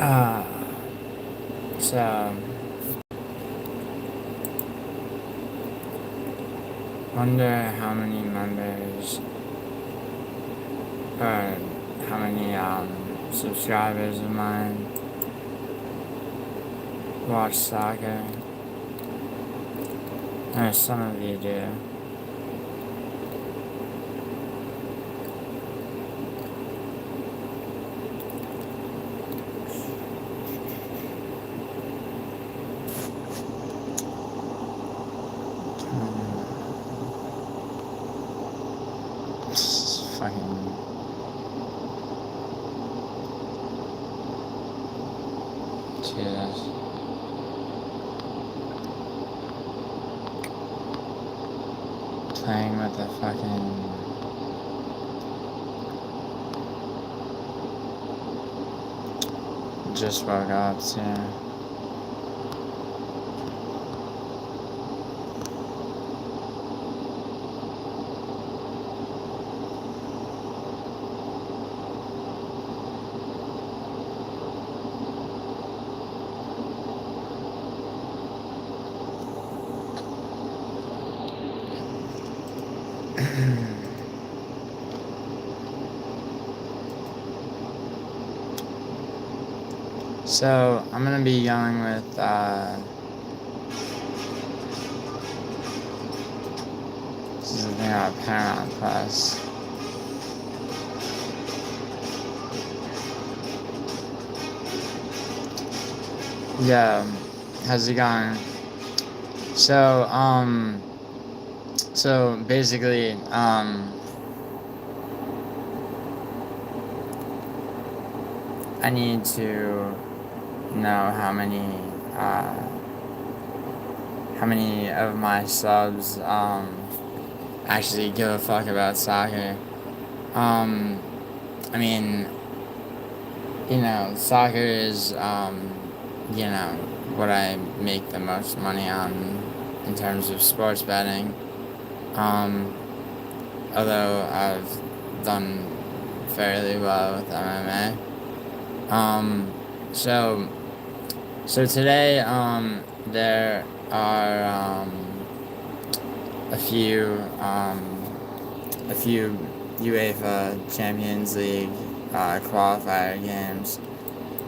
Uh, so, wonder how many members, or how many, subscribers of mine watch soccer. Or some of you do. Fucking Jesus. Playing with the fucking just woke up too. So, I'm gonna be going with, this is the thing about Paramount Plus. Yeah, how's it going? So, basically, I need to know how many of my subs actually give a fuck about soccer. I mean, soccer is what I make the most money on in terms of sports betting. Although I've done fairly well with MMA. So today, there are, a few UEFA Champions League, qualifier games.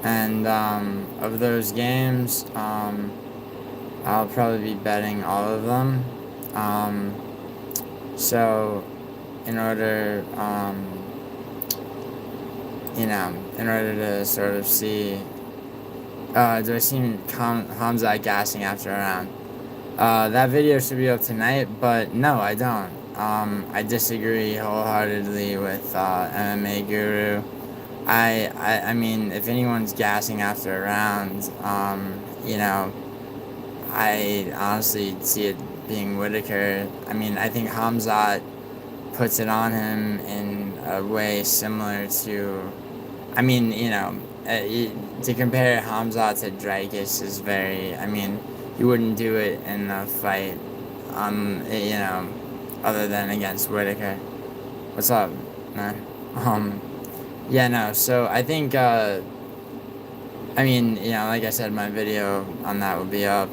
And, of those games, I'll probably be betting all of them. So, in order, in order to sort of see, do I see Hamza gassing after a round? That video should be up tonight, but no, I don't. I disagree wholeheartedly with, MMA Guru. I mean, if anyone's gassing after a round, I honestly see it being Whitaker. I mean, I think Hamzat puts it on him in a way similar to, I mean, to compare Hamzat to Dreykus is very, I mean, he wouldn't do it in a fight, other than against Whitaker. What's up, man? Yeah, no, so I think, I mean, like I said, my video on that will be up.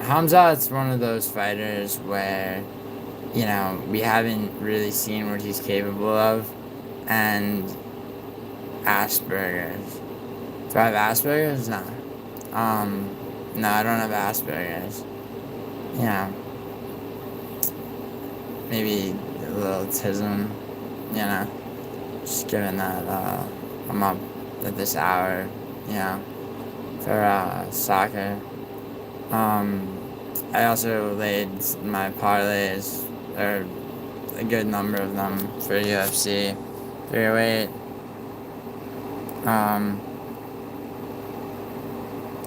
Hamzat's one of those fighters where, we haven't really seen what he's capable of, and Asperger's. Do I have Asperger's? No. No, I don't have Asperger's. Maybe a little autism, just given that, I'm up at this hour, for, soccer. I also laid my parlays, or a good number of them, for UFC 308.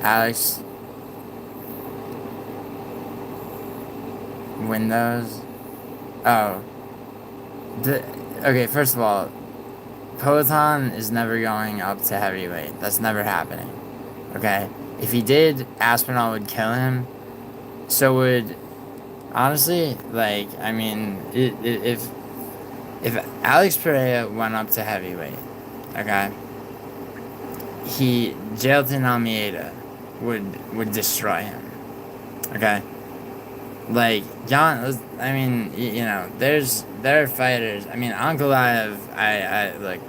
Alex Windows. Oh. Okay, first of all, Peloton is never going up to heavyweight. That's never happening. Okay? If he did, Aspinall would kill him. So would, honestly, if Alex Pereira went up to heavyweight, okay, Jailton Almeida would destroy him. Okay, like John. I mean, there are fighters. I mean, Ankalaev. I like.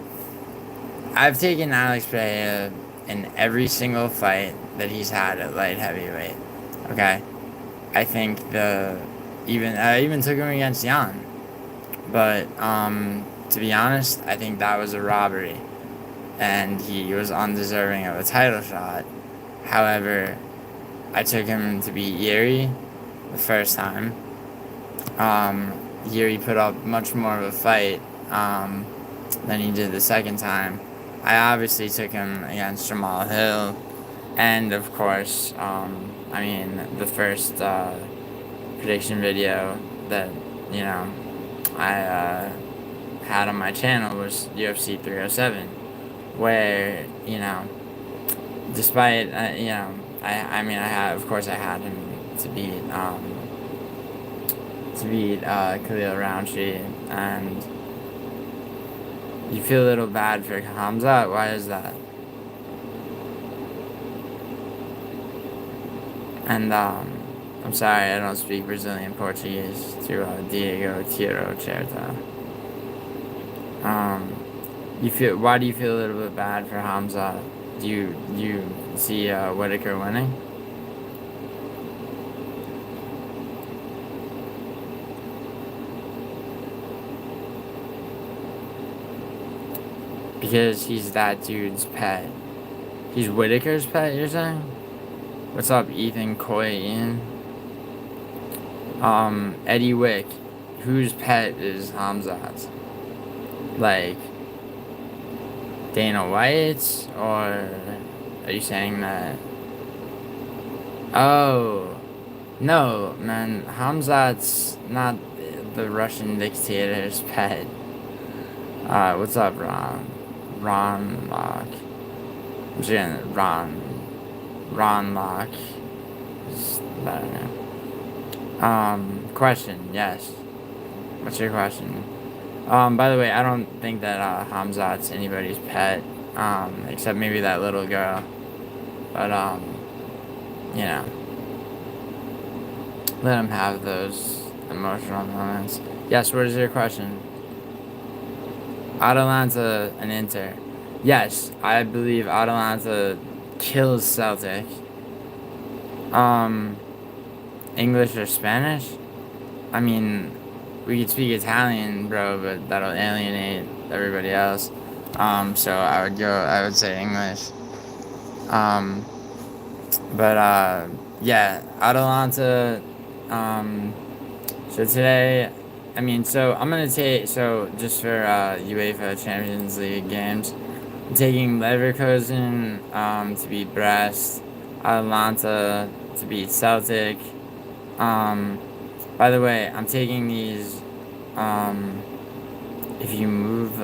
I've taken Alex Pereira in every single fight that he's had at light heavyweight. Okay, I think I even took him against Jan, but to be honest, I think that was a robbery, and he was undeserving of a title shot. However, I took him to beat Yuri the first time. Yuri put up much more of a fight than he did the second time. I obviously took him against Jamal Hill, and of course, the first prediction video that I had on my channel was UFC 307, where despite I had him to beat Khalil Roundtree, and you feel a little bad for Hamza. Why is that? And I'm sorry, I don't speak Brazilian Portuguese. To Diego Tiro Cherta. Why do you feel a little bit bad for Hamza? Do you see Whitaker winning? Because he's that dude's pet. He's Whitaker's pet, you're saying? What's up, Ethan Coy? Eddie Wick. Whose pet is Hamza's? Like, Dana White's? Or are you saying that? Oh, no, man. Hamzat's not the Russian dictator's pet. What's up, Ron Locke? Ron Locke. Question, yes. What's your question? By the way, I don't think that Hamzat's anybody's pet, except maybe that little girl. But let him have those emotional moments. Yes, what is your question? Atalanta and Inter. Yes, I believe Atalanta kills Celtic. English or Spanish? I mean, we could speak Italian, bro, but that'll alienate everybody else. So I would say English. Yeah, Atalanta. So today, I'm gonna take, just for UEFA Champions League games, I'm taking Leverkusen to beat Brest, Atalanta to beat Celtic. By the way, I'm taking these, if you move,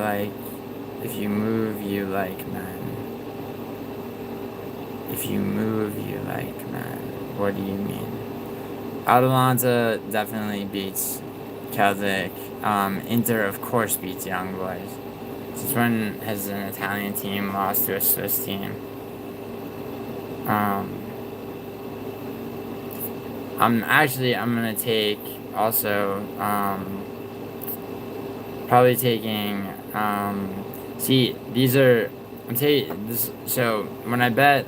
you like men. If you move, you like men. What do you mean? Atalanta definitely beats Celtic. Inter, of course, beats Young Boys. Since when has an Italian team lost to a Swiss team? I'm gonna take also, probably taking, I'm taking this, so when I bet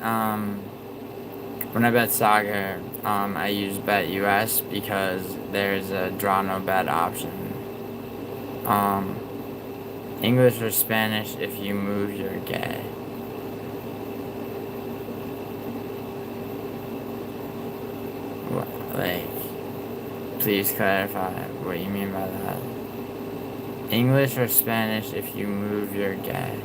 soccer, I use Bet US because there's a draw no bet option. English or Spanish, if you move, you're gay. Please clarify what you mean by that. English or Spanish, if you move, you're gay.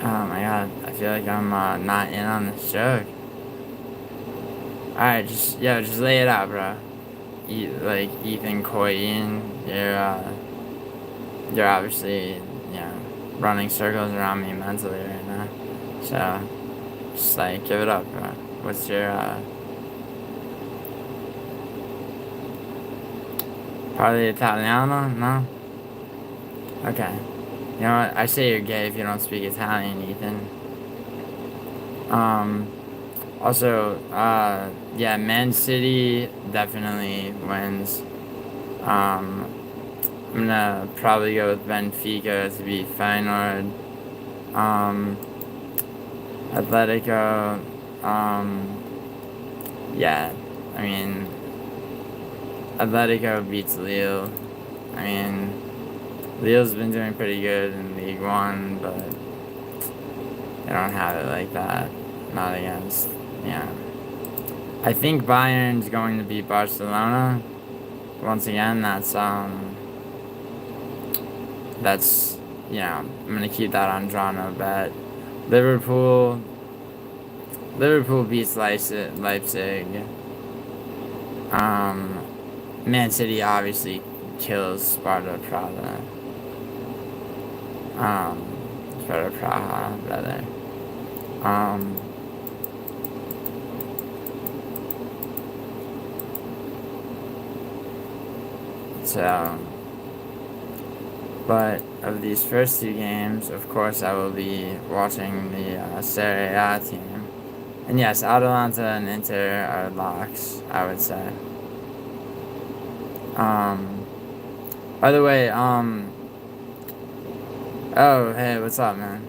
Oh my god, I feel like I'm not in on this joke. Alright, just lay it out, bro. Ethan Coyen, you're obviously, running circles around me mentally right now. So, just give it up, bro. What's your, Parli Italiano? No? Okay. You know what? I say you're gay if you don't speak Italian, Ethan. Also, yeah, Man City definitely wins. I'm gonna probably go with Benfica to beat Feyenoord. Um, Atletico, yeah, I mean, Atletico beats Lille. I mean, Lille's been doing pretty good in League One, but they don't have it like that. Not against, yeah. I think Bayern's going to beat Barcelona. Once again, that's, I'm gonna keep that on draw no bet. Liverpool, Liverpool beats Leipzig. Man City obviously kills Sparta Praha, rather. So, but of these first two games, of course, I will be watching the Serie A team. And yes, Atalanta and Inter are locks, I would say. By the way, oh, hey, what's up, man?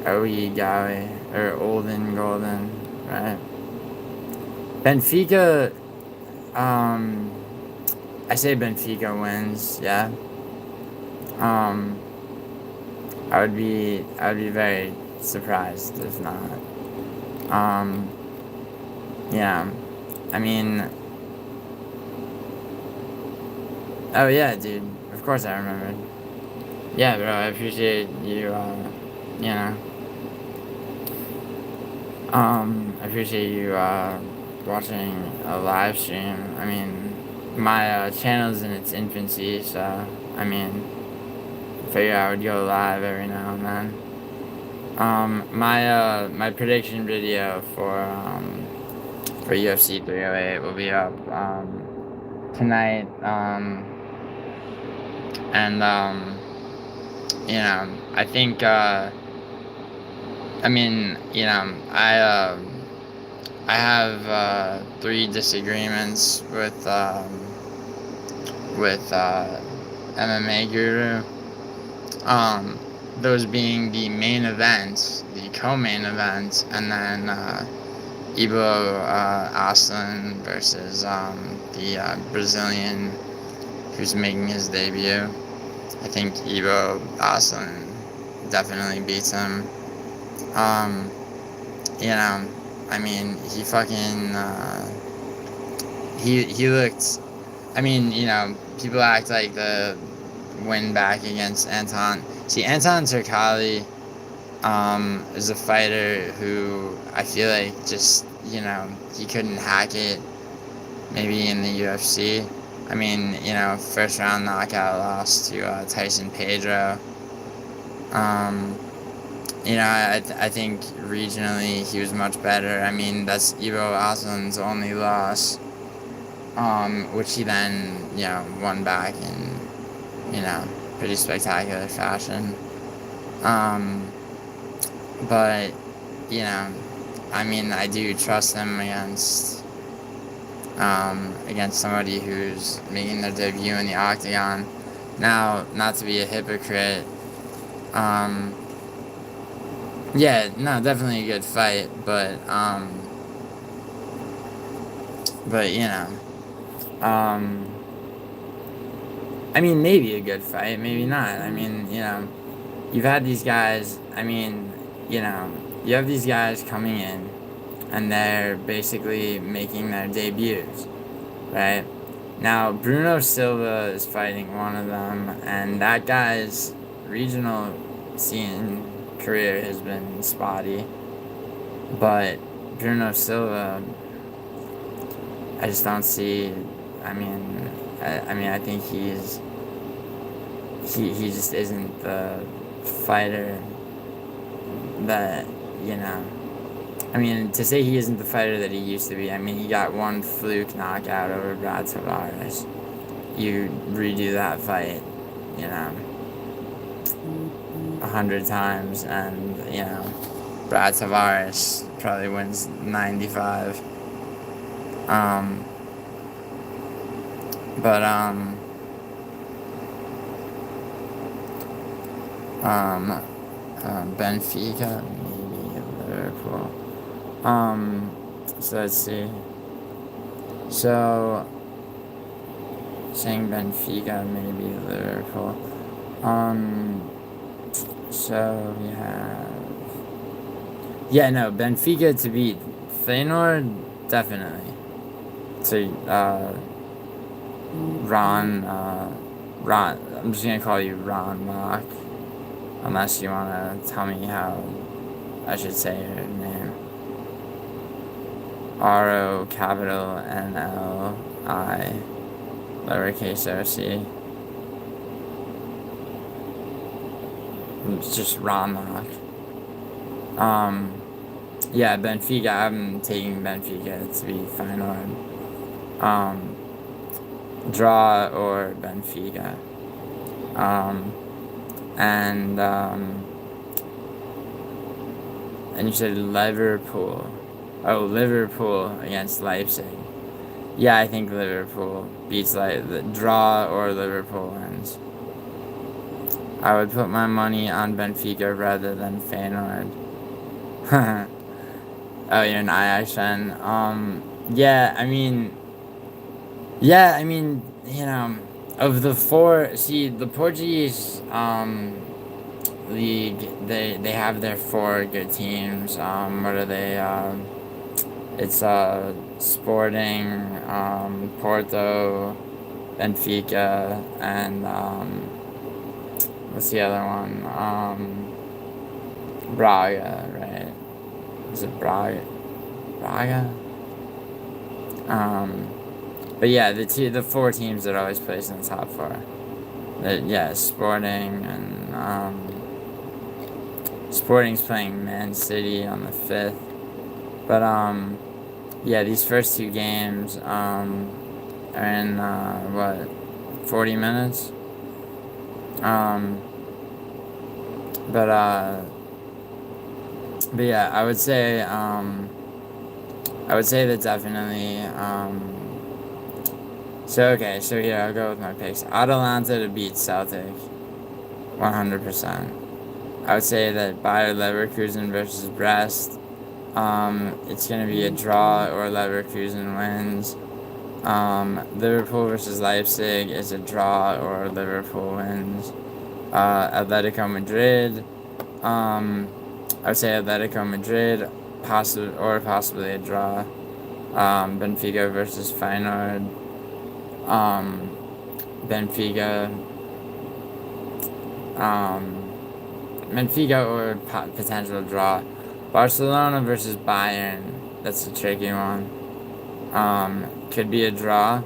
OE Gowie, or Olden Golden, right? Benfica, I say Benfica wins, yeah. I would be very surprised if not. Yeah, I mean, oh yeah, dude, of course I remembered. Yeah, bro, I appreciate you, you know, I appreciate you, watching a live stream. I mean, my, channel's in its infancy, so, I mean, figure I would go live every now and then. My prediction video for UFC 308 will be up, tonight, and, I think, I mean, I have, three disagreements with MMA Guru. Those being the main event, the co-main event, and then Ibo Aslan versus the Brazilian who's making his debut. I think Ibo Aslan definitely beats him. I mean, he fucking he looked. I mean, people act like the win back against Anton. See, Anton Turkalj is a fighter who I feel like just, he couldn't hack it maybe in the UFC. I mean, first round knockout loss to Tyson Pedro. I think regionally he was much better. I mean, that's Ivo Aslan's only loss, which he then, won back in, pretty spectacular fashion. But, I mean, I do trust him against somebody who's making their debut in the octagon. Now, not to be a hypocrite, yeah, no, definitely a good fight, but I mean, maybe a good fight, maybe not. I mean, you've had these guys, I mean, you have these guys coming in, and they're basically making their debuts, right? Now, Bruno Silva is fighting one of them, and that guy's regional scene career has been spotty. But Bruno Silva, I just don't see. I mean, I think he just isn't the fighter that, I mean, to say he isn't the fighter that he used to be, I mean, he got one fluke knockout over Brad Tavares. You redo that fight, you know, 100 times, and, you know, Brad Tavares probably wins 95. But, Benfica, maybe Liverpool. So let's see. So, saying Benfica, maybe Liverpool. So we have. Yeah, no, Benfica to beat Feyenoord, definitely. So, Ron, I'm just gonna call you Ron Mock, unless you wanna tell me how I should say your name. R-O capital N-L-I lowercase o-c. It's just Ron Mock. Yeah, Benfica, I'm taking Benfica to be Feyenoord. Draw or Benfica. And you said Liverpool. Oh, Liverpool against Leipzig. Yeah, I think Liverpool beats the draw or Liverpool wins. I would put my money on Benfica rather than Feyenoord. Oh, you're an Ajax fan. Yeah, I mean, you know, of the four, see, the Portuguese league, they have their four good teams. What are they? It's Sporting, Porto, Benfica, and what's the other one? Braga, right? Is it Braga? Braga? But yeah, the four teams that always place in the top four. Yeah, Sporting and Sporting's playing Man City on the 5th. But yeah, these first two games are in 40 minutes. But yeah, I would say that definitely. So here I'll go with my picks. Atalanta to beat Celtic, 100%. I would say that Bayer Leverkusen versus Brest, it's gonna be a draw or Leverkusen wins. Liverpool versus Leipzig is a draw or Liverpool wins. Atletico Madrid, I would say Atletico Madrid, possibly a draw. Benfica versus Feyenoord. Benfica or potential draw. Barcelona versus Bayern, that's a tricky one. Could be a draw.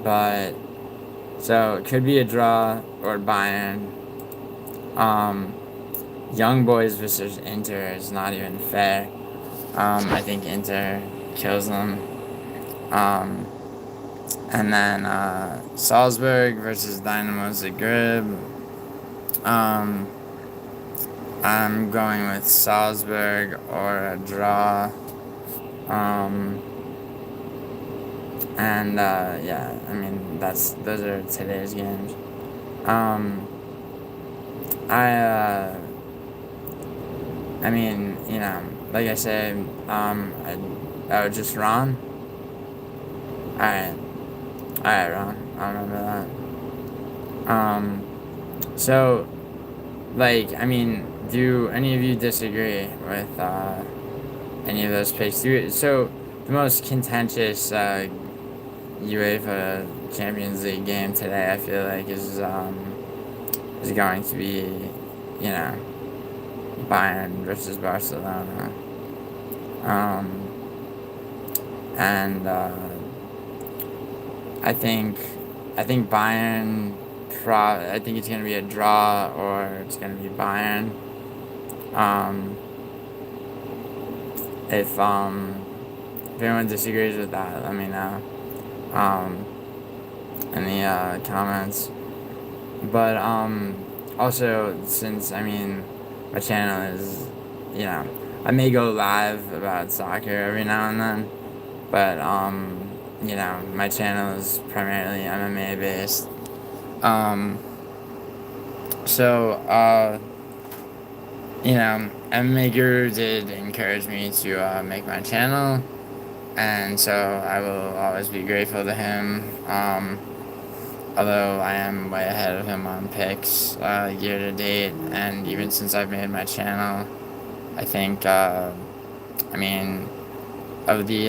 But so it could be a draw or Bayern. Young Boys versus Inter is not even fair. I think Inter kills them. And then Salzburg versus Dynamo Zagreb. I'm going with Salzburg or a draw. And yeah, I mean those are today's games. I mean, you know, like I said, I would just Ron. Alright, Ron. I remember that. So, like, I mean, do any of you disagree with any of those picks? So, the most contentious UEFA Champions League game today, I feel like, is going to be, you know, Bayern versus Barcelona. And I think Bayern. I think it's gonna be a draw or it's gonna be Bayern. If anyone disagrees with that, let me know. in the comments. But also, since I mean my channel is, you know, I may go live about soccer every now and then, but you know, my channel is primarily MMA based. So you know, MMA Guru did encourage me to make my channel, and so I will always be grateful to him. Although I am way ahead of him on picks year to date, and even since I've made my channel, I think, I mean, of the,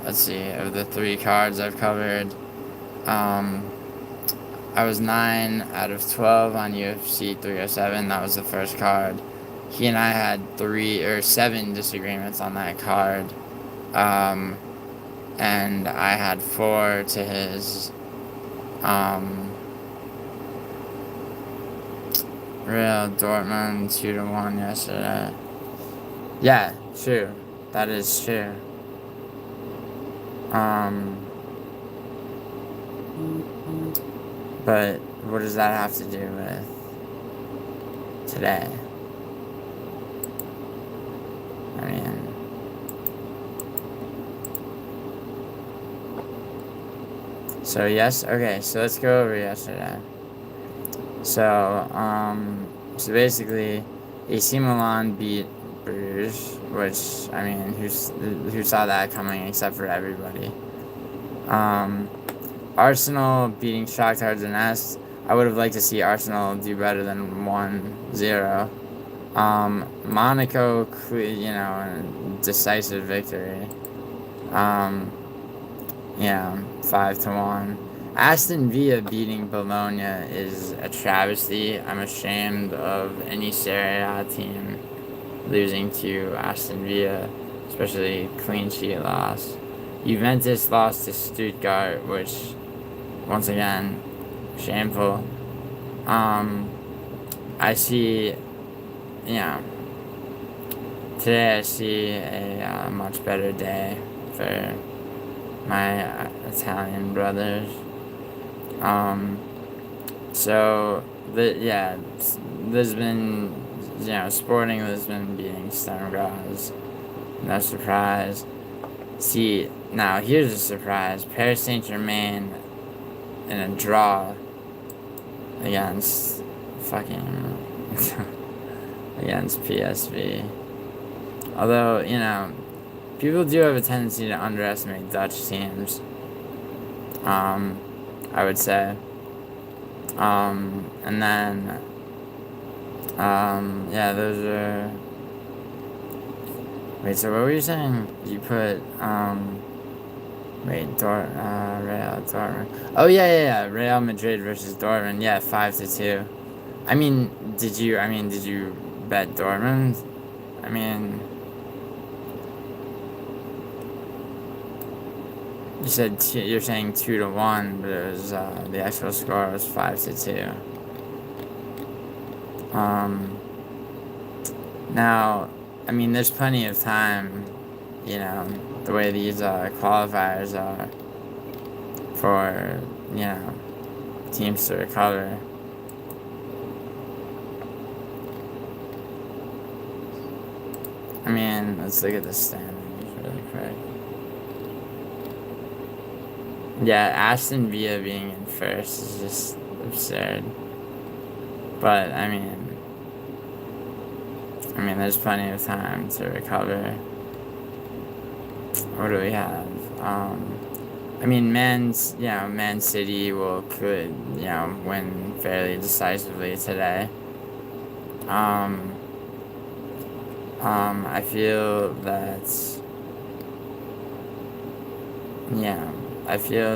let's see, of the 3 cards I've covered, I was 9 out of 12 on UFC 307. That was the first card. He and I had 7 disagreements on that card. And I had 4 to his. Real Dortmund 2-1 yesterday. Yeah, true. That is true. But what does that have to do with today? I mean, so yes, okay, so let's go over yesterday. So basically, AC Milan beat Bruges, which, I mean, who saw that coming except for everybody. Arsenal beating Shakhtar Donetsk. I would have liked to see Arsenal do better than 1-0. Monaco, you know, decisive victory. 5-1. Aston Villa beating Bologna is a travesty. I'm ashamed of any Serie A team losing to Aston Villa, especially clean sheet loss. Juventus lost to Stuttgart, which, once again, shameful. I see, today I see a much better day for my Italian brothers. Lisbon, Sporting Lisbon beating Sturm Graz. No surprise. See, now here's a surprise. Paris Saint-Germain in a draw against against PSV. Although, people do have a tendency to underestimate Dutch teams. I would say. And then, those are. Wait, so what were you saying? You put, Real Dortmund. Oh, yeah, Real Madrid versus Dortmund. Yeah, 5-2. Did you bet Dortmund? You're saying 2-1, but it was, the actual score was 5-2. Now, there's plenty of time, the way these, qualifiers are for, teams to recover. Let's look at the standings really quick. Yeah, Aston Villa being in first is just absurd. But, there's plenty of time to recover. What do we have? Man City could win fairly decisively today. I feel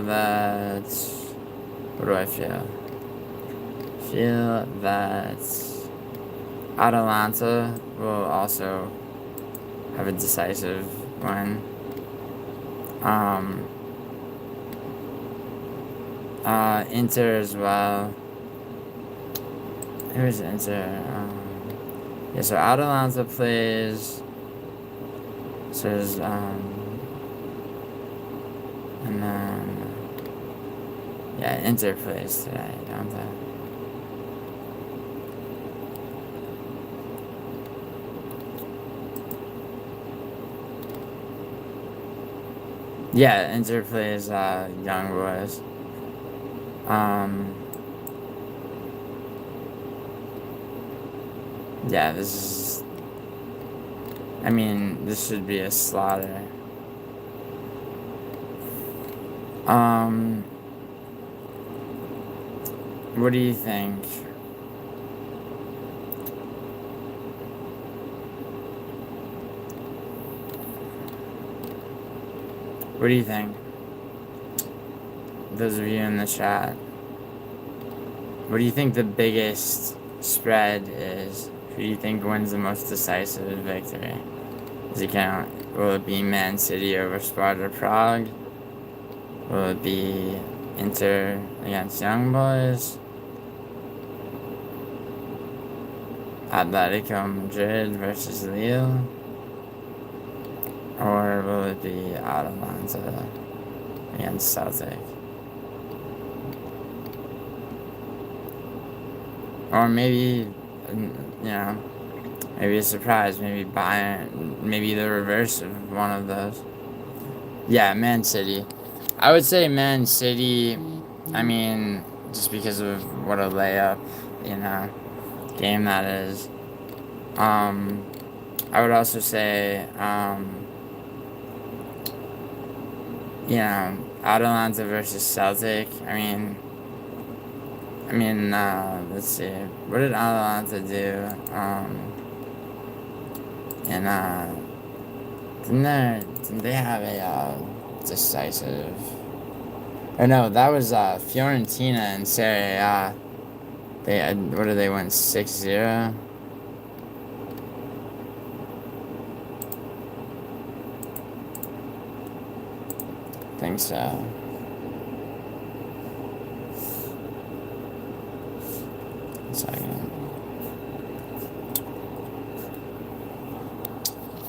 that, what do I feel? I feel that Atalanta will also have a decisive win. Inter as well. Who's Inter? So Atalanta plays. So there's, and then Yeah, Inter plays today, don't they? Yeah, Inter plays Young Boys. Yeah, this is. I mean, this should be a slaughter. What do you think? What do you think? Those of you in the chat. What do you think the biggest spread is? Who do you think wins the most decisive victory? Does it count? Will it be Man City over Sparta Prague? Will it be Inter against Young Boys? Atletico Madrid versus Lille? Or will it be Atalanta against Celtic? Or maybe, maybe a surprise. Maybe Bayern, maybe the reverse of one of those. Yeah, Man City. I would say Man City, I mean, just because of what a layup, game that is. I would also say, Atalanta versus Celtic. Let's see. What did Atalanta do? Didn't they have a decisive? Or no, that was Fiorentina in Serie A. What did they win? 6-0? I think so. Second.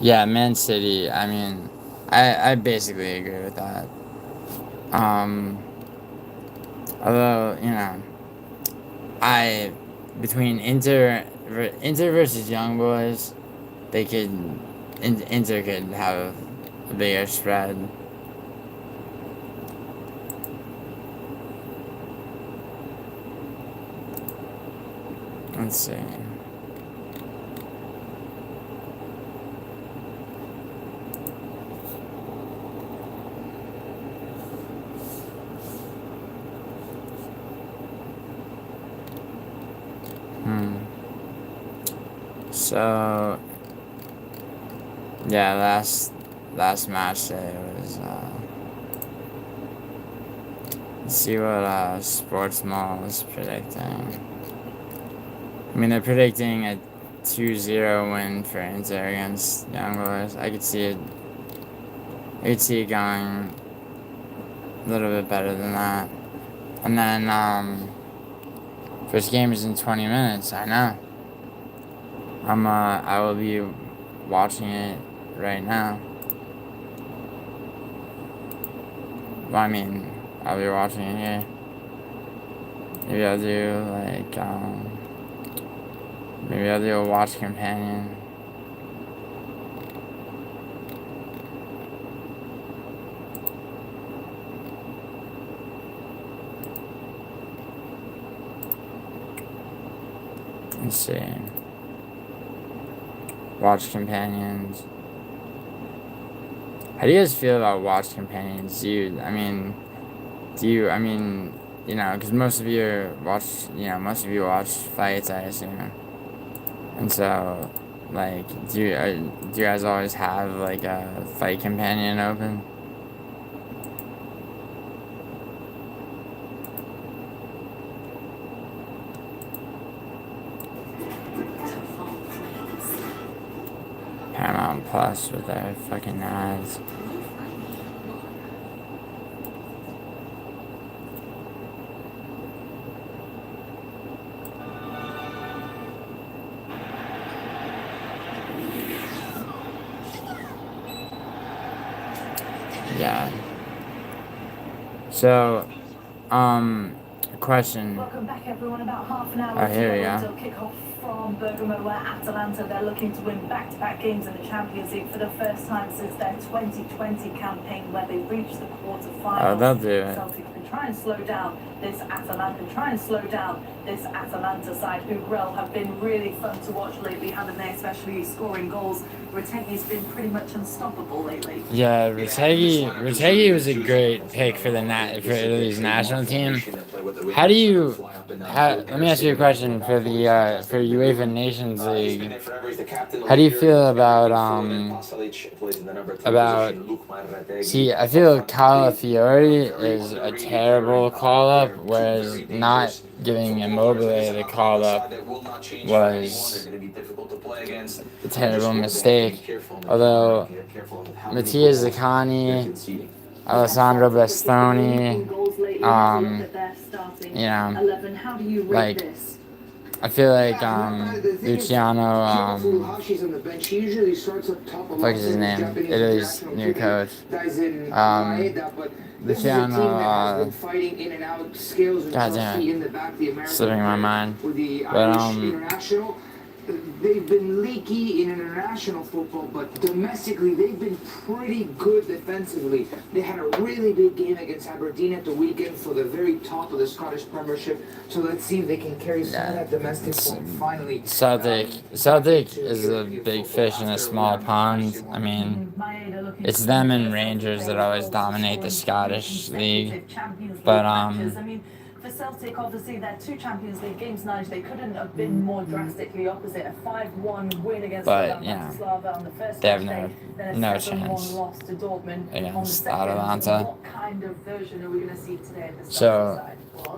Yeah, Man City. I mean, I basically agree with that. Although between Inter versus Young Boys, Inter could have a bigger spread. Let's see. So, yeah, last match day was, let's see what Sports Mall is predicting. I mean, they're predicting a 2-0 win for Inter against Young Boys. I could see it going a little bit better than that. And then, first game is in 20 minutes, I know. I will be watching it right now. Well, I mean, I'll be watching it here. Maybe I'll do a watch companion. Let's see. Watch companions. How do you guys feel about watch companions? Because most of you watch fights, I assume. And so, do you guys always have, a fight companion open? Paramount Plus with their fucking ads. Yeah. So, Question. Welcome back, everyone. About half an hour Oh, here we go. until kick-off from Bergamo, where Atalanta, they're looking to win back-to-back games in the Champions League for the first time since their 2020 campaign, where they reached the quarter-finals. Oh, they'll do it. Celtic can try and slow down this Atalanta side, who have been really fun to watch lately, haven't they? Especially scoring goals. Retegi's been pretty much unstoppable lately. Yeah, Retegi was a great pick for Italy's national team. Let me ask you a question for the for UEFA Nations League. How do you feel about See, I feel Calafiori is a terrible call up, whereas not giving Immobile the call up was a terrible mistake. Although Mattia Zaccani, Alessandro Bastoni, like, I feel like Luciano, what's his name? Italy's new coach. Luciano, goddamn, slipping my mind. But they've been leaky in international football, but domestically they've been pretty good defensively. They had a really big game against Aberdeen at the weekend for the very top of the Scottish Premiership. So let's see if they can carry some of that domestic form finally. Celtic is a big fish in a small pond. I mean, it's them and Rangers that always dominate the Scottish league. But for Celtic, obviously, their 2 Champions League games, Nige, they couldn't have been more drastically opposite. A 5-1 win against Bratislava on the first they have day, then a 7-1 loss to Dortmund against on the Atalanta. What kind of version are we going to see today at the So, side?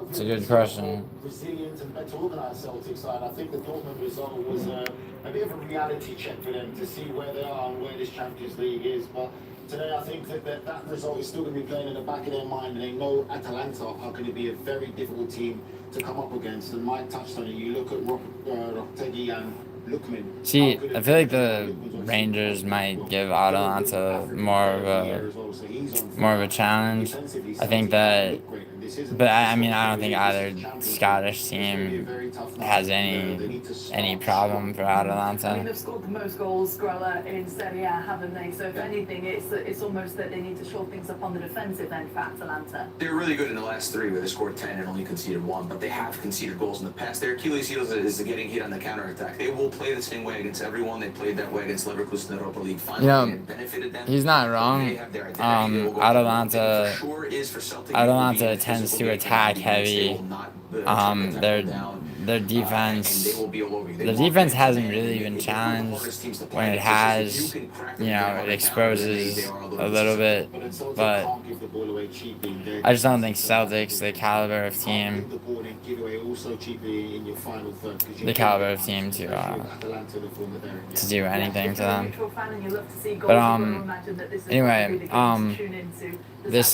it's a good question. Resilient and better organised Celtic side. I think the Dortmund result was a bit of a reality check for them to see where they are and where this Champions League is. But today, I think that result is still going to be playing in the back of their mind, and they know Atalanta are going to be a very difficult team to come up against. And Mike touched on it. You look at Retegui and Lookman. See, I feel like the Rangers might give Atalanta more of a challenge. I think that, but I mean, I don't think either Scottish team has any problem for Atalanta. I mean, they've scored the most goals, Grella, in Serie A, haven't they? So if anything, it's almost that they need to shore things up on the defensive end for Atalanta. They were really good in the last 3, where they scored 10 and only conceded 1, but they have conceded goals in the past. Their Achilles heel is getting hit on the counterattack. They will play the same way against everyone. They played that way against Leverkusen in the Europa League final. It benefited them. He's not wrong. Atalanta tends to attack heavy. Their defense hasn't really been challenged. When it has, it exposes a little bit, but I just don't think Celtics, the caliber of team to do anything to them. But anyway, this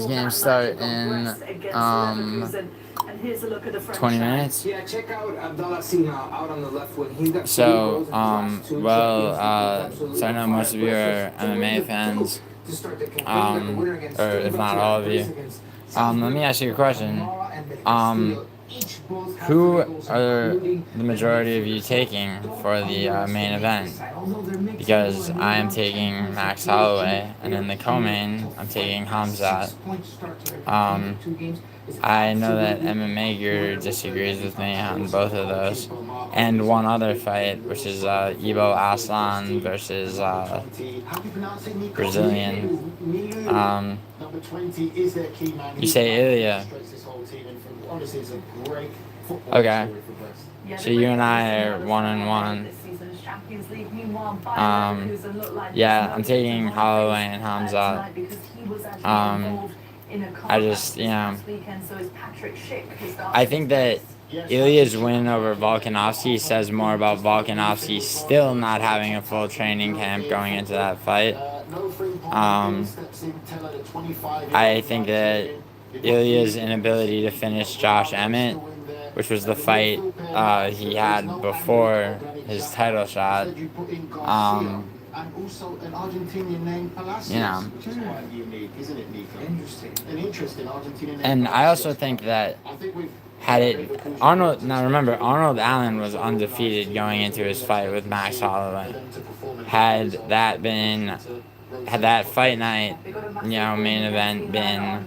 games start in 20 minutes. Yeah, check out Abdallah Sina out on the left wing. He's got so I know most of you are MMA fans, or if not all of you. Let me ask you a question. Who are the majority of you taking for the main event? Because I am taking Max Holloway, and in the co-main, I'm taking Hamzat. I know that MMA Guru disagrees with me on both of those. And one other fight, which is Ibo Aslan versus Brazilian. You say Ilya. Okay. So you and I are 1-1. Yeah, I'm taking Holloway and Hamzat. I think that Ilya's win over Volkanovski says more about Volkanovski still not having a full training camp going into that fight. I think that Ilya's inability to finish Josh Emmett, which was the fight he had before his title shot, and also an Argentinian named Palacios, You know. which is quite unique, isn't it, Nico? Interesting. An interesting Argentinian name. And I also think that Arnold Allen was undefeated going into his fight with Max Holloway. Had that fight night, main event been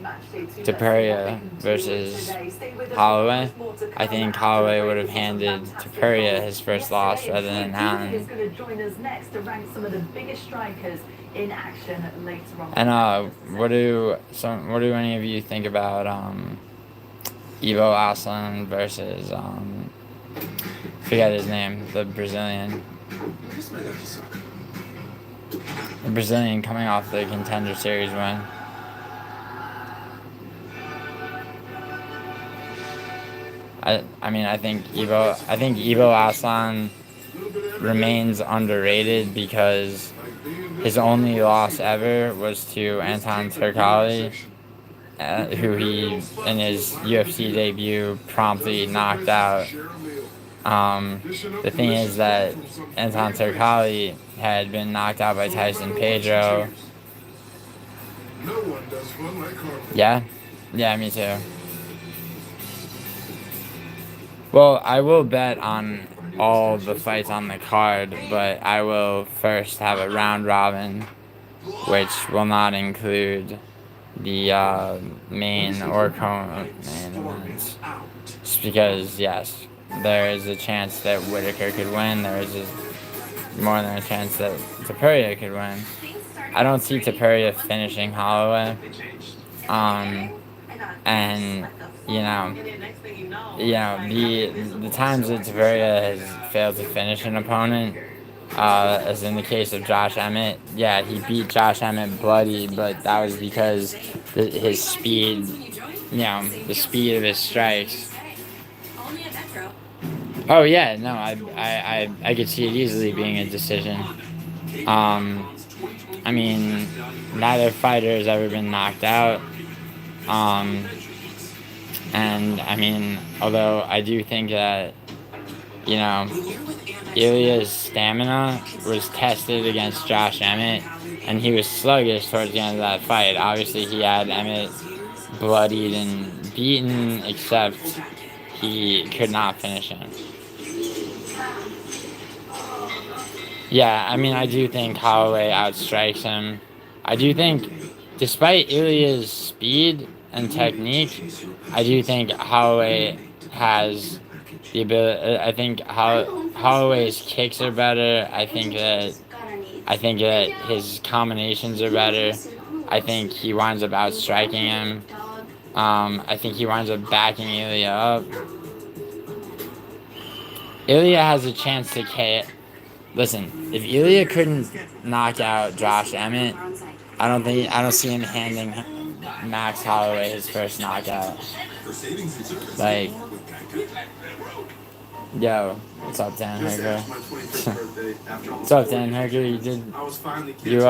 Topuria versus Holloway, I think Holloway would have handed Topuria his first loss rather than Allen. And what do any of you think about Ivo Aslan versus forget his name, the Brazilian coming off the Contender Series win? I think Ivo Aslan remains underrated because his only loss ever was to Anton Turkalj, who he, in his UFC debut, promptly knocked out. The thing is that Anton Turkalj had been knocked out by Tyson Pedro. Yeah, me too. Well, I will bet on all the fights on the card, but I will first have a round robin, which will not include the main or co-main events. Just because, yes, there is a chance that Whitaker could win. There is more than a chance that Topuria could win. I don't see Topuria finishing Holloway. And the times that Topuria has failed to finish an opponent, as in the case of Josh Emmett, yeah, he beat Josh Emmett bloody, but that was because his speed, the speed of his strikes. Oh yeah, no, I could see it easily being a decision. I mean, neither fighter has ever been knocked out. And I mean, although I do think that, Ilya's stamina was tested against Josh Emmett, and he was sluggish towards the end of that fight. Obviously, he had Emmett bloodied and beaten, except he could not finish him. Yeah, I mean, I do think Holloway outstrikes him. I do think, despite Ilya's speed and technique, I do think Holloway has the ability. I think Holloway's kicks are better. I think that his combinations are better. I think he winds up outstriking him. I think he winds up backing Ilya up. Ilya has a chance to KO. Listen, if Ilya couldn't knock out Josh Emmett, I don't see him handing Max Holloway his first knockout. Like, yo, what's up, Dan Herger? What's up, Dan Herger? You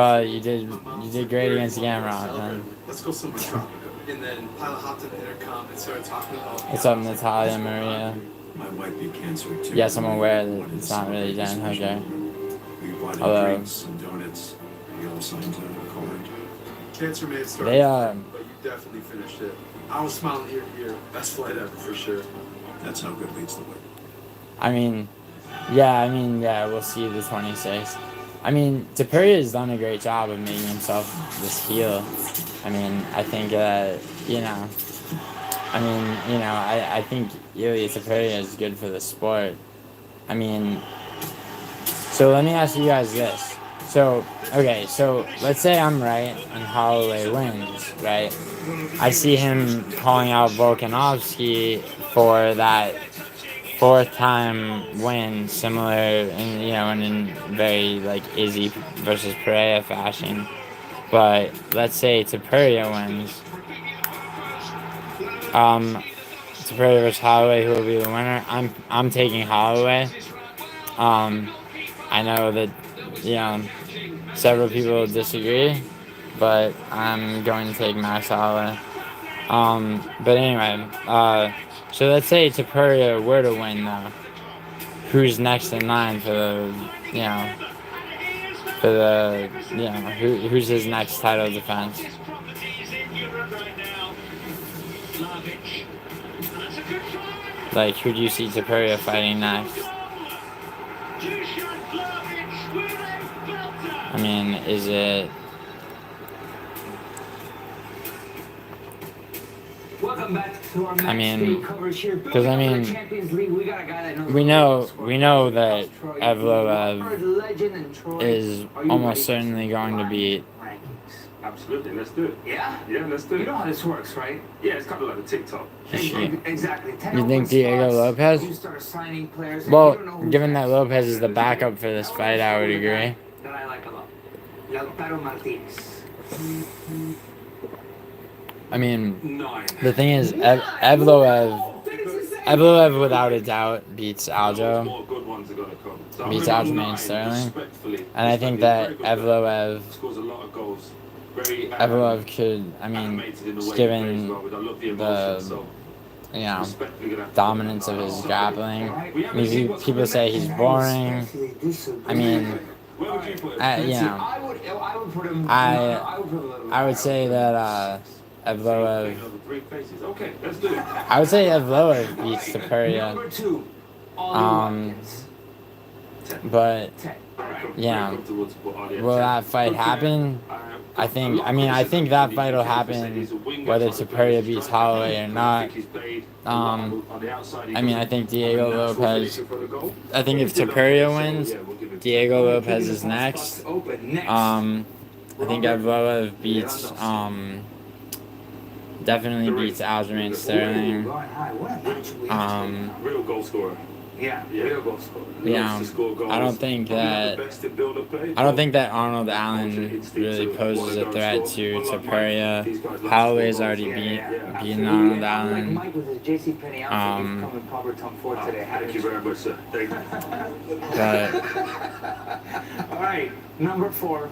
did great against Gamrot, man. Let's go somewhere. And then Pilot hopped in the intercom and started talking about. What's up, Natalia Maria? My wife be cancer too. Yes, I'm aware that it's not really Dan Herger. Although drinks and donuts, you all signed a card. Cancer may have started, but you definitely finished it. I was smiling ear to ear. Best flight ever for sure. That's how good leads the way. I mean, we'll see the 26th. I mean, Topuria has done a great job of making himself this heel. I mean, I think that, I think Ilya Topuria is good for the sport. I mean, so let me ask you guys this. So let's say I'm right and Holloway wins, right? I see him calling out Volkanovski for that fourth time win, similar in very like Izzy versus Pereira fashion. But let's say Topuria wins. Topuria versus Holloway, who will be the winner? I'm taking Holloway. I know that several people disagree, but I'm going to take Max Holloway. But anyway, so let's say Topuria were to win, though. Who's next in line for the for the, who's his next title defense. Like, who do you see Topuria fighting next? I mean, is it... Welcome back to our I mean, coverage here. because I mean, we know that Evloev is almost certainly going to beat. Absolutely, let's do it. Yeah? Yeah, let's do it. You know how this works, right? Yeah, it's kind of like the TikTok. Exactly. You think Diego Lopez? You start signing players. Well, given that Lopez is the backup for this fight, I would agree. That I like a lot. Lautaro Martinez. I mean, 9. the thing is, Evloev without a doubt beats Aljo. More good ones are gonna come. So Beats I'm gonna go Aljamain 9, Sterling. respectfully. And I think that Very good Evloev scores a lot of goals. Very could, I mean, animated in the way he given plays well, but I love the the, emotion, so respectfully gonna have to dominance of his grappling. I mean, people say he's boring. I mean, where would you put him? I would put him. I would say that Evloev. Three faces. Okay, let's do it. I would say Evloev beats Topuria. Number 2. But will that fight happen? I think that fight will happen whether Topuria beats Holloway or not. I mean, I think Diego Lopez. I think if Topuria wins, Diego Lopez is next. I think Evloev beats definitely beats Aljamain Sterling. Real goal scorer. Yeah, real goal scorer. Yeah, I don't think that Arnold Allen really poses a threat to Topuria. Holloway's already beaten Arnold Allen. Thank you very much, sir. Thank you. But all right, number 4,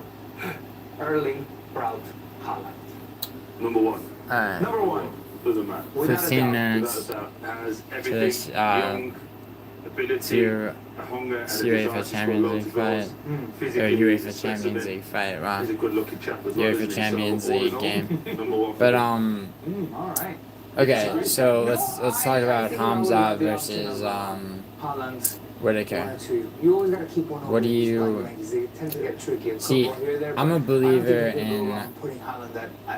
Erling Braut Haaland. Number 1. Number 1. Doesn't matter. 15 minutes Has to this UEFA Champions League fight, or UEFA Champions League fight, wow, UEFA Champions League game. But okay, so let's talk about Hamza versus Whitaker. What do you see? I'm a believer in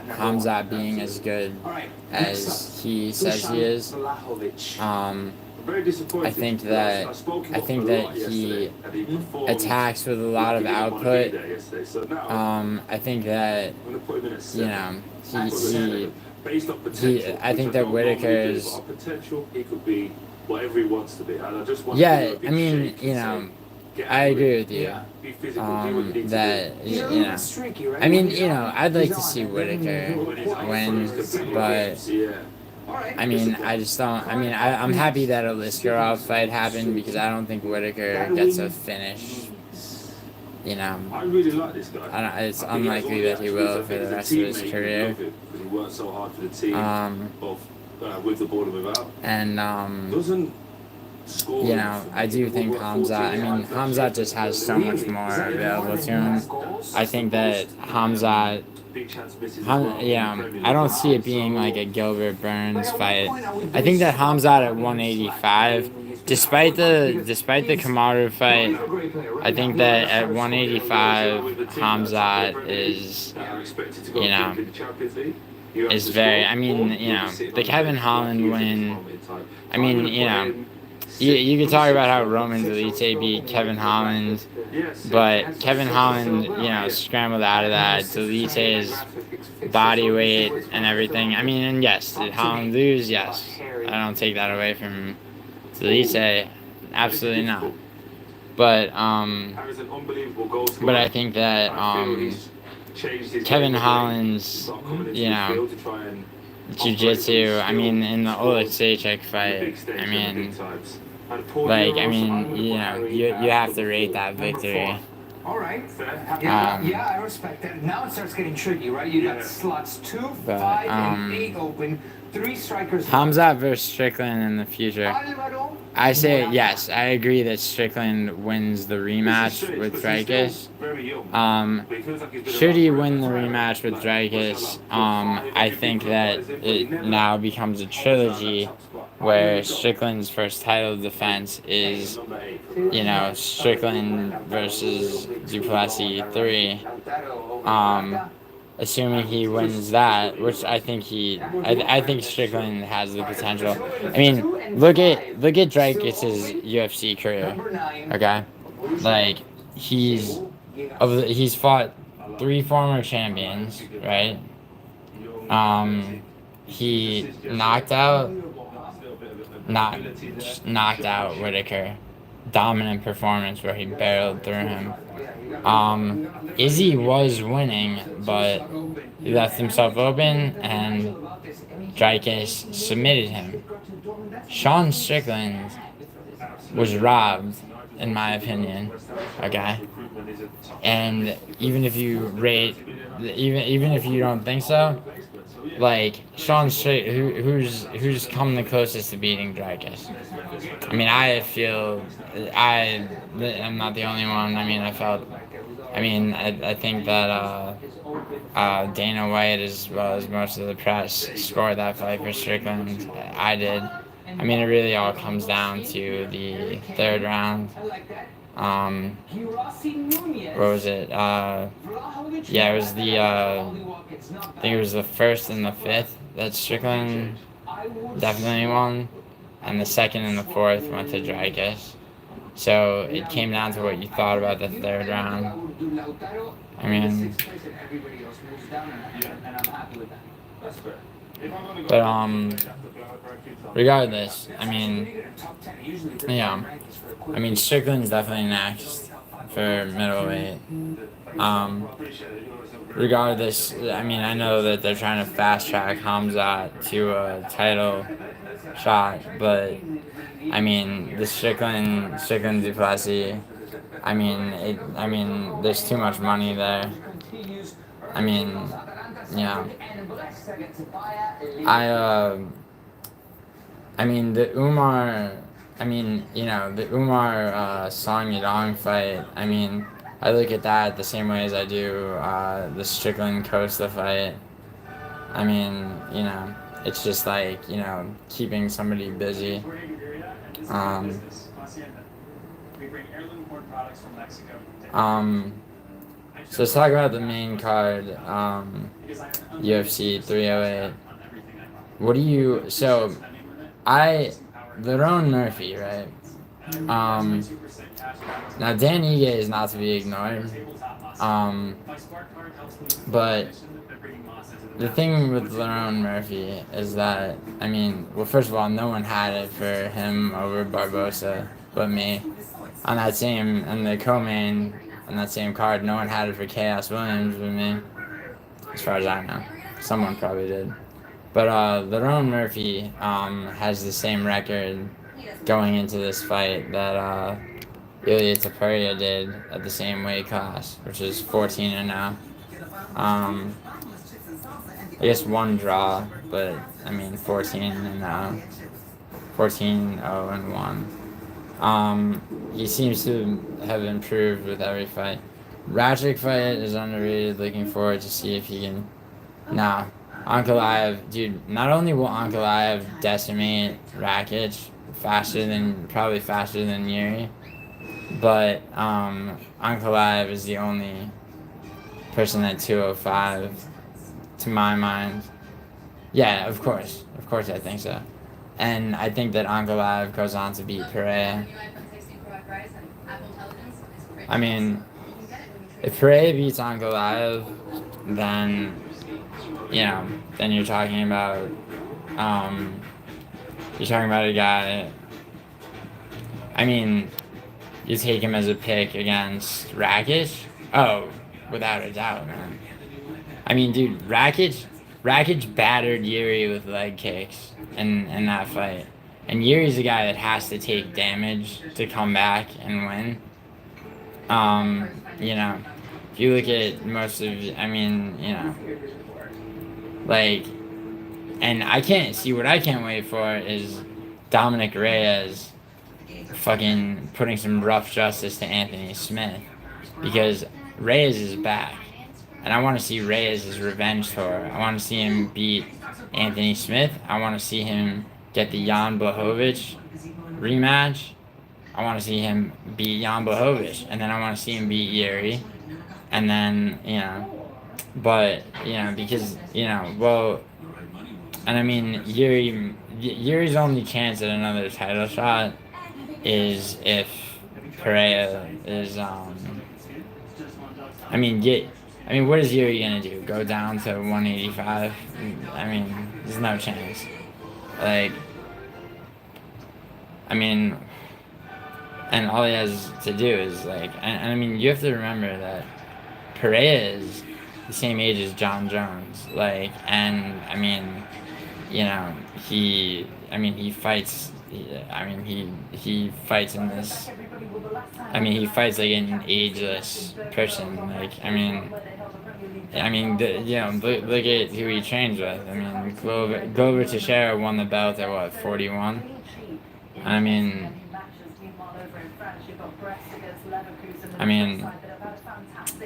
Hamza being as good as he says he is. I think that he attacks with a lot of output. I think that I think that Whitaker is. Whatever he wants to be. And I just want I mean, I agree with you. That I mean, I'd like to see Whitaker win, but I mean, I just don't. I mean, I'm happy that a Liskarov fight happened because I don't think Whitaker gets a finish. I really like this guy. It's unlikely that he will for the rest of his career. He worked so hard for the team, both with the ball and without. And doesn't score. I do think Hamza. I mean, Hamza just has so much more available to him. I think that Hamza. I don't see it being like a Gilbert Burns fight. I think that Hamza at 185, despite the Kamaru fight, I think that at 185 Hamza is is very. I mean, the Kevin Holland win. I mean, you can talk about how Roman Dolidze beat Kevin Holland, but Kevin Holland, scrambled out of that. Dolidze's body weight and everything. I mean, and yes, did Holland lose? Yes. I don't take that away from Dolidze. Absolutely not. But I think that Kevin Holland's, jiu-jitsu, I mean, in the Oleg Sejcik fight, I mean, you have to rate that victory. All right. Fair. Yeah, I respect that. Now it starts getting tricky, right? You got slots 2, 5, and 8 open. 3 strikers. Hamzat versus Strickland in the future. Alvaro I say yes. I agree that Strickland wins the rematch with Dreykus. Should he win the rematch with Dreykus, I think that it now becomes a trilogy where Strickland's first title defense is, you know, Strickland versus Duplessis 3. Assuming he wins that, which I think I think Strickland has the potential. I mean, look at Dreykus's UFC career. Okay, like he's fought 3 former champions, right? He knocked out Whitaker. Dominant performance where he barreled through him. Izzy was winning, but he left himself open and Dreykus submitted him. Sean Strickland was robbed, in my opinion. Okay? And even if you don't think so, like Sean Strickland, who's come the closest to beating Dreykus? I mean, I'm not the only one. I think that Dana White, as well as most of the press, scored that fight for Strickland. I did. I mean, it really all comes down to the 3rd round. What was it? Yeah, it was I think it was the 1st and the 5th that Strickland definitely won, and the 2nd and the 4th went to Dreykus. So it came down to what you thought about the 3rd round. I mean, but regardless, I mean, yeah, I mean Strickland's definitely next for middleweight. Regardless, I mean, I know that they're trying to fast track Hamzat to a title shot, but I mean, the Strickland Duplessis, I mean, there's too much money there. I mean, yeah. I mean, the Umar Song Yadong fight, I mean, I look at that the same way as I do the Strickland Costa fight. I mean, you know, it's just like, you know, keeping somebody busy. So let's talk about the main card, UFC 308. Lerone Murphy, right? Now Dan Ige is not to be ignored. But the thing with Lerone Murphy is that, I mean, well, first of all, no one had it for him over Barbosa but me. On that same, and the co-main on that same card, no one had it for Chaos Williams but me. As far as I know. Someone probably did. But Lerone Murphy has the same record going into this fight that Ilia Topuria did at the same weight class, which is 14-0. I guess 1 draw, but I mean 14-0, 14-0-1. He seems to have improved with every fight. Rakic fight is underrated. Looking forward to see if he can. Nah, Ankalaev, dude. Not only will Ankalaev decimate Rakic probably faster than Yuri, but Ankalaev is the only person at 205, to my mind. Yeah, of course I think so. And I think that Ankalaev goes on to beat Pereira. I mean, if Pereira beats Ankalaev, then, you know, then you're talking about a guy. I mean, you take him as a pick against Rakic? Oh, without a doubt, man. I mean, dude, Rakic battered Yuri with leg kicks in that fight. And Yuri's a guy that has to take damage to come back and win. you know, if you look at most of, I mean, you know, like, and I can't see what I can't wait for is Dominic Reyes fucking putting some rough justice to Anthony Smith, because Reyes is back, and I want to see Reyes' revenge tour. I want to see him beat Anthony Smith. I want to see him get the Jan Blachowicz rematch. I want to see him beat Jan Blachowicz, and then I want to see him beat Yuri, and then, you know, but, you know, because, you know, well, and I mean, Yuri's only chance at another title shot is if Pereira is, I mean, what is Yuri gonna do? Go down to 185? I mean, there's no chance. Like, I mean, and all he has to do is, like, and I mean, you have to remember that Pereira is the same age as John Jones. Like, and I mean, you know, he fights. He fights in this. I mean, he fights like an ageless person. Like, you know, look at who he trains with. I mean, Glover Teixeira won the belt at what, 41? I mean,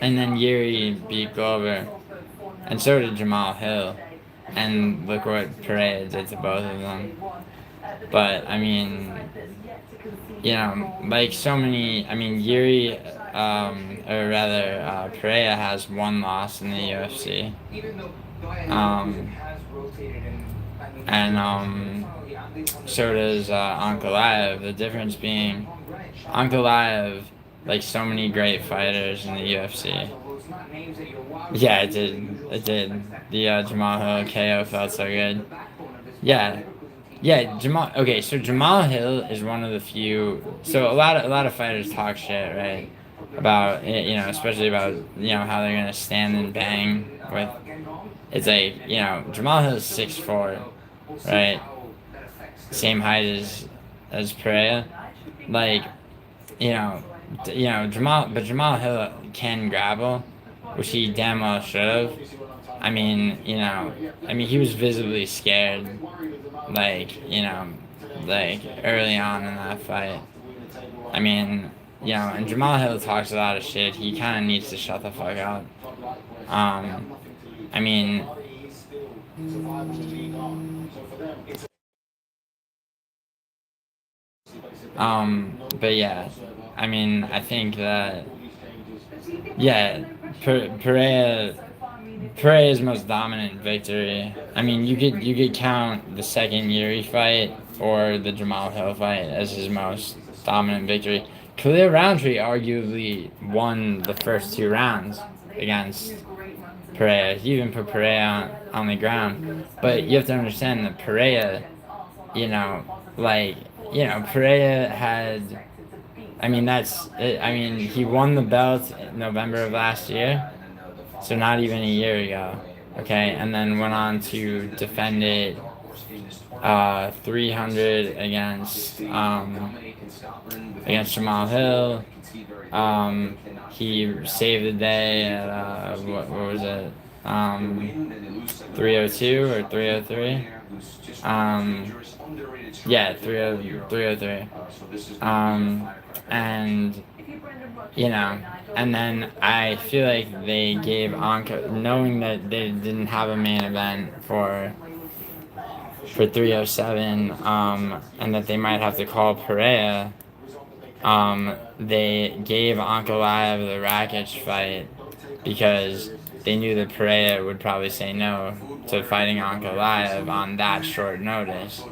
and then Yuri beat Glover, and so did Jamal Hill. And look what Pereira did to both of them. But, I mean, you know, like so many, I mean, Yuri, or rather, Pereira has one loss in the UFC. And so does Ankalaev. The difference being, Ankalaev, like so many great fighters in the UFC. Yeah, it did. The Jamal Hill KO felt so good. Yeah, Jamal. Okay, so Jamal Hill is one of the few. So a lot of fighters talk shit, right? About it, you know, especially about, you know, how they're gonna stand and bang with. It's like, you know, Jamal Hill is 6'4", right? Same height as Pereira. Like, you know, Jamal Hill can grapple, which he damn well should have. I mean, you know, he was visibly scared, like, you know, like early on in that fight. I mean, you know, and Jamal Hill talks a lot of shit. He kind of needs to shut the fuck up. I mean, but yeah, I mean, I think that, yeah, Pereira's most dominant victory. I mean, you could count the second Yuri fight or the Jamal Hill fight as his most dominant victory. Khalil Roundtree arguably won the first 2 rounds against Pereira. He even put Pereira on the ground. But you have to understand that Pereira, you know, like, you know, Pereira had, he won the belt in November of last year, so not even a year ago, okay, and then went on to defend it 300 against Jamal Hill. He saved the day at, what was it, 302 or 303? Yeah, 303. And, you know, and then I feel like they gave Anka, knowing that they didn't have a main event for 307, and that they might have to call Pereira, they gave Ankalaev the Rakic fight because they knew that Pereira would probably say no to fighting Ankalaev on that short notice.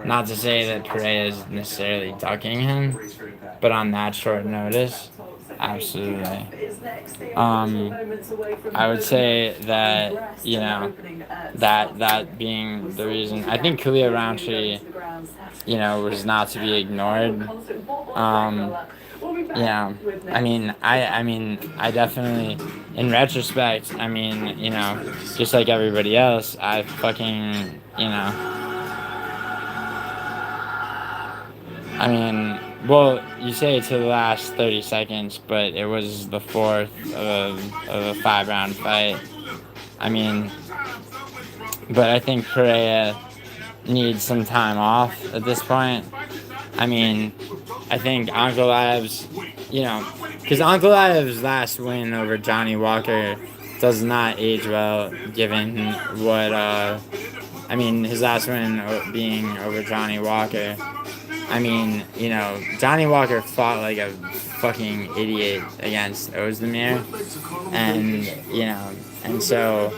Not to say that Pereira is necessarily ducking him, but on that short notice, absolutely. I would say that, you know, that being the reason. I think Khalil Roundtree, you know, was not to be ignored. Yeah, I definitely, in retrospect, you know, just like everybody else, I fucking, you know, well, you say to the last 30 seconds, but it was the fourth of a 5-round fight. I mean, but I think Pereira needs some time off at this point. I mean, I think Ankalaev's, because Ankalaev's last win over Johnny Walker does not age well, given what, his last win being over Johnny Walker. I mean, Johnny Walker fought like a fucking idiot against Ozdemir, and so,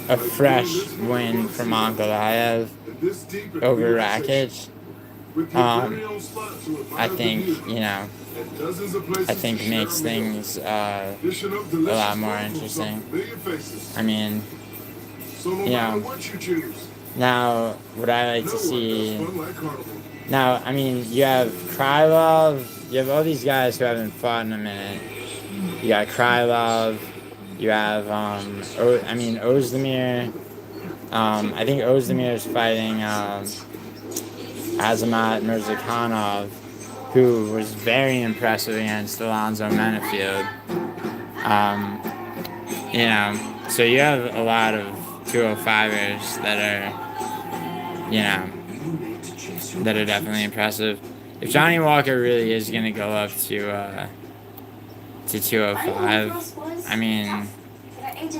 a fresh win from Ankalaev over Rakic. I think makes things a lot more interesting. I mean, now what I like to see. Now, I mean, you have Krylov. You have all these guys who haven't fought in a minute. You got Krylov. You have Ozdemir. I think Ozdemir is fighting Azamat Mirzakhanov, who was very impressive against Alonzo Menafield. So you have a lot of 205ers that are definitely impressive. If Johnny Walker really is gonna go up to 205, I mean,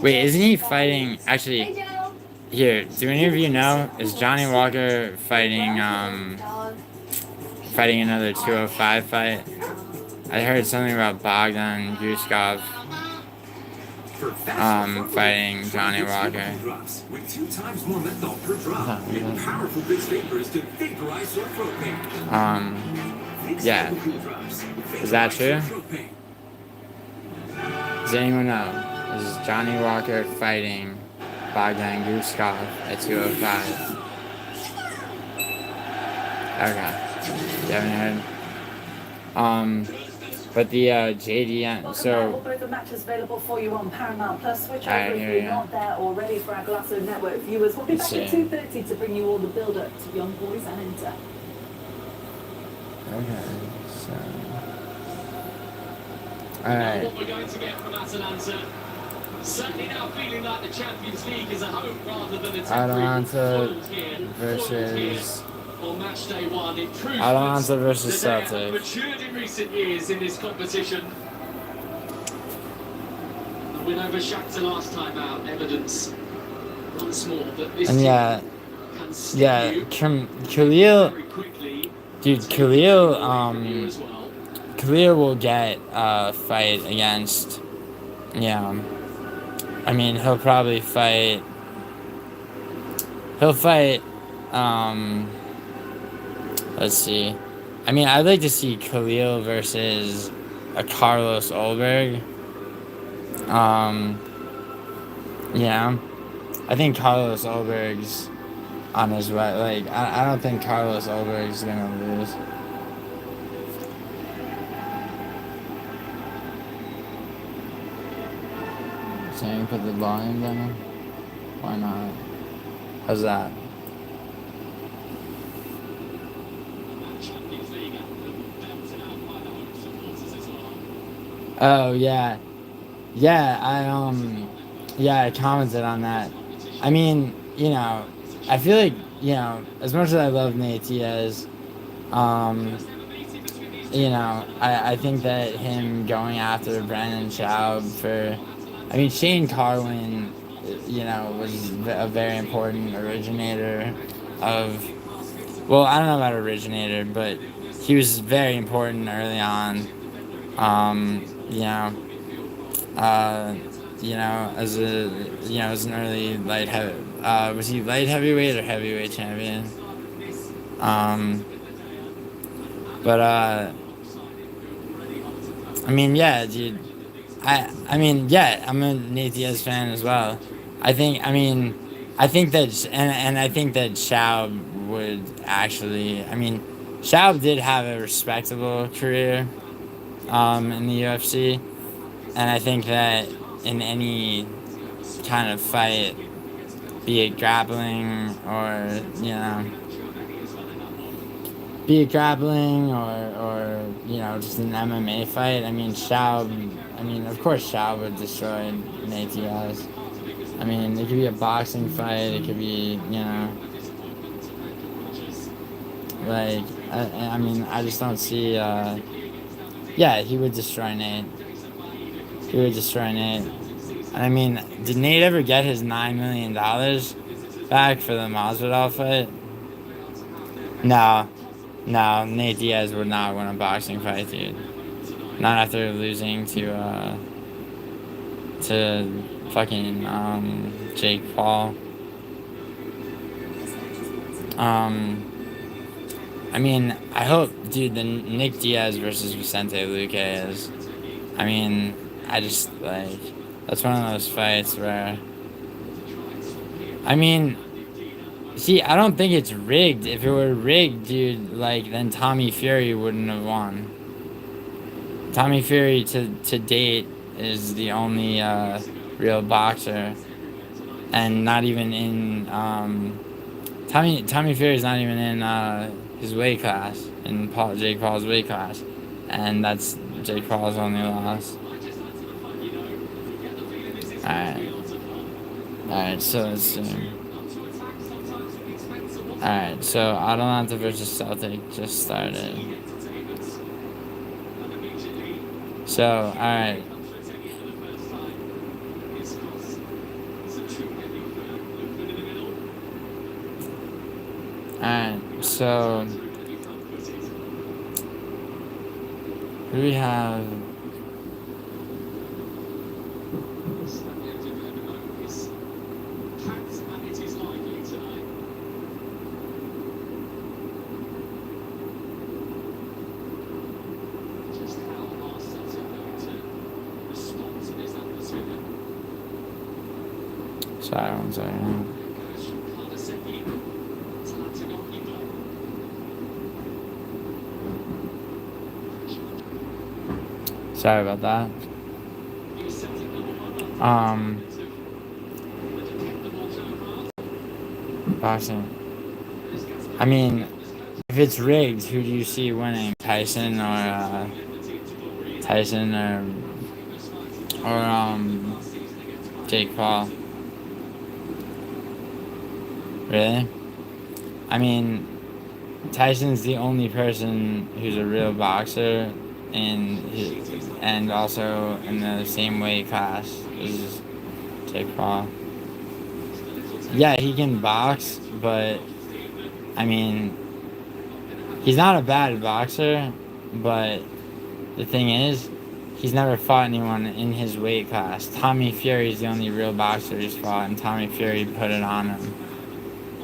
wait, isn't he fighting? Actually, here, do any of you know? Is Johnny Walker fighting another 205 fight? I heard something about Bogdan Guskov fighting Johnny Walker. With 2 times more menthol per drop, and powerful Vicks vapors to vaporize sore throat pain. Yeah. Is that true? Does anyone know? Is Johnny Walker fighting Bogdan Guskov at 205? Okay. You haven't heard? But the JDM, so... Both the matches available for you on Paramount Plus. Switch over if you're not there already for our Glasso Network viewers. We'll be back at 2:30 to bring you all the build-up to Young Boys and Inter. Okay, so... Alright. What we're going to get from Atalanta. Certainly now feeling like the Champions League is a home rather than a Atalanta versus... On match day 1, it proves Atalanta versus that they Celtic. have matured in recent years in this competition. The win over Shakhtar last time out, evidence once more that this And Khalil, very quickly. dude, Khalil will get a fight against, he'll probably fight, let's see. I'd like to see Khalil versus a Carlos Ulberg. I think Carlos Ulberg's on his way. Like, I don't think Carlos Ulberg's gonna lose. So you put the volume down? Why not? How's that? Oh, yeah. Yeah, I commented on that. I feel like, as much as I love Nate Diaz, I think that him going after Brandon Schaub for... Shane Carwin, was a very important originator of... Well, I don't know about originator, but he was very important early on. As an early light heavy, was he light heavyweight or heavyweight champion? Yeah, dude. I'm a Nate Diaz fan as well. I think that, and I think that Schaub would actually, Schaub did have a respectable career, in the UFC, and I think that in any kind of fight, be it grappling or, be it grappling or you know, just an MMA fight. I mean, of course Shao would destroy Nate Diaz. I mean, it could be a boxing fight. It could be, you know, like, I mean, I just don't see, yeah, he would destroy Nate. He would destroy Nate. I mean, did Nate ever get his $9 million back for the Masvidal fight? No. No, Nate Diaz would not win a boxing fight, dude. Not after losing to fucking, Jake Paul. I mean, I hope, dude, the Nick Diaz versus Vicente Luque is, I mean, I just, like, that's one of those fights where, I mean, see, I don't think it's rigged. If it were rigged, dude, like, then Tommy Fury wouldn't have won. Tommy Fury, to date, is the only, real boxer, and not even in, Tommy Fury's not even in, his weight class, in Jake Paul's weight class, and that's Jake Paul's only loss. Alright, so let's see. Alright, so Atalanta versus Celtic just started. So, alright. Alright, so who do we have? Sorry, one second. Sorry about that. Boxing. I mean, if it's rigged, who do you see winning? Tyson or Jake Paul? Really? I mean, Tyson's the only person who's a real boxer, and also in the same weight class as Jake Paul. Yeah, he can box, but I mean, he's not a bad boxer, but the thing is, he's never fought anyone in his weight class. Tommy Fury's the only real boxer he's fought, and Tommy Fury put it on him.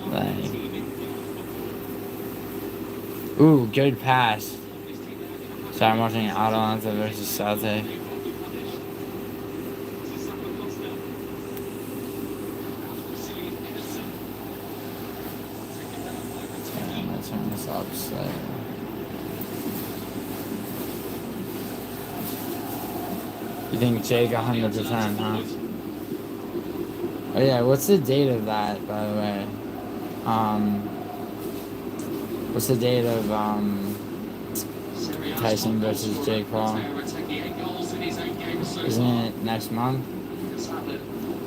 Like, ooh, good pass. So I'm watching Atalanta versus Celtic. I'm gonna turn this up slightly. You think Jake 100%, huh? Oh yeah, what's the date of that, by the way? What's the date of Tyson versus Jake Paul? Isn't it next month? He's had a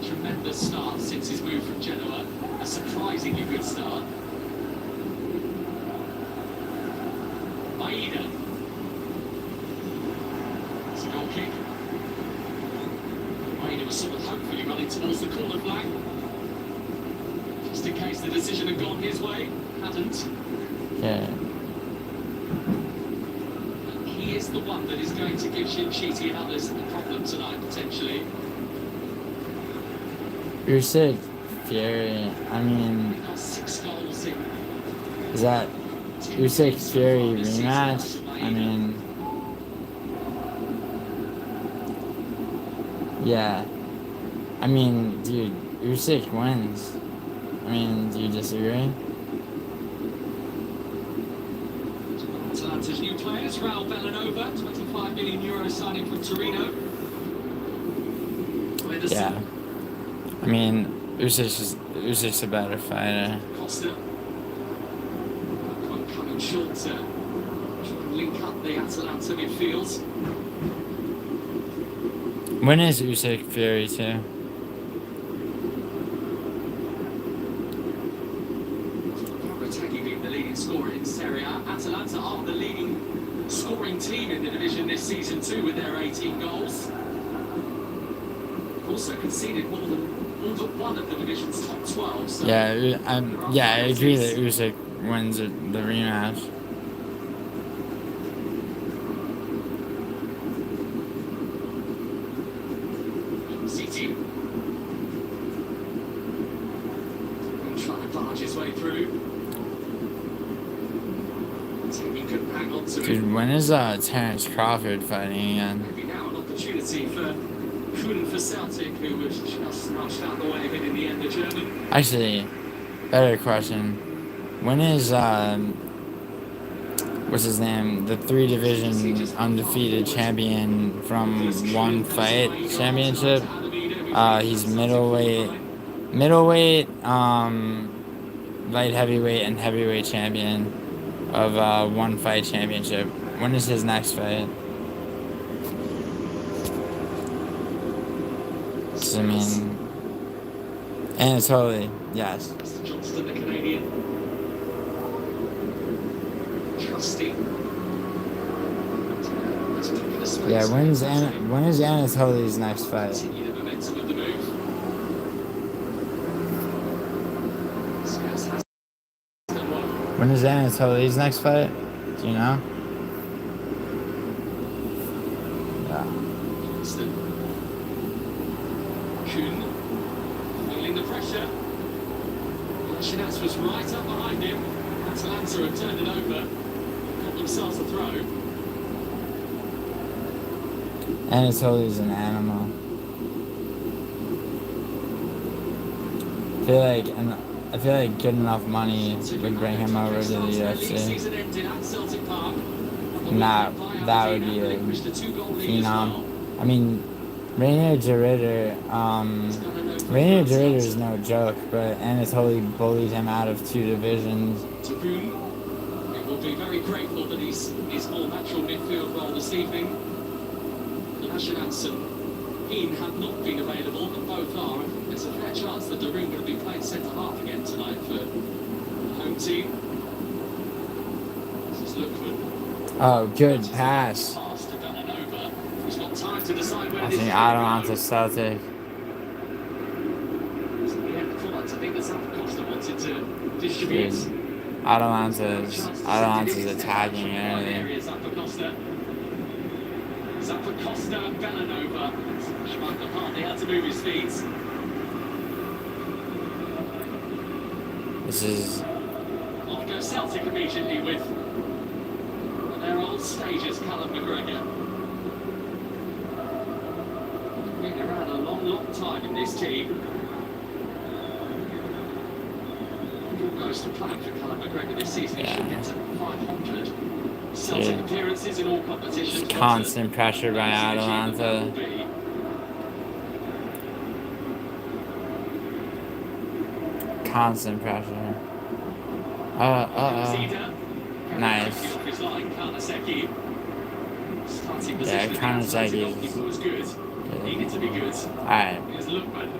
tremendous start since his move from Genoa. A surprisingly good start. Maeda. It's a goal kick. Maeda was sort of hopefully running towards the corner flag. Just in case the decision had gone his way. Hadn't. Yeah. He is the one that is going to give Shinchiti and others a problem tonight, potentially. You're sick, Fury. I mean, Got 6 goals in. is that Usyk Fury rematch? I mean, yeah. I mean, dude, Usyk wins. I mean, do you disagree? Atalanta's new players, Raul Bellanova, €25 million signing from Torino. Yeah. I mean, Usyk's a better fighter. Costa. Quite coming And short to link up the Atalanta midfield. When is Usyk Fury too? Taking being the leading scorer in Serie A. Atalanta are the leading scoring team in the division this season too, with their 18 goals. Also conceded more than one of the division's top 12. So Yeah, I agree that Usyk wins the rematch. City trying to barge his way through. Taking good hang on to it. Dude, when is Terence Crawford fighting again? Maybe now an opportunity for Celtic, who was just rushed out the way of it in the end, the German. Actually, better question. When is what's his name? The 3-division undefeated champion from one fight championship. He's middleweight, light heavyweight, and heavyweight champion of one fight championship. When is his next fight? I mean, Anatoly, yes. Mr. Johnston, the Canadian. Trusty. Yeah, when is Anatoly's next fight? Continue the momentum of the move. Scouse has done well. When is Anatoly's next fight? Do you know? Yeah. Johnston. Kuhn. Feeling the pressure. Shinatz was right up behind him. Atalanta have turned it over. Got themselves a throw. Anatoly's an animal. I feel like good enough money would bring him over to the UFC. And that would be a phenom. I mean, Rainier Derrida is no joke, but Anatoly bullied him out of 2 divisions. To Kuhn, it will be very grateful that his more natural midfield role this evening. Shinatz and Heen have not been available, but both are. There's a fair chance that Darun would be playing centre half again tonight for the home team. This is Lookman. Oh, good pass. Pass to Villanova. He's got time to decide where I this think is Atalanta Celtic. the end product. I think that's how Costa wanted to distribute. Atalanta's attacking early. Costa and Villanova. Schmeichel hardly had to move his feet. This is Off goes Celtic immediately with their old stages, Callum McGregor. Been around a long time in this team. All goes to plan for Callum McGregor this season. He should get to 500 Celtic appearances in all competitions. constant pressure by Atalanta. Constant pressure. Nice. Yeah, Kanaseki was good. Needed to be good. Alright. Here's Lookman.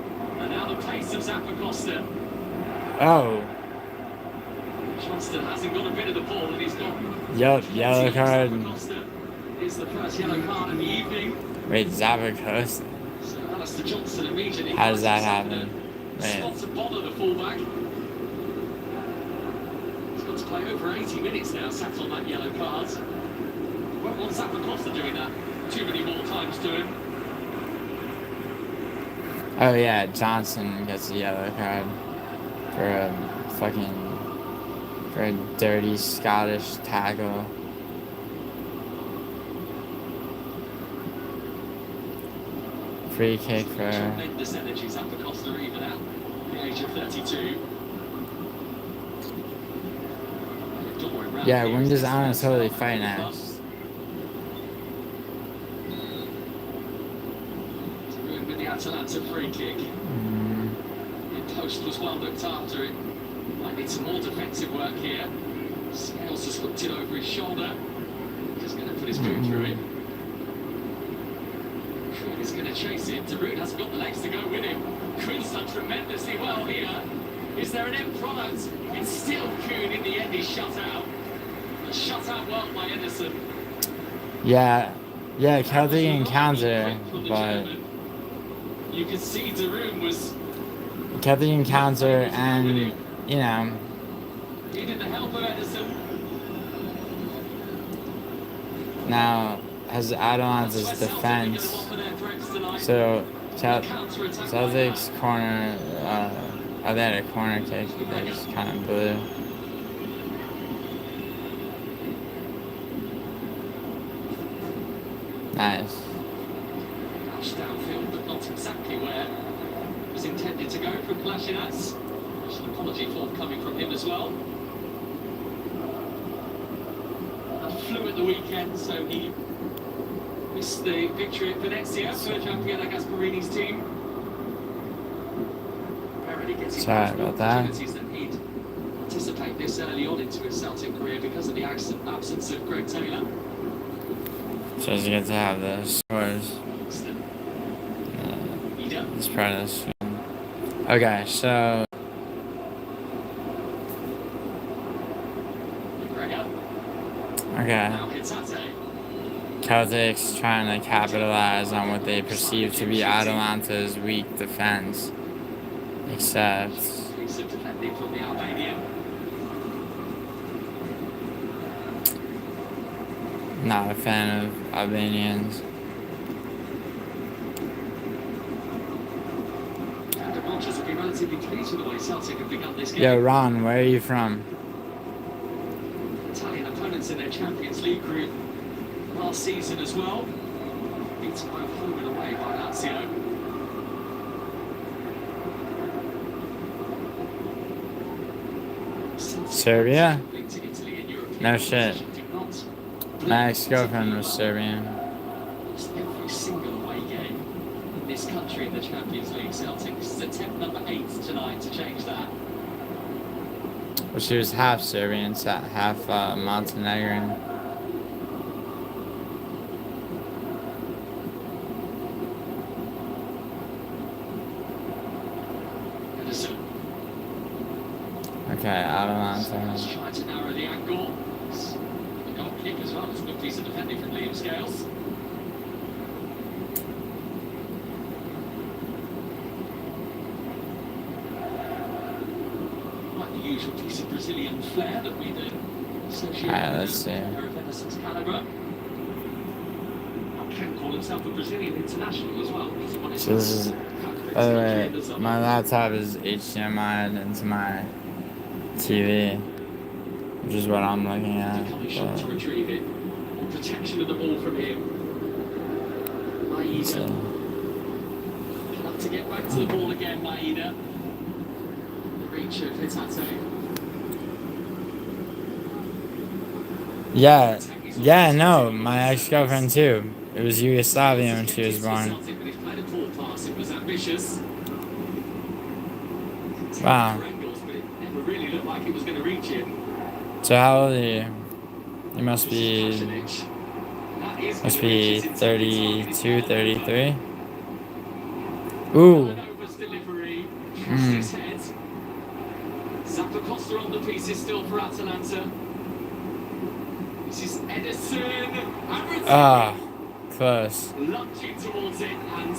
And now the pace of Zappa Costa. Oh. Johnston hasn't got a bit of the ball and he's got... Yup, yellow card. It's the first yellow card of the evening. Wait, Zappa Costa? So Alistair Johnston immediately... How does that happen? Spot to bother the fullback. He's got to play over 80 minutes now, sat on that yellow card. Won't want Zappa Costa doing that too many more times to him. Oh yeah, Johnson gets a yellow card for a dirty Scottish tackle. Free kick for... Tremendous energy, Zappa Costa even at the age of 32. Yeah, when does Anatoly fight next? With the Atalanta free kick. The post was well looked after. It might need some more defensive work here. Scales just hooked it over his shoulder. Just going to put his boot through it. Quinn is going to chase it. Darude hasn't got the legs to go with him. Quinn's done tremendously well here. Is there an end product? It's still Kuhn. In the end, he's shut out. But shut out well by Anderson. Yeah, Celtic encounter, but you can see Darude was Celtic encounter, and you know, needed the help of Anderson. now has Atalanta's defense. So Celtic's corner, they had a corner kick. They just kind of blew. Nice. Flash downfield, but not exactly where it was intended to go from Kolasinac. There's an apology forthcoming from him as well. Flew at the weekend, so he missed the victory at Venezia for Gianpiero Gasparini's team. Apparently gets his Sorry about that. opportunities that he'd anticipate this early on into his Celtic career because of the absence of Greg Taylor. So it's good to have the scores. It's part of this. Okay, so. Okay. Celtics trying to capitalize on what they perceive to be Atalanta's weak defense. Except. Not a fan of Albanians. Yo, Ron, where are you from? Italian opponents in their Champions League group last season as well. Beaten both home and away by Lazio. Serbia? No shit. My ex-girlfriend was Serbian. Every single away game in this country in the Champions League. Celtics attempt number 8 tonight to change that. Well, she was half Serbian, half Montenegrin. Okay, Atalanta. Trying to narrow the angle. The goal kick as well. It's a good piece of defending from Liam Scales. Quite the usual piece of Brazilian flair that we do. Alright, let's see. Caliber. Can call himself a Brazilian international as well. So this is, by the way, my laptop is HDMI'd into my TV, which is what I'm looking at. Shot to retrieve it. Protection of the ball from him. Maeda. Have to get back to the ball again, Maeda. The reach of Hitate. Yeah, no, my ex-girlfriend too. It was Yugoslavia when she was born. Wow. So how old are you? You must be 32, 33? Ooh. Zappacosta on the pieces still for Atalanta. This is Ederson. Close. Lunging towards it and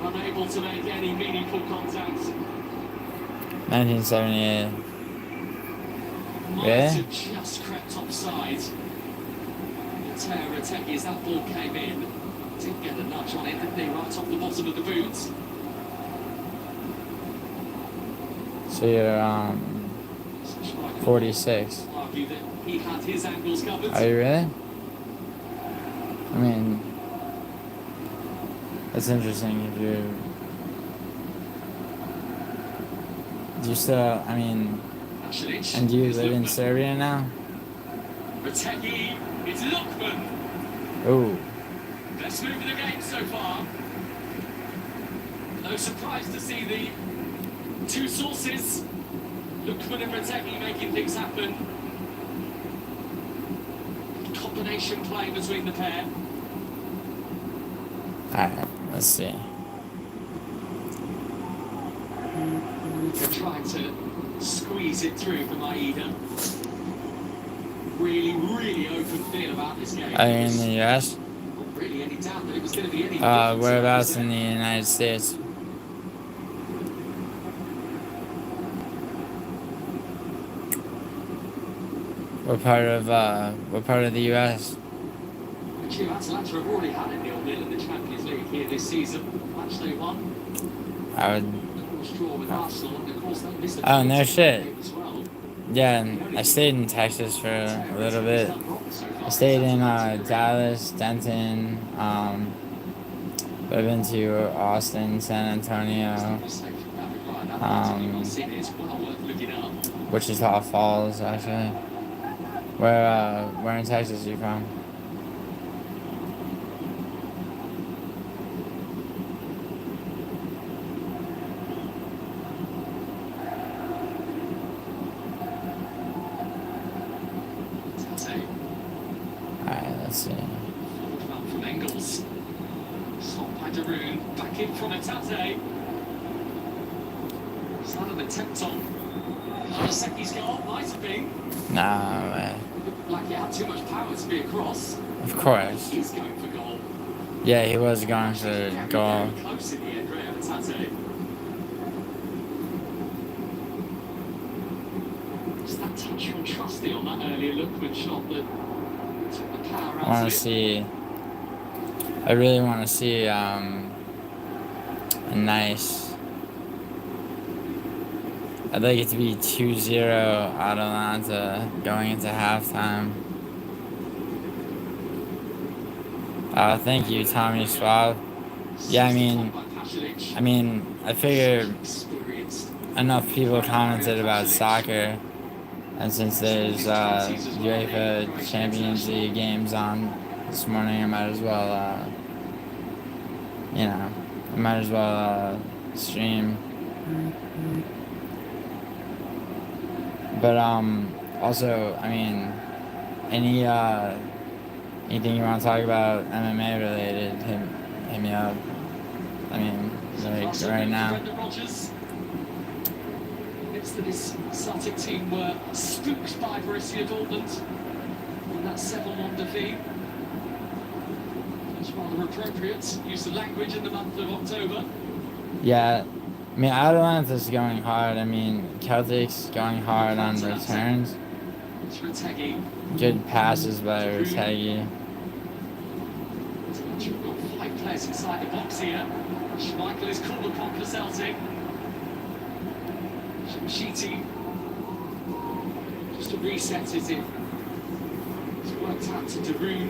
unable to make any meaningful contact. 1978. Yeah? Just crept offside. Matteo Retegui, as that ball came in, didn't get a nudge on it, didn't they? Right off the bottom of the boot. So you're 46. Argue that he had his angles covered. Are you really? I mean, that's interesting if you. Do you still, I mean, and do you live in Serbia now? Retegui, it's Lookman. Oh. Best move of the game so far. No surprise to see the two sources, Lookman and Retegui, making things happen. combination play between the pair. Alright, let's see. They're trying to squeeze it through for Maeda. Really, really open feel about this game. Are you in the US? Not really any doubt that it was going to be any Whereabouts in the United States? What part of the US? Atalanta have already had a 0-0 in the Champions League here this season. Match they won. I would. Of course, draw with Arsenal, and of course they missed a Oh, no shit. game as well. Yeah, I stayed in Texas for a little bit. I stayed in Dallas, Denton. I've been to Austin, San Antonio, Wichita Falls, actually. Where in Texas are you from? Alright, let's see. From Engels. Stopped by Darun. Back in from Atate. It's not an attempt on Seki's goal. Might have been. Nah, man. Like he had too much power to be across. Of course. He's going for goal. Yeah, he was going for goal. Very close in the end, Ray Atate. Just that touch from Trusty on that earlier Lookman shot that took the power out I want of to it. see. I really want to see a nice. I'd like it to be 2-0 Atalanta going into halftime. Thank you, Tommy Schwab. Yeah, I mean, I figure enough people commented about soccer, and since there's UEFA Champions League games on this morning, I might as well, stream. But also, I mean, anything you want to talk about MMA related, hit me up. I mean, like right now. It's that his Celtic team were spooked by Borussia Dortmund in that 7-1 defeat. It's rather appropriate use of language in the month of October. Yeah, I mean, Atalanta's going hard. I mean, Celtic's going hard on returns. It's Retegui. Good passes by Retegui. We've got 5 players inside the box here. Schmeichel is called upon for Celtic. Sheety just to reset it in. It's worked out to Darun.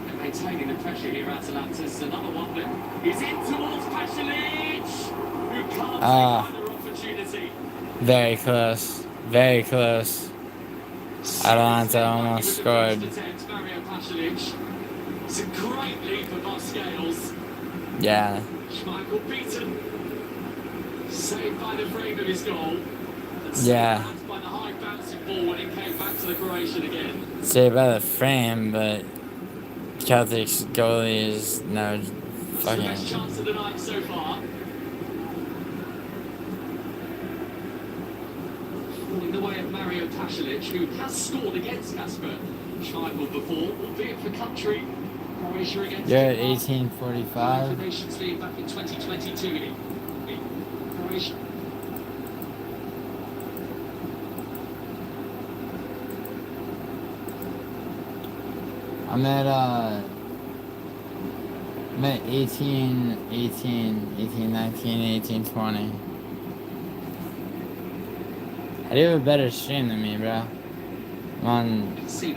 And maintaining the pressure here at Atalanta's another one that is in towards Pasalic, who can't take another opportunity. Very close. Very close. Atalanta almost scored. Mario Pasalic. It's a great lead for Bob Scales. Yeah. Schmeichel beaten. Saved by the frame of his goal. Yeah. By the high bouncing ball when it came back to the Croatian again. Saved by the frame, but Celtic's goalie is no fucking. The best chance of the night so far. In the way of Mario Pasalic, who has scored against Kasper Schmeichel before, albeit for country. Croatia against You're at 18:45. Nations League back in 2022. Croatia. I'm at 18, 19, 18, 20. I do have a better stream than me, bro. I'm on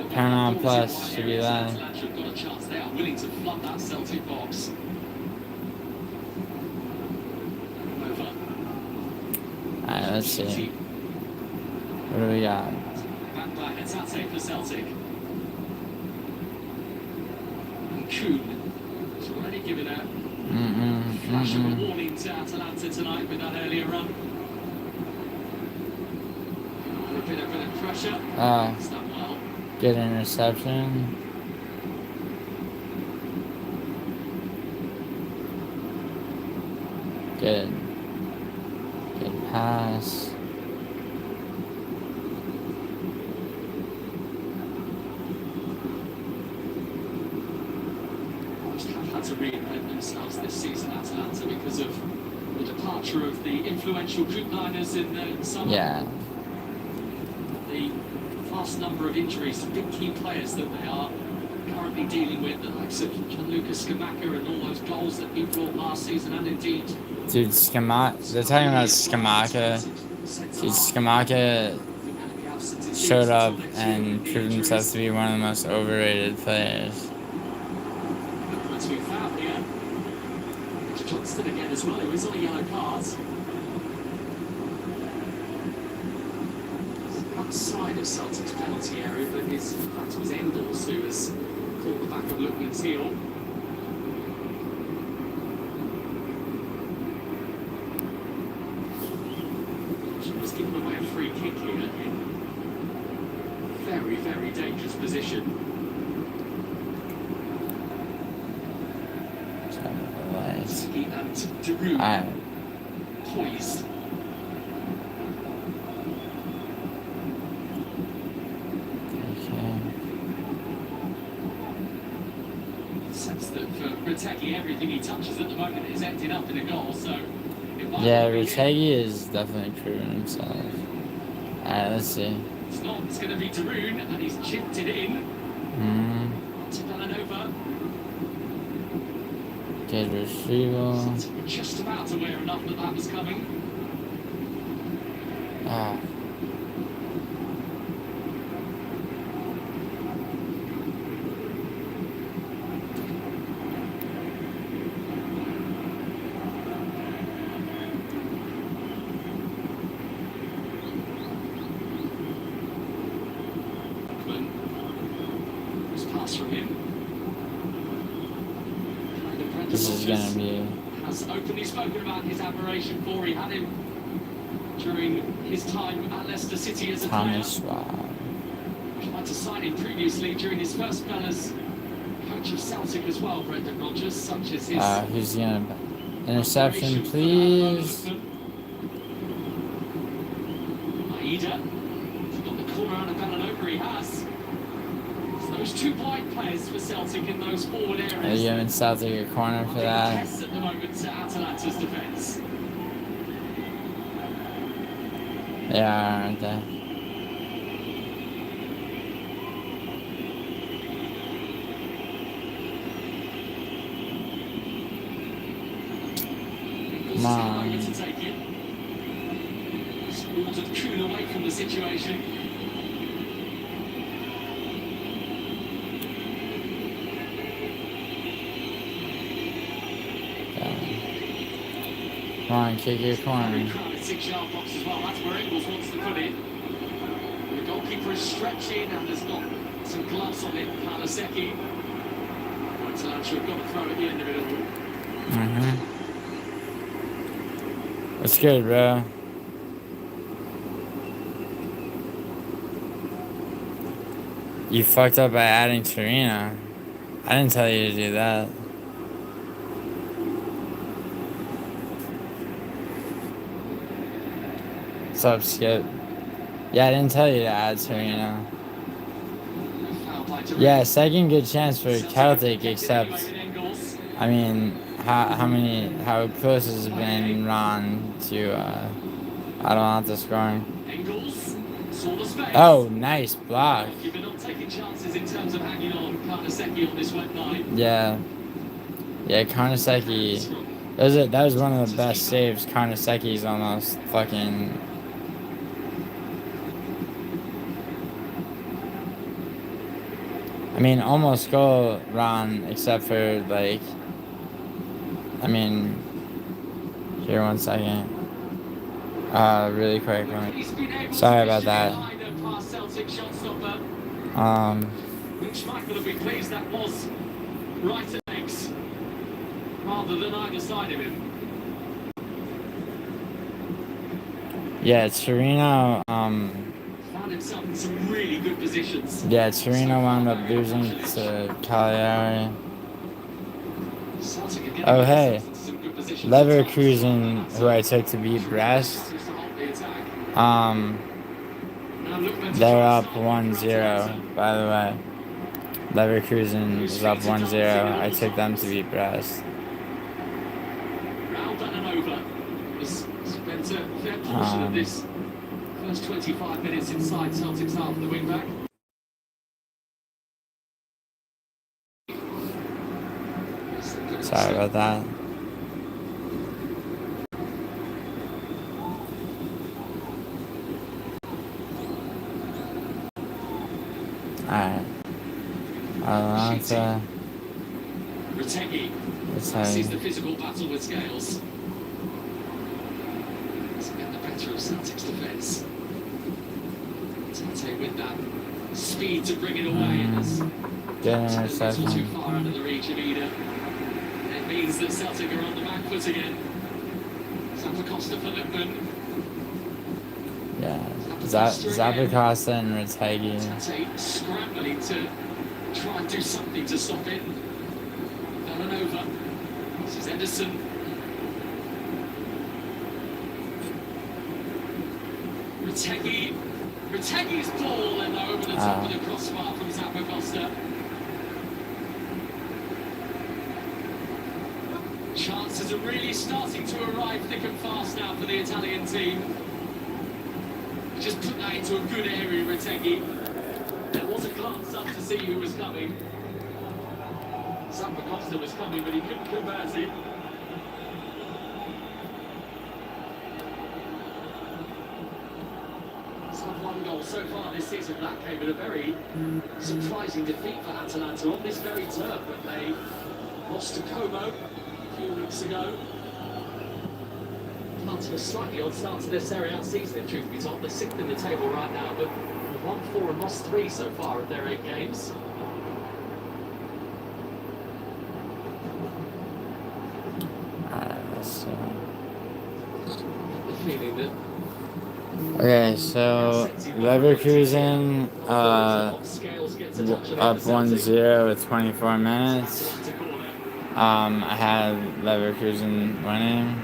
Paramount Plus, should be live. Got a chance. They are willing to flood that Celtic box. Over. Alright, let's see. What do we got? Back by Hatate for Celtic. And Kuhn has already given a flash of a warning to Atalanta tonight with that earlier run. A bit of pressure pressure. Good interception. Good pass. Have had to reinvent themselves this season, Atalanta, because of the departure of the influential group liners in the summer. Yeah. The vast number of injuries to big key players that they are currently dealing with, the likes of Gianluca Scamacca and all those goals that he brought last season, and indeed. Dude, they're talking about Scamacca. Dude, Scamacca showed up and proved himself to be one of the most overrated players. Johnston again as well, who is on a yellow card. Outside of Celtic's penalty area, but in fact it was Endels who has caught the back of Lookman's heel. She was given away a free kick here in very, very dangerous position. Alright. Poised. Sense that for Retegui, everything he touches at the moment is ending up in a goal, so... Yeah, Retegui is definitely proving himself. Alright, let's see. It's not, it's going to be Darun, and he's chipped it in. To Villanova. Good retrieval. We're just about aware enough that that was coming. Ah. Was pass from him. This is gonna be. Has openly spoken about his admiration for. He had him during his time at Leicester City as a Thomas player. Schwab. Tried to sign him previously during his first spell as coach of Celtic as well, Brendan Rodgers, such as his. Who's gonna interception, please? Aida. He's got the corner out of Villanova, he has. Those two wide players for Celtic in those forward areas. Are you giving Celtic a corner for that? At the moment to Atalanta's defence. They are, aren't they? Come on. To take it. Ordered Kuhn away from the situation. Come on, kick your corner. 6-yard box as well. That's where Engels wants to put it. The goalkeeper is stretching and there's got some gloves on it. Karnaseki. Atalanta have got to throw at the end of it all. That's good, bro. You fucked up by adding Torino. I didn't tell you to do that. What's up, Skip? Yeah, I didn't tell you to add Torino. Yeah, second good chance for Celtic, except, I mean, how close has it been, Ron, to Atalanta scoring? Oh, nice block. Yeah. Yeah, Karnaseki. That was one of the best saves. Karnaseki's almost fucking. I mean, almost goal, Ron, except for, like. I mean. Here, 1 second. Really quick. Sorry about that. Schmeichel will be pleased that was right at legs rather than either side of him. Yeah, Torino, found himself in some really good positions. Yeah, Torino wound up losing to Cagliari. Oh, hey. Leverkusen, who I took to beat Brest. They're up 1-0, by the way. Leverkusen is up 1-0. I took them to beat Brest. Spent a fair portion of this first 25 minutes inside Celtic's half of the wing back. Sorry about that. Alright. Atalanta. Retegui sees the physical battle with Scales. Let's get the better of Celtic's defence. Tate with that speed to bring it away. Good Too interception. far out of the reach of Ida. It means that Celtic are on the back foot again. Zappacosta for Lippmann. Yeah. Zappacosta and Retegui. Tate scrambling to try and do something to stop it. Villanova. This is Edison. Retegui's ball and over the top of the crossbar from Zappacosta. Chances are really starting to arrive thick and fast now for the Italian team. Just put that into a good area, Retegui. There was a glance up to see who was coming. Zappacosta was coming, but he couldn't convert it. One goal so far this season. That came at a very surprising defeat for Atalanta on this very turf when they lost to Como a few weeks ago. Atalanta a slightly odd start to their Serie A season, if truth be told. They're 6th in the table right now, but they've won 4 and lost 3 so far of their 8 games. Let's see. The feeling that Okay, so Leverkusen up 1-0 with 24 minutes. I had Leverkusen winning.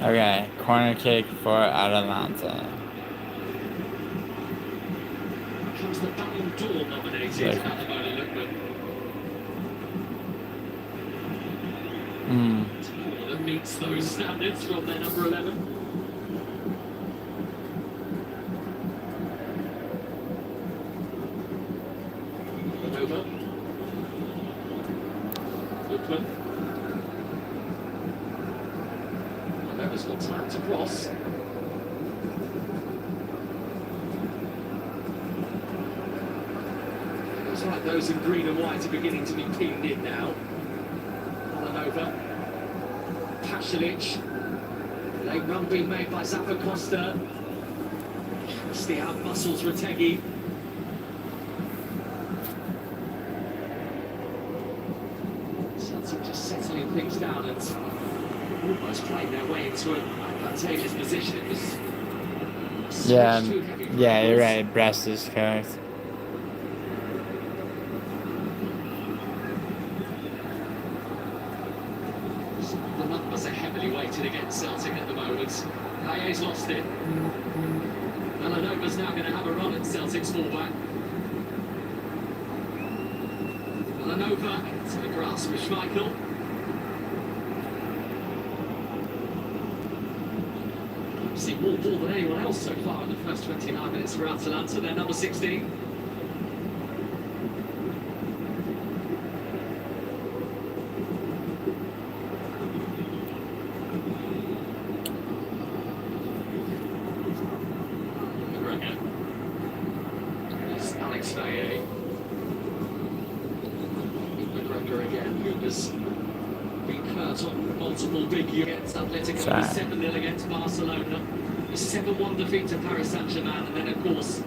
Okay, corner kick for Atalanta. comes the Ballon d'Or nominated at the moment, that meets those standards from their number 11. Over. Lippmann. Nova's got time to cross. Looks like those in green and white are beginning to be pinned in now. Over. Pasalic. Late run being made by Zappacosta. The out muscles Retegui. Celtic just settling things down and almost playing their way into an advantageous position. It was Yeah, you're right. Brest is correct. The numbers are heavily weighted against Celtic at the moment. Hayes lost it. Villanova's now going to have a run at Celtic's fullback. Villanova to the grasp of Schmeichel. Seen more ball than anyone else so far in the first 29 minutes for Atalanta. They're number 16. Multiple big against Atletico, 7-0 against Barcelona, a 7-1 defeat to Paris Saint-Germain, and then of course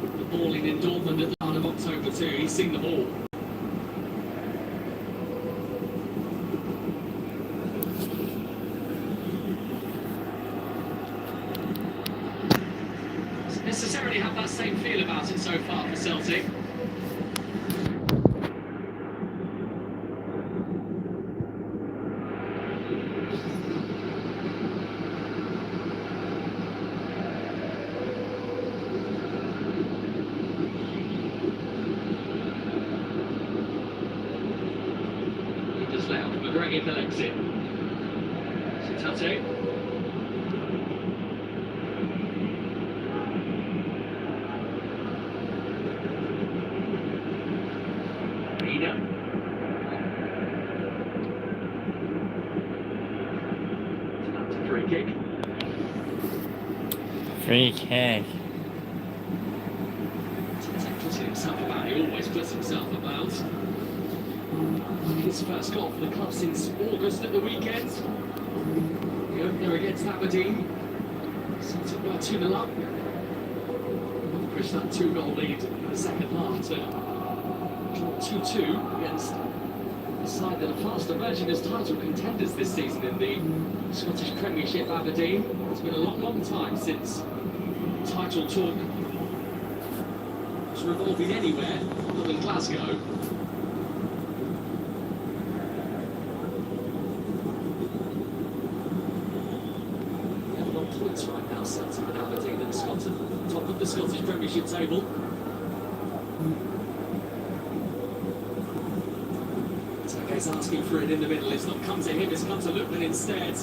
the balling in Dortmund at the start of October too. He's seen them all. so far for Celtic. McGregor collects it. Sitate. Ina. That's a free kick. Free kick. Putting himself about, he always puts himself about. His first goal for the club since August at the weekend. The opener against Aberdeen. Celtic by 2-0 up. Pushed that 2-goal lead in the second half to draw 2-2 against a side that are fast emerging as title contenders this season in the Scottish Premiership. Aberdeen. It's been a long time since title talk was revolving anywhere other than Glasgow. 11 points right now, Celtic and Aberdeen in Scotland, top of the Scottish Premiership table. Take's asking for it in the middle. It's not come to him, it's come to Lookman instead.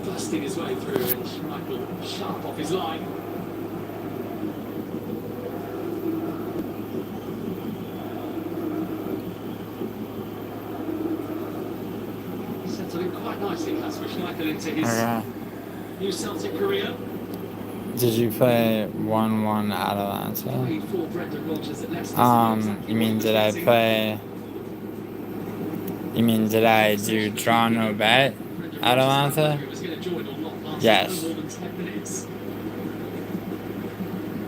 Busting his way through, and Michael sharp off his line. Settled in quite nicely, Kasper Schmeichel, into his new Celtic career. Did you play 1-1 Atalanta? You mean did I play... You mean did I do draw no bet Atalanta? Yes.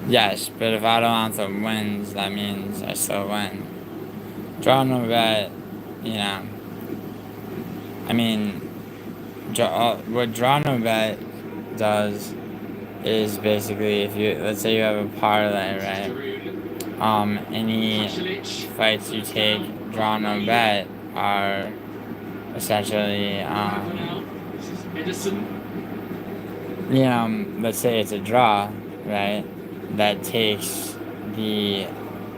Yes, but if Atalanta wins, that means I still win. Draw no bet, you know. I mean, what draw no bet does is basically, if you, let's say you have a parlay, right? Any fights you take draw no bet are essentially, you know, let's say it's a draw, right? That takes the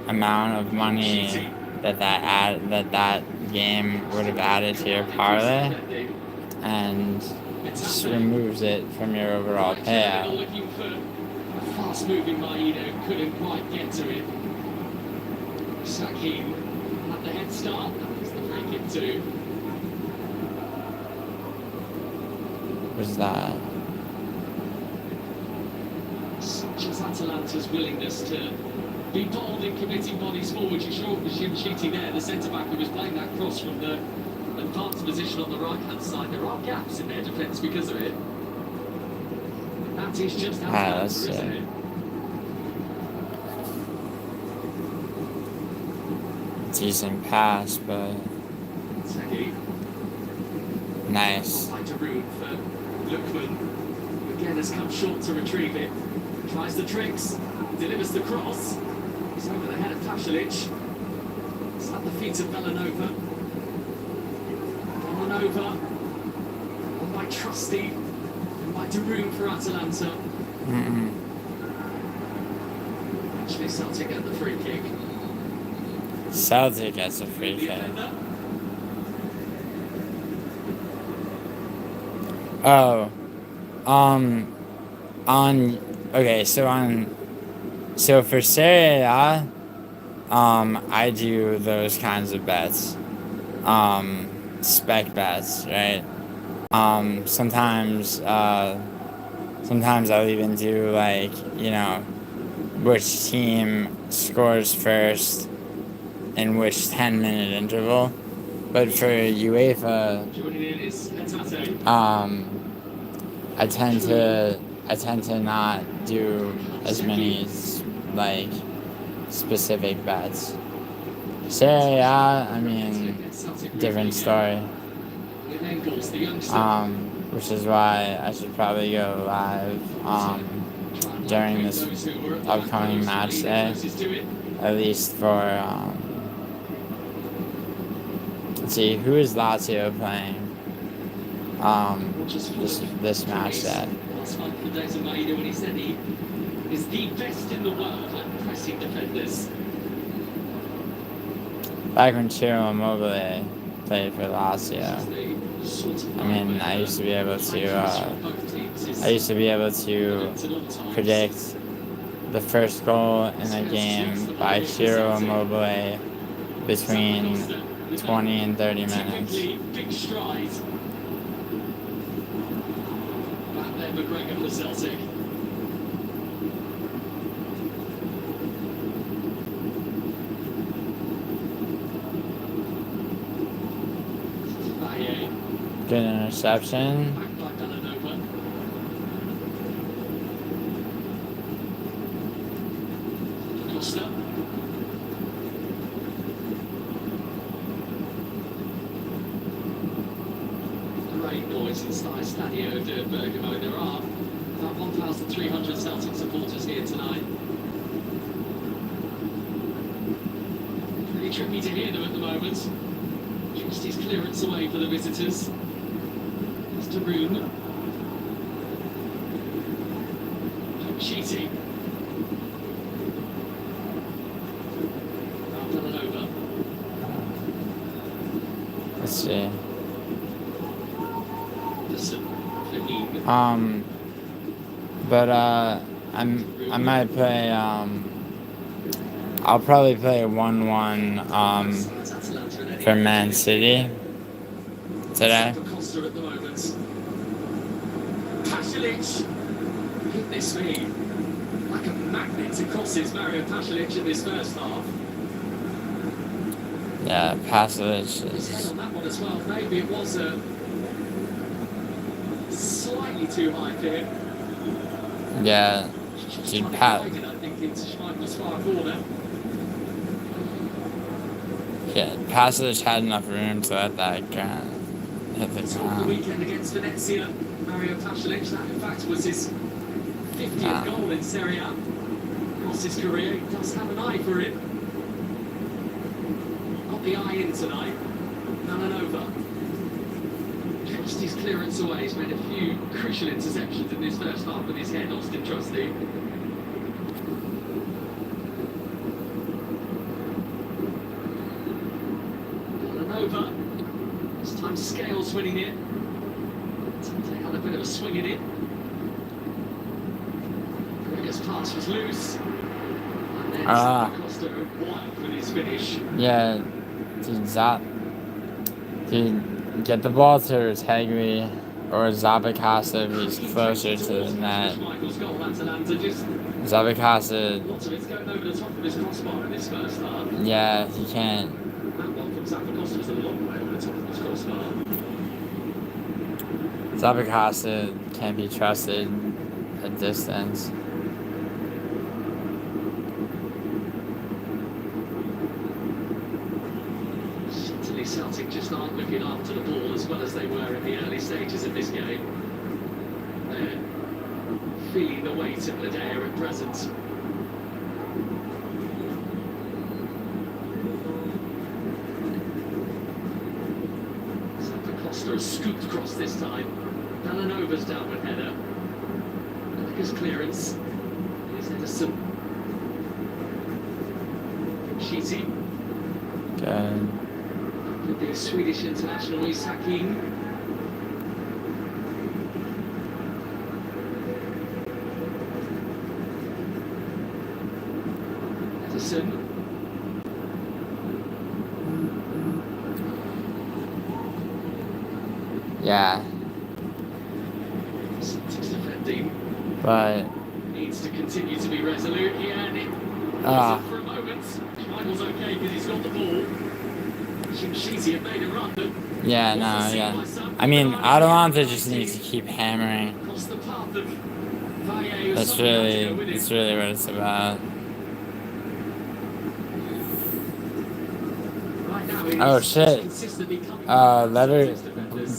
amount of money that game would have added to your parlay and just removes it from your overall payout. Fast moving Maino couldn't quite get to it. Sakin had the head start. That was the free kick too. Was that? Such as Atalanta's willingness to be bold in committing bodies forward. You saw Shimshiti there, the centre-back who was playing that cross from the advanced position on the right-hand side. There are gaps in their defence because of it. That is just Atalanta, isn't it? Decent pass, but nice. Lookman again has come short to retrieve it. Tries the tricks, delivers the cross. It's over the head of Pashalic. It's at the feet of Villanova. Villanova, on by Trusty, and by Daroon for Atalanta. Actually, Celtic get the free kick. Celtic gets a free kick. Oh, so for Serie A, I do those kinds of bets, spec bets, right? Sometimes I'll even do, like, you know, which team scores first in which 10-minute interval. But for UEFA, I tend to not do as many, like, specific bets. Serie A, I mean, different story. Which is why I should probably go live during this upcoming match day, at least for, let's see, who is Lazio playing, this match day? Is the best in the world at pressing defenders. Back when Ciro Immobile played for Lazio, I mean, I used to be able to predict the first goal in a game by Ciro Immobile between 20 and 30 minutes. Big stride. Back there, McGregor for Celtic. Good interception. Great noise inside Stadio de Bergamo. There are about 1,300 Celtic supporters here tonight. Pretty tricky to hear them at the moment. Just his clearance away for the visitors. It's Darun. Cheating. Over. Let's see. But I might play, I'll probably play 1-1 for Man City today. Hit this speed like a magnet across his Mario Pasalic in this first half. Yeah, Pasalic His head is... on that one as well. Maybe it was slightly too high for him. Yeah, dude, I think into Schmeichel's far corner. Yeah, Pasalic had enough room to let that hit the The ground. weekend against Venezia, Mario Pasalic, that in fact was his 50th goal in Serie A. Across his career, he does have an eye for it. Got the eye in tonight. Villanova. Trust his clearance away. He's made a few crucial interceptions in this first half with his head, Austin Trusty. Villanova. This time Scales winning it. They had a bit of a swing in it. Gregor's pass was loose. And then Costa wide with his finish. Yeah, dude, get the ball to Retegui or Zappacosta if he's closer to the net. Zappacosta, Lots of it's going over the top of his crossbar in this first half. yeah, he can't. That one from Zappacosta was a long way over the top of his crossbar. Zappacosta can't be trusted at distance. Certainly Celtic just aren't looking after the ball as well as they were in the early stages of this game. They're feeling the weight of the day at present. Zappacosta has scooped across this time. Villanova's downward header. Gallagher's clearance. Here's Edison. Sheety. Good. With the Swedish international Isak King. Edison. Yeah, Celtic's defending. but Needs to continue to be resolute here, and it was up for a moment. Schmeichel's okay because he's got the ball. Sheety had made a run, but yeah, no, yeah. I mean, Atalanta just needs to keep hammering. across the path of Valle. That's really what it's about. Right now, Oh he's shit. consistently coming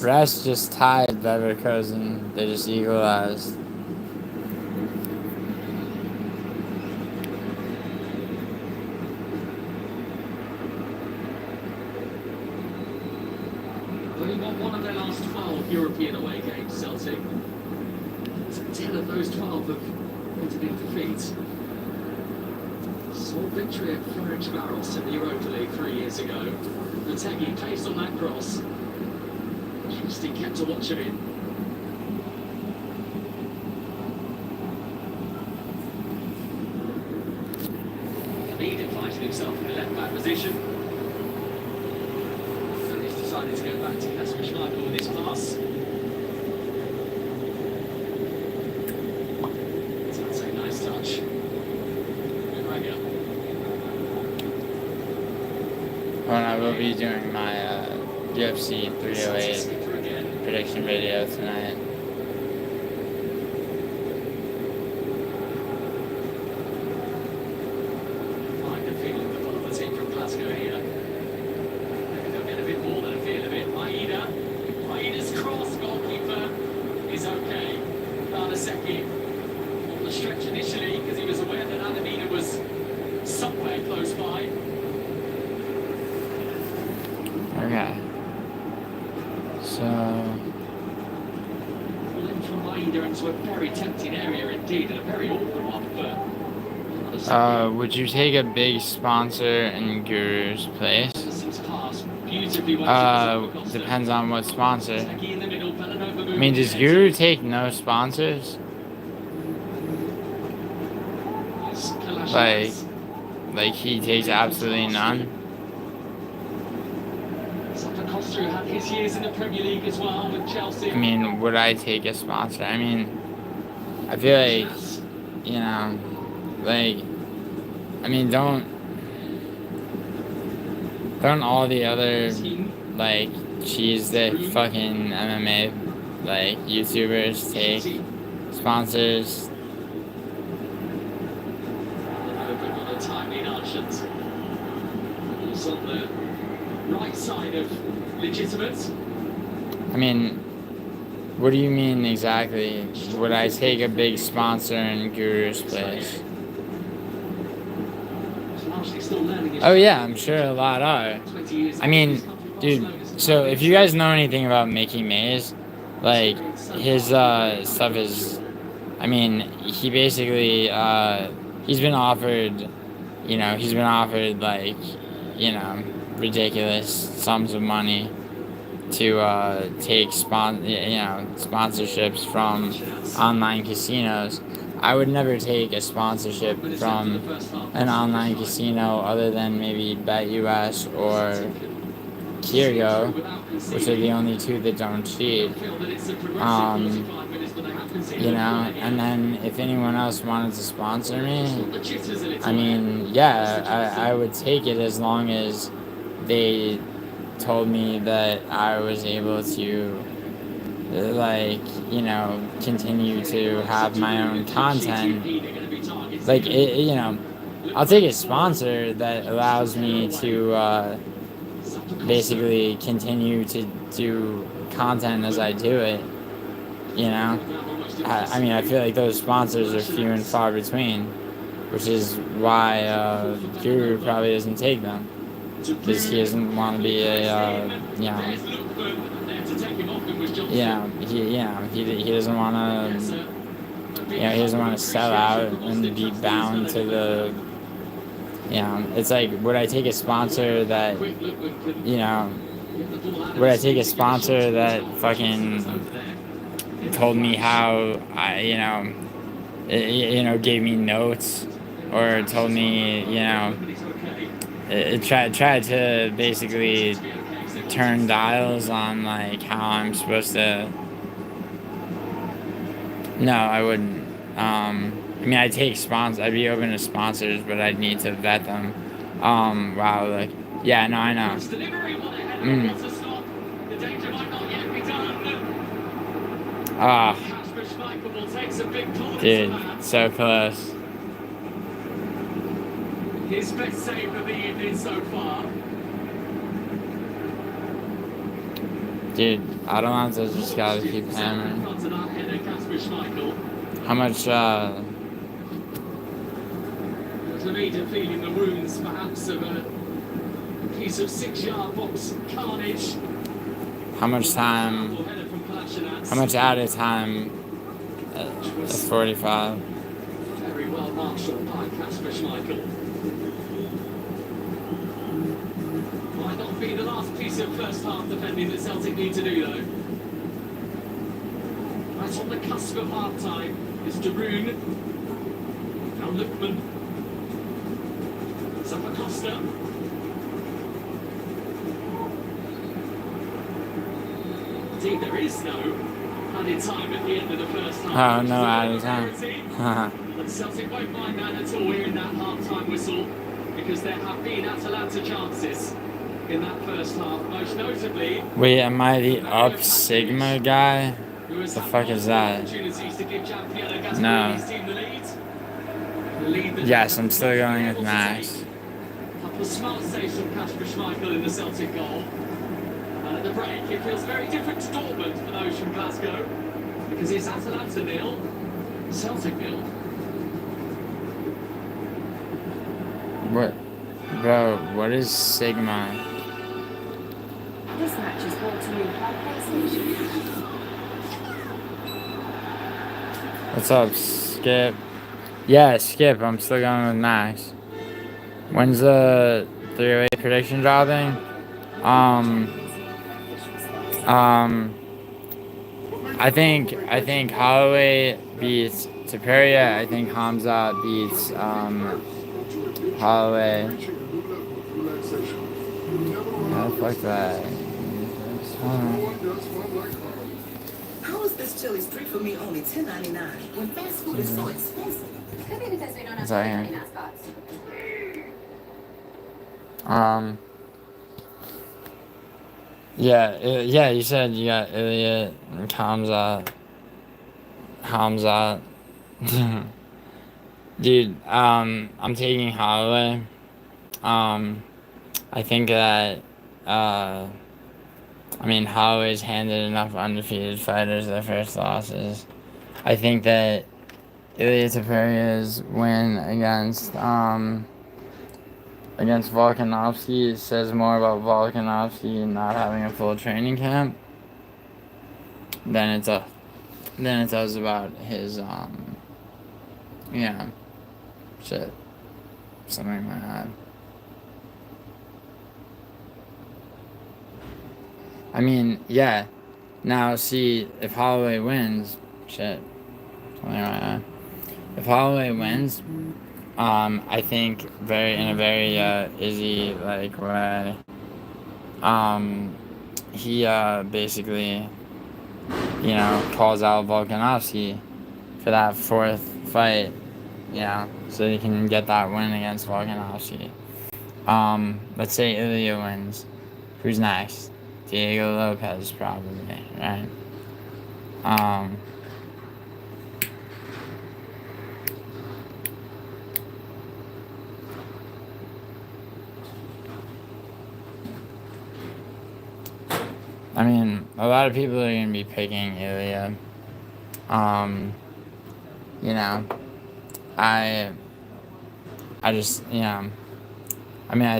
Brest just tied Leverkusen. They just equalized. Only won one of their last 12 European away games, Celtic. 10 of those 12 have ended in defeat. Small victory at Ferencváros in the Europa League 3 years ago. Motegi placed on that cross. Justin kept to watch him in. Hamid finding himself in the left-back position. And he's decided to go back to Kasper Schmeichel with his pass. That's a nice touch. Well, I will be doing my UFC 308 prediction video tonight. I can feel the ball of the team from Glasgow here. They'll get a bit more than a feel of it. Maeda's cross, goalkeeper is okay. Barnasecki on the stretch initially because he was aware that Adamina was somewhere close by. Okay. So. Pulling from Maeda into a very tempting area indeed, and a very awkward one for. Would you take a big sponsor in Guru's place? Depends on what sponsor. I mean, does Guru take no sponsors? Like he takes absolutely none? Costa had his years in the Premier League as well with Chelsea. I mean, would I take a sponsor? I mean, I feel like, you know, like, I mean, don't all the other, like, cheese-dick fucking MMA, like, YouTubers take sponsors? Right side of legitimate. I mean, what do you mean exactly? Would I take a big sponsor in Guru's place? Oh yeah, I'm sure a lot are. I mean, dude, so if you guys know anything about Mickey Mays, like, his stuff is, I mean, he basically, he's been offered, like, you know, ridiculous sums of money to take sponsorships from online casinos. I would never take a sponsorship from an online casino other than maybe BetUS or Kirgo, which are the only two that don't cheat. You know, and then if anyone else wanted to sponsor me, I mean, yeah, I would take it as long as they told me that I was able to, like, you know, continue to have my own content. Like, you know, I'll take a sponsor that allows me to basically continue to do content as I do it, you know? I mean, I feel like those sponsors are few and far between, which is why Guru probably doesn't take them. Because he doesn't want to be a, he doesn't want to, he doesn't want to sell out and be bound to the, it's like, would I take a sponsor that, would I take a sponsor that fucking told me how I, gave me notes, or told me, it tried to basically turn dials on, like, how I'm supposed to. No, I wouldn't. I mean, I'd take sponsors. I'd be open to sponsors, but I'd need to vet them. Wow, like, yeah, no, I know. Dude, so close. His best save of the evening so far. Dude, Atalanta just gotta keep hammering. How much, Clemida feeling the wounds, perhaps, of a piece of 6-yard box carnage. how much time, how much added time at 45. Very well marshalled by Kasper Schmeichel. Might not be the last piece of first half defending that Celtic need to do though. Right on the cusp of half time is De Bruyne. Now Lookman. Zappacosta. Indeed, there is no added time at the end of the first half. Oh, no added time. And Celtic won't mind that at all hearing that half-time whistle, because there have been Atalanta chances in that first half, most notably. Wait, am I the up Sigma guy? What the fuck is that? No. Yes, I'm still going with Max. A couple of smart saves from Kasper Schmeichel in the Celtic goal. And at the break, it feels very different to Dortmund for those from Glasgow, because it's Atalanta 0, Celtic 0. What? Bro, what is Sigma? This match is brought to you by PlayStation. What's up, Skip? Yeah, Skip, I'm still going with Max. When's the 308 prediction dropping? I think Holloway beats Taperia. I think Hamza beats Holloway. Yeah, fuck that. How is this chili street for me only $10.99 when fast food is so expensive? Could be because we don't have Sorry. 99 spots. Yeah, you said you got Ilya and Hamza. Dude, I'm taking Holloway. I think that, Holloway's handed enough undefeated fighters their first losses. I think that Ilya Taperia's win against Volkanovski says more about Volkanovski not having a full training camp than it does about his shit, something like that. I mean, yeah. Now, see, if Holloway wins, shit, something like that. If Holloway wins, I think in a very easy way. He basically, calls out Volkanovski for that fourth fight, so he can get that win against Volkanovski. Let's say Ilya wins. Who's next? Diego Lopez, probably, right? A lot of people are going to be picking Ilya. I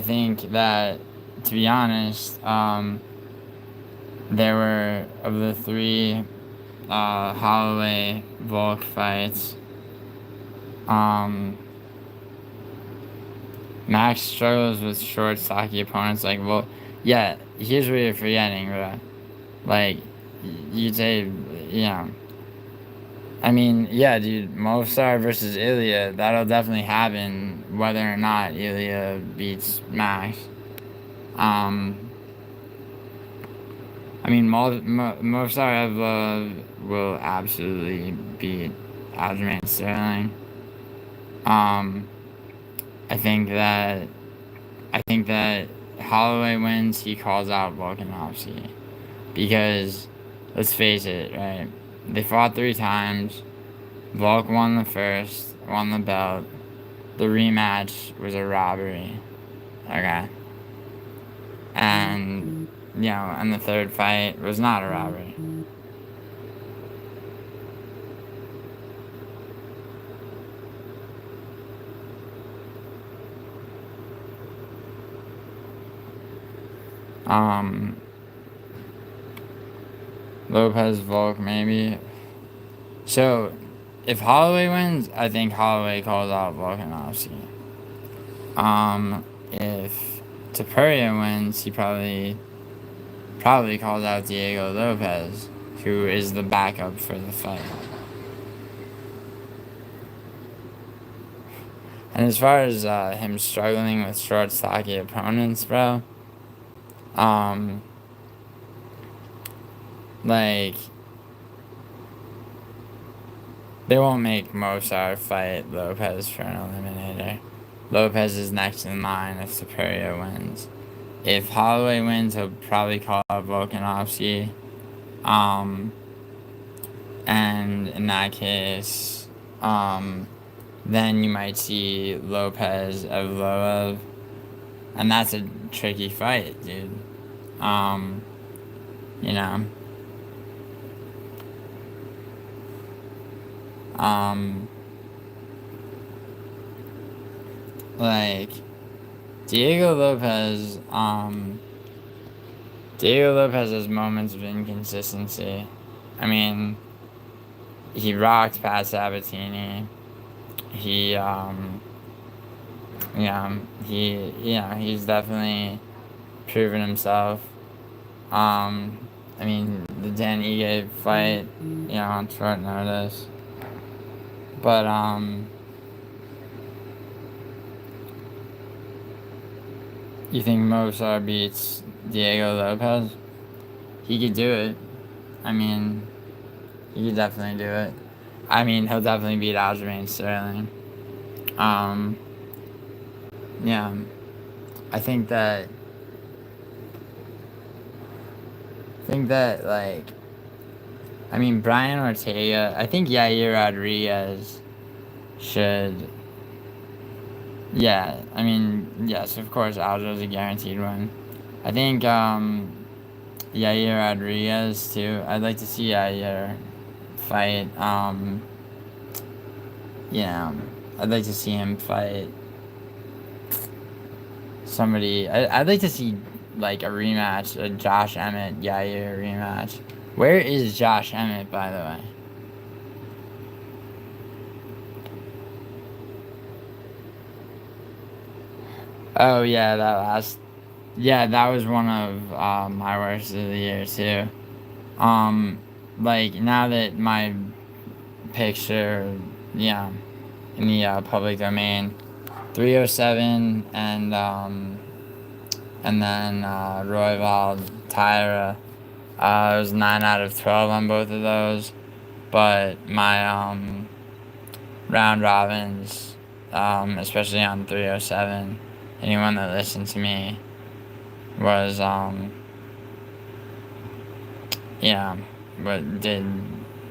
think that, to be honest, there were, of the three Holloway Volk fights, Max struggles with short, stocky opponents like Volk. Yeah, here's what you're forgetting, bro. You'd say, dude, Movistar versus Ilya, that'll definitely happen whether or not Ilya beats Max. Movistar will absolutely beat Aljamain Sterling. I think that Holloway wins, he calls out Volkanovski. Because, let's face it, right? They fought 3 times. Volk won the first, won the belt. The rematch was a robbery. Okay? And, and the third fight was not a robbery. Lopez, Volk, maybe. So, if Holloway wins, I think Holloway calls out Volkanovski. If Topuria wins, he probably calls out Diego Lopez, who is the backup for the fight. And as far as him struggling with short, stocky opponents, bro, like, they won't make Mozart fight Lopez for an eliminator. Lopez is next in line if Topuria wins. If Holloway wins, he'll probably call out Volkanovski. And in that case, then you might see Lopez Evloev. And that's a tricky fight, dude. You know. Like, Diego Lopez has moments of inconsistency. I mean, he rocked Pat Sabatini. He's definitely proven himself. I mean, the Dan Ige fight, on short notice. But, you think Mozart beats Diego Lopez? He could do it. I mean, he could definitely do it. I mean, he'll definitely beat Aljamain Sterling. Yeah. I think that, like, I mean, Brian Ortega, I think Yair Rodriguez should, yeah, I mean, yes, of course, Aljo's a guaranteed win. I think, Yair Rodriguez, too. I'd like to see Yair fight, I'd like to see him fight somebody. I'd like to see, like, a rematch, a Josh Emmett, Yair rematch. Where is Josh Emmett, by the way? Oh, yeah, that was one of my worst of the year, too. Like, now that my picture, in the public domain, 307 and then Royval Tyra, it was 9 out of 12 on both of those, but my round robins, especially on 307, anyone that listened to me was but did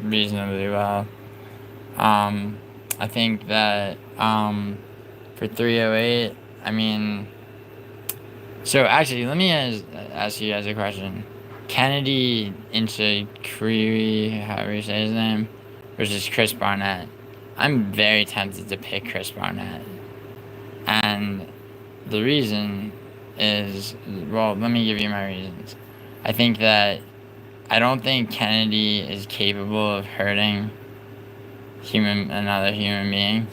reasonably well. I think that for 308, I mean, so actually, let me ask you guys a question. Kennedy Inchikiri, however you say his name, versus Chris Barnett. I'm very tempted to pick Chris Barnett. And the reason is, well, let me give you my reasons. I don't think Kennedy is capable of hurting another human being.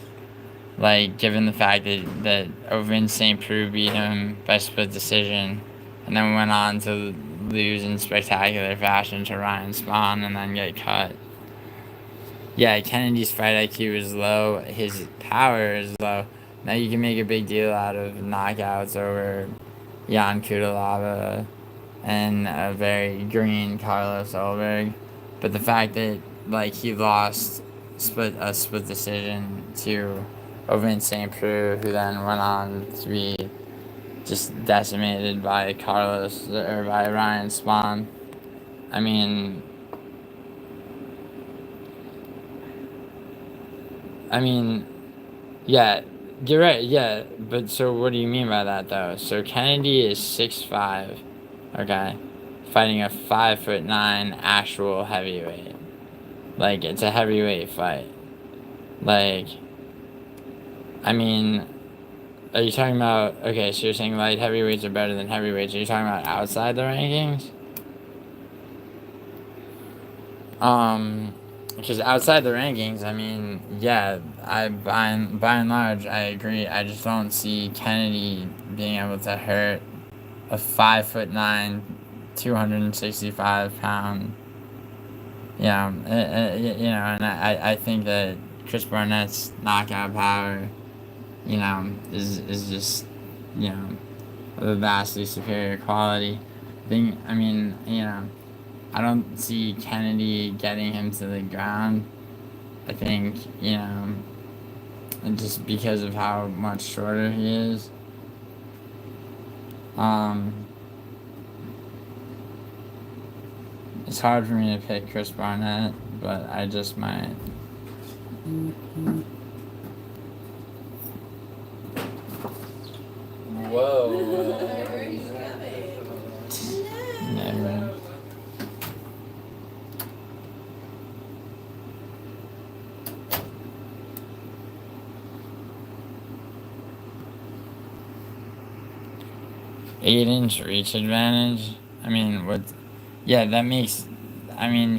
Like, given the fact that Ovin St. Preux beat him by split decision, and then went on to lose in spectacular fashion to Ryan Spahn and then get cut. Yeah, Kennedy's fight IQ is low. His power is low. Now you can make a big deal out of knockouts over Jan Kudalaba and a very green Carlos Ulberg. But the fact that, like, he lost a split decision to Ovin St. Preux, who then went on to be just decimated by by Ryan Spahn. I mean, yeah, you're right, yeah, but so what do you mean by that, though? So Kennedy is 6'5", okay, fighting a 5'9" actual heavyweight. Like, it's a heavyweight fight. Like, I mean, are you talking about, okay, so you're saying light heavyweights are better than heavyweights. Are you talking about outside the rankings? Because outside the rankings, I mean, yeah, by and large, I agree. I just don't see Kennedy being able to hurt a 5'9", 265-pound. And I think that Chris Barnett's knockout power, is just, of a vastly superior quality. I don't see Kennedy getting him to the ground. I think, and just because of how much shorter he is. It's hard for me to pick Chris Barnett, but I just might. Whoa. Never. Eight-inch reach advantage. I mean, what? Yeah, that makes. I mean,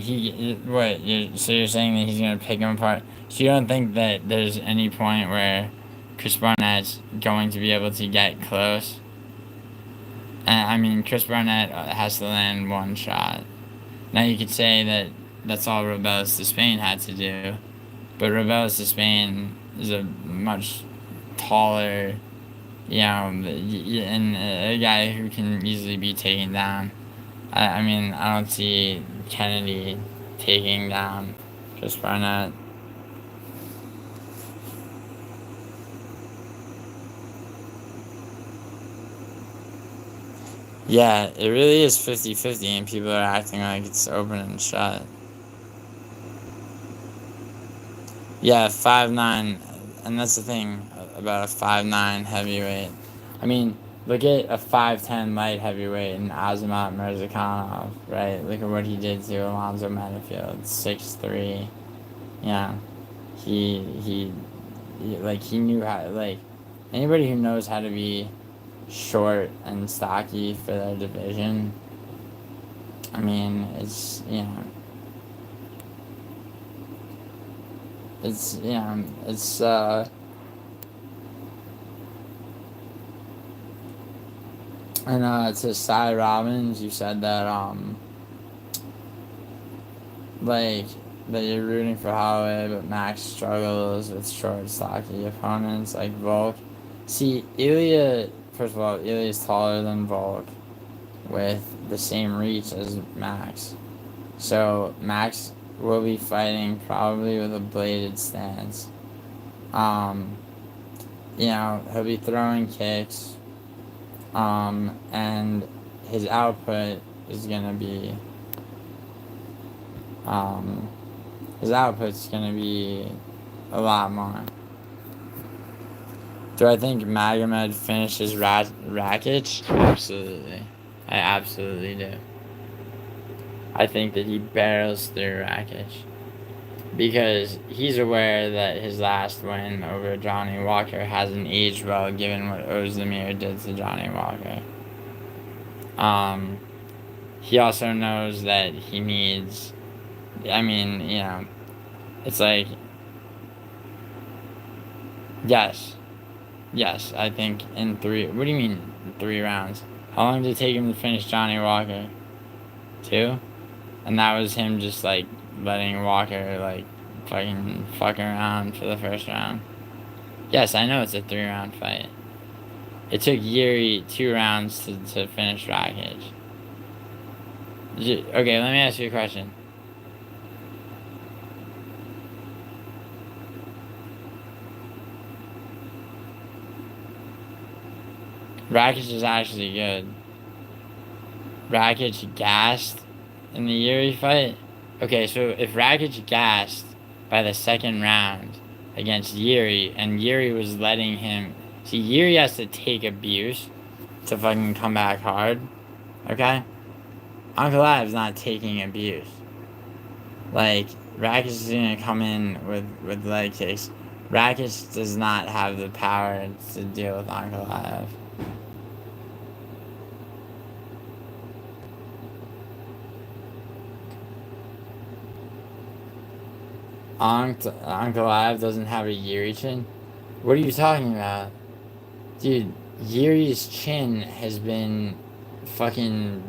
so you're saying that he's gonna pick him apart? So you don't think that there's any point where Chris Barnett's going to be able to get close? I mean, Chris Barnett has to land one shot. Now you could say that that's all Robelis de Spain had to do, but Robelis de Spain is a much taller, and a guy who can easily be taken down. I mean, I don't see Kennedy taking down Chris Barnett. Yeah, it really is 50-50, and people are acting like it's open and shut. Yeah, 5'9", and that's the thing about a 5'9" heavyweight. I mean, look at a 5'10" light heavyweight in Azamat Mirzakhanov, right? Look at what he did to Alonzo Menifield, 6'3". Yeah, he knew how, anybody who knows how to be short and stocky for their division. I mean, it's and to Cy Robbins, you said that that you're rooting for Holloway, but Max struggles with short, stocky opponents like Volk. See, Ilya, first of all, Ilya's taller than Volk with the same reach as Max. So Max will be fighting probably with a bladed stance. He'll be throwing kicks. And his output is gonna be a lot more. Do I think Magomed finishes Rakic? Absolutely. I absolutely do. I think that he barrels through Rakic. Because he's aware that his last win over Johnny Walker hasn't aged well given what Ozdemir did to Johnny Walker. He also knows that he needs... it's like... Yes, I think in 3... What do you mean 3 rounds? How long did it take him to finish Johnny Walker? 2? And that was him just, letting Walker, fucking around for the first round. Yes, I know it's a 3-round fight. It took Yuri 2 rounds to finish Rakic. Okay, let me ask you a question. Rakic is actually good. Rakic gassed in the Yuri fight? Okay, so if Rakic gassed by the 2nd round against Yuri, and Yuri was letting him... See, Yuri has to take abuse to fucking come back hard, okay? Ankalaev's not taking abuse. Rakic is gonna come in with leg kicks. Rakic does not have the power to deal with Ankalaev. Uncle Ive doesn't have a Yuri chin? What are you talking about? Dude, Yuri's chin has been fucking...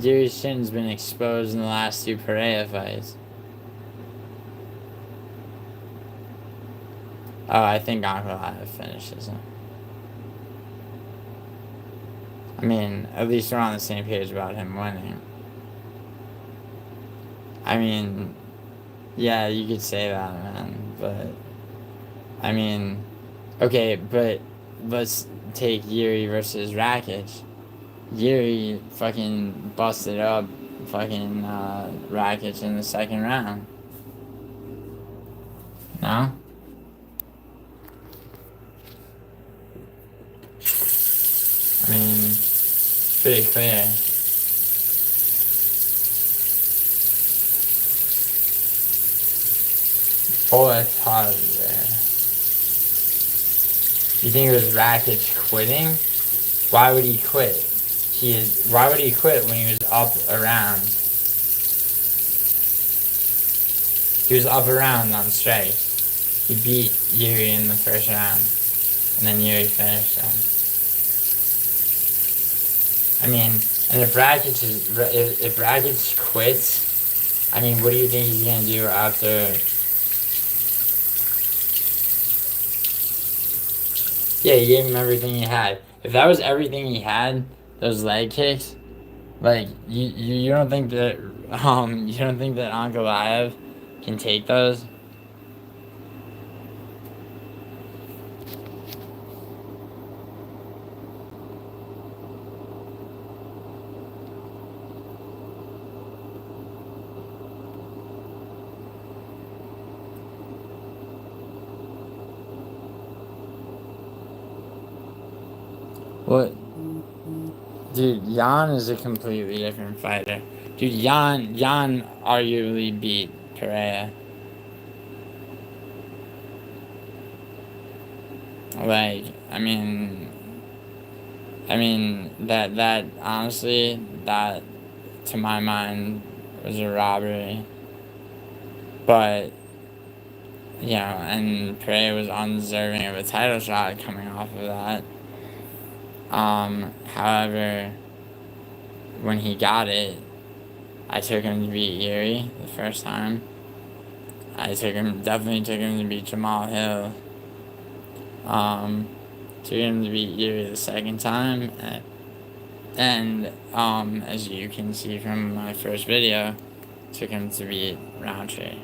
Yuri's chin's been exposed in the last 2 Pereira fights. Oh, I think Uncle Ive finishes him. I mean, at least we're on the same page about him winning. I mean, yeah, you could say that, man, but... I mean, okay, but let's take Yuri versus Rakic. Yuri fucking busted up fucking Rakic in the second round. No? I mean, it's pretty clear. Oh, that's hard there. You think it was Rakic quitting? Why would he quit? Why would he quit when he was up around? He was up around on strike. He beat Yuri in the first round. And then Yuri finished him. I mean, and if Rakic quits, I mean, what do you think he's gonna do after? Yeah, he gave him everything he had. If that was everything he had, those leg kicks, like you don't think that Ankalaev can take those? What? Dude, Jan is a completely different fighter. Dude, Jan arguably beat Pereira. Like, I mean, that honestly, that to my mind was a robbery. But, you know, and Pereira was undeserving of a title shot coming off of that. However, when he got it, I took him to beat Yuri the first time. Definitely took him to beat Jamal Hill. Took him to beat Yuri the second time. And as you can see from my first video, took him to beat Roundtree.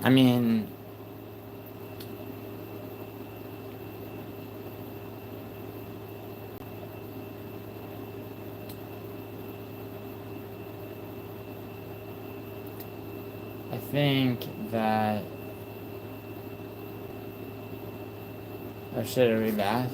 I mean, I think that... Oh shit, are we back?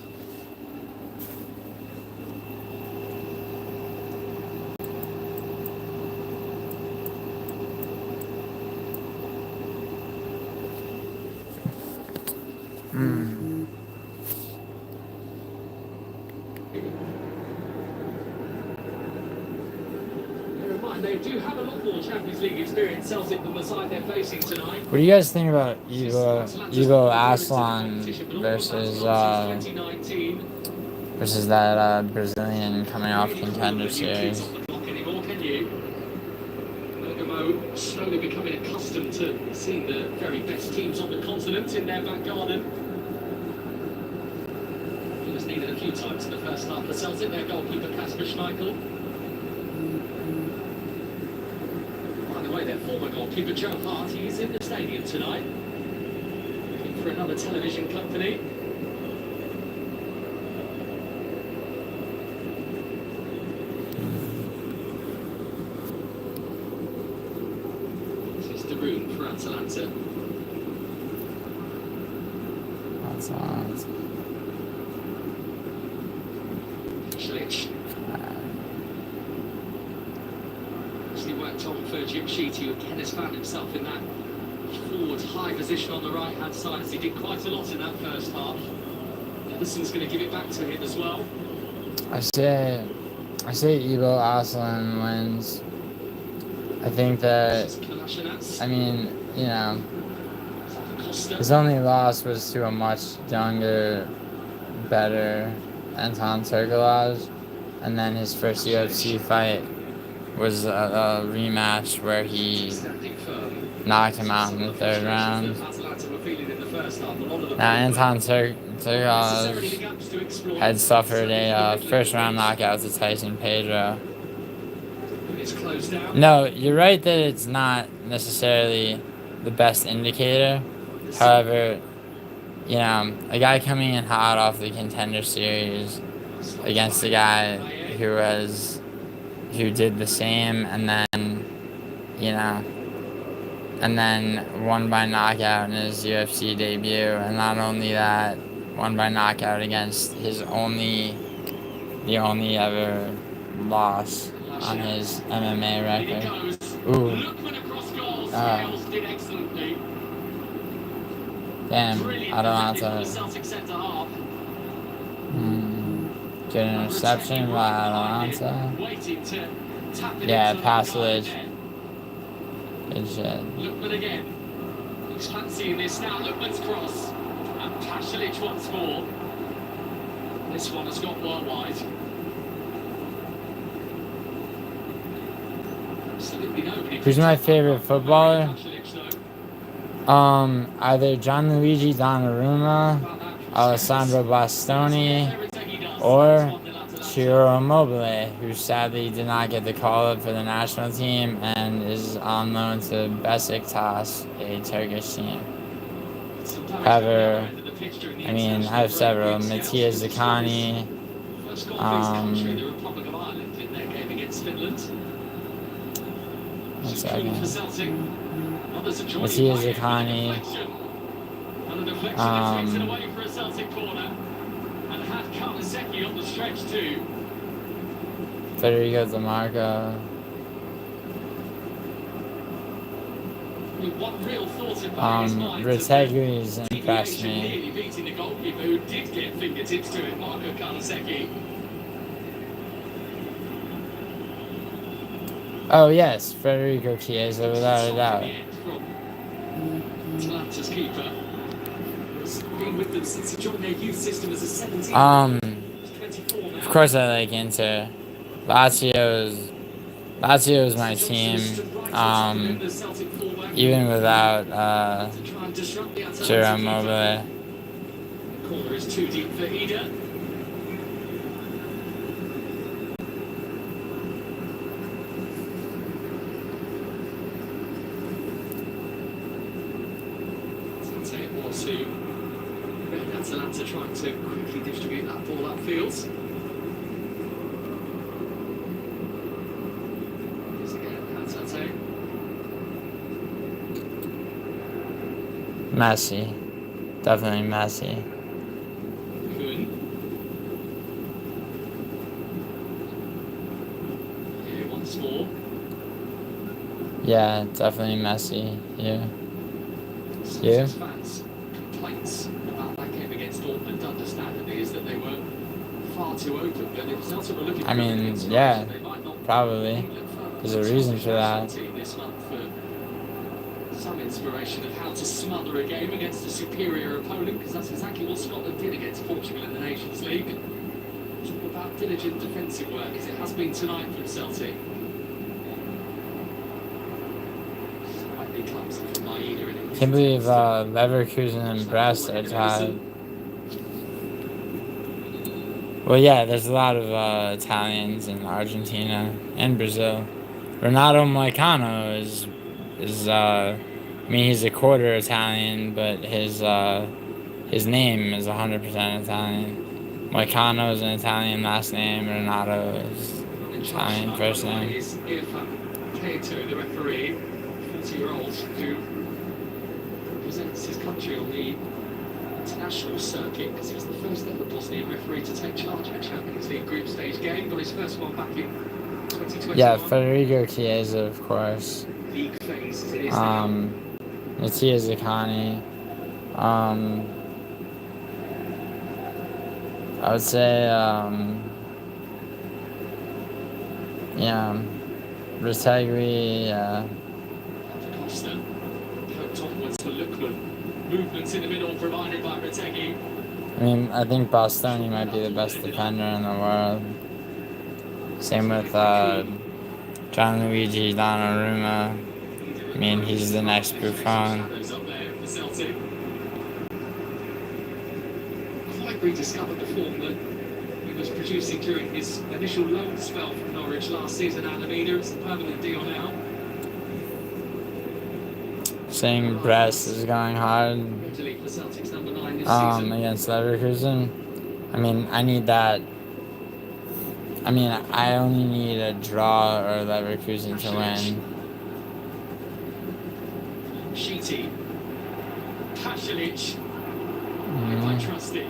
They do have a lot more Champions League experience, Celtic, than the side they're facing tonight. What do you guys think about Ivo Aslan versus that Brazilian coming off Contender Series? Bergamo slowly becoming accustomed to seeing the very best teams on the continent in their back garden. He was needed a few times in the first half for Celtic, their goalkeeper Kasper Schmeichel. Their former goalkeeper Joe Hart, he's in the stadium tonight, looking for another television company. This is De Bruyne for Atalanta. That's all. Schlich. Actually worked on for Jim Sheety, who again has found himself in that forward high position on the right hand side, as he did quite a lot in that first half. Ederson's going to give it back to him as well. I say Ibo Aslan wins. I think that, I mean, you know, his only loss was to a much younger, better Anton Turkalaj, and then his first UFC fight was a rematch where he knocked him out in the 3rd round. Now, Anton Turkalaj had suffered a first-round knockout to Tyson Pedro. No, you're right that it's not necessarily the best indicator. However, you know, a guy coming in hot off the Contender Series against a guy who did the same and then, you know, and then won by knockout in his UFC debut, and not only that, won by knockout against the only ever loss on his MMA record. Ooh. Damn, Atalanta. Good interception by Atalanta. Yeah, Paslic. Good shit. Lookman again. He's fancying this now. Lookman's cross. And Paslic once more. This one has got well wide. Who's my favorite footballer? Either Gianluigi Donnarumma, Alessandro Bastoni, or Ciro Immobile, who sadly did not get the call-up for the national team and is on loan to Besiktas, a Turkish team. However, I mean, I have several. Matthias Zaccani, one second. Matthias Zaccani, Federico DiMarco. Retegui's impressed me. Oh yes, Federico Chiesa, without a doubt. Atalanta's keeper has been with them since he joined their youth system as a 17. Of course I like Inter. Lazio's my team. Even without Ciro Immobile. The corner is too deep for Ida. Atalanta trying to quickly distribute that ball upfield. Here's again, Hatate. Messi. Definitely Messi. Kuhn. Here once more. Yeah, definitely Messi. You? You? Fans' complaints about that game against Dortmund, understandably, is that they were far too open. But if Celtic were looking, I mean, yeah, probably. There's a reason for that. This month for some inspiration of how to smother a game against a superior opponent, because that's exactly what Scotland did against Portugal in the Nations League. Talk about diligent defensive work, as it has been tonight from Celtic. Can't believe Leverkusen and Brest are tied. Well, yeah, there's a lot of Italians in Argentina and Brazil. Renato Moicano is I mean, he's a quarter Italian, but his name is 100% Italian. Moicano is an Italian last name. Renato is Italian first name. The referee, 40-year-old, who represents his country on the international circuit because he was the first ever Bosnian referee to take charge of a Champions League group stage game. Got his first one back in 2021. Yeah, Federico Chiesa, of course. League phase as it is now. Mattia Zaccani. I would say, yeah, Retegui, Costa poked onwards for Lookman. Movements in the middle provided by Retegui. I mean, I think Bastoni might be the best defender in the world. Same with Gianluigi Donnarumma. I mean, he's the next Buffon. Quite rediscovered the form that he was producing during his initial loan spell from Norwich last season. Alameda, it's a permanent deal now. Saying Brest is going hard against Leverkusen. I mean, I need that. I mean, I only need a draw or Leverkusen to win. Sheety. Pasalic. I trust it.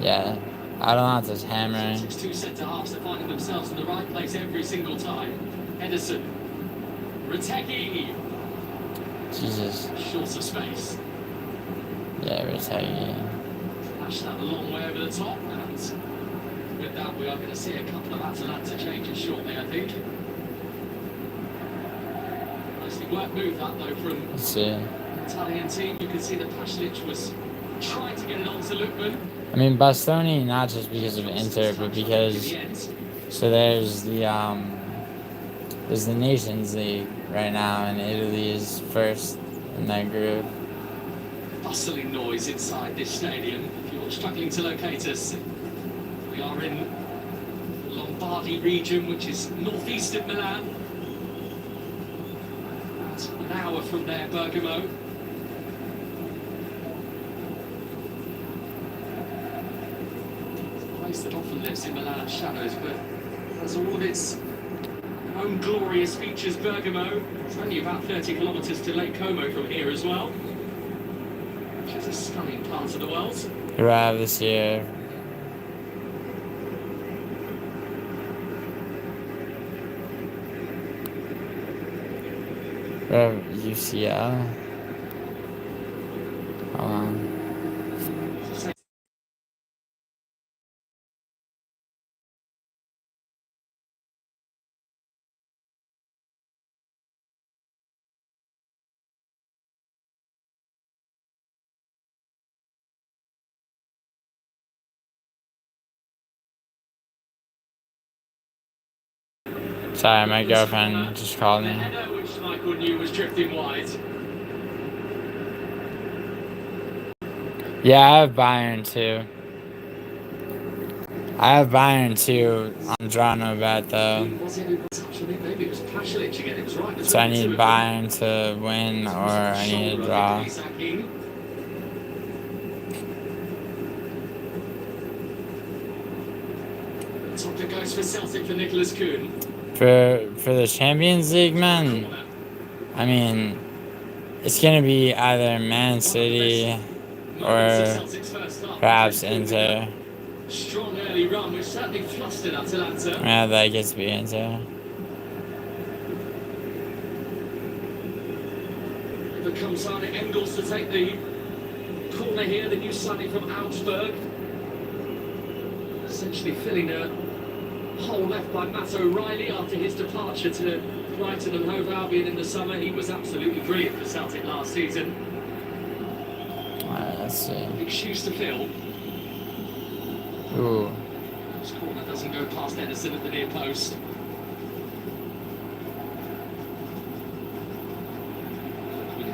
Yeah, I don't have this hammering. It's two centre halves are finding themselves in the right place every single time. Edison. Retegui. Jesus. Short of space. Yeah, Retegui. Flash that a long way over the top, and with that we are going to see a couple of Atalanta changes shortly, I think. Nicely worked move that though from Let's see. the Italian team. You can see that Pasalic was trying to get it onto Lookman. I mean, Bastoni, not just because of Inter, but because so there's the Nations League right now, and Italy is first in that group. Bustling noise inside this stadium. If you're struggling to locate us, we are in the Lombardy region, which is northeast of Milan. About an hour from there, Bergamo. It's a place that often lives in Milan's shadows, but has all of its own glorious features. Bergamo. It's only about 30 kilometres to Lake Como from here as well, which is a stunning part of the world. Arrived this year. UCL. Hold on. Sorry, my girlfriend just called me. Which Michael knew was drifting wide. Yeah, I have Bayern too. I have Bayern too. I'm drawing no bet though. So I need Bayern to win, or I need a draw. Top goes for Celtic for Nicholas Kuhn. For the Champions League, man, I mean, it's gonna be either Man City or perhaps Inter. Strong early run, which certainly flustered Atalanta. Yeah, that gets to be Inter. Here comes Arne Engels to take the corner here, the new signing from Augsburg. Essentially filling a hole left by Matt O'Reilly after his departure to Brighton and Hove Albion in the summer. He was absolutely brilliant for Celtic last season. Alright, let's see. Big shoes to fill. Ooh. This corner doesn't go past Edison at the near post.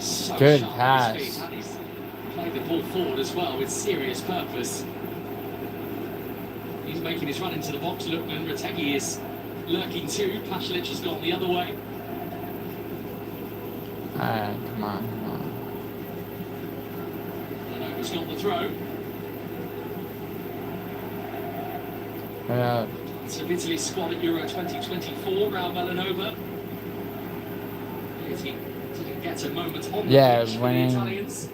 So good pass. He's played the ball forward as well with serious purpose. He's making his run into the box. Lookman, Retegui is lurking too. Pasalic has gone the other way. Alright, come on. Malanova's got the throw. So Italy's squad at Euro 2024, Raul Malanova. He's Didn't get a moment on the Yeah, pitch for the Italians.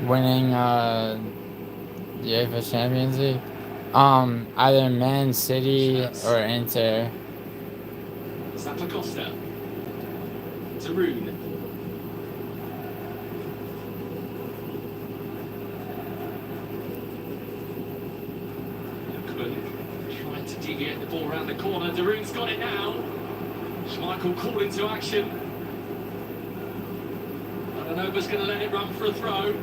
winning the UEFA Champions League. Either Man City or Inter. Zappacosta. Zaroon. Trying to deviate the ball around the corner. Daroon's got it now. Schmeichel called into action. Adanova's going to let it run for a throw.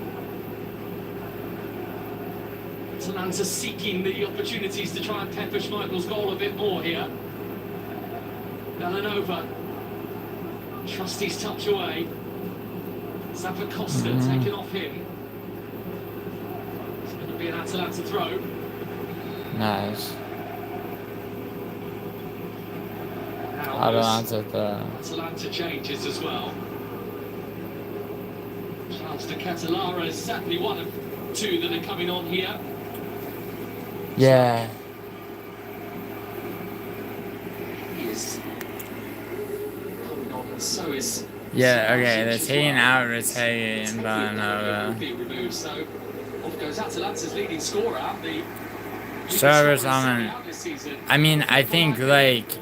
Atalanta seeking the opportunities to try and pepper Schmeichel's goal a bit more here. Adanova. Trusty's touch away. Zappacosta taken off him. It's going to be an Atalanta throw. Nice. Atalanta changes as well. Chance to Catalara is certainly one of two that are coming on here. Yeah. He is coming on, and so is. Yeah, okay, they're taking out Retegui and Villanova. Removed, so off goes Atalanta's leading scorer. The Sharma's on. I mean, I think like,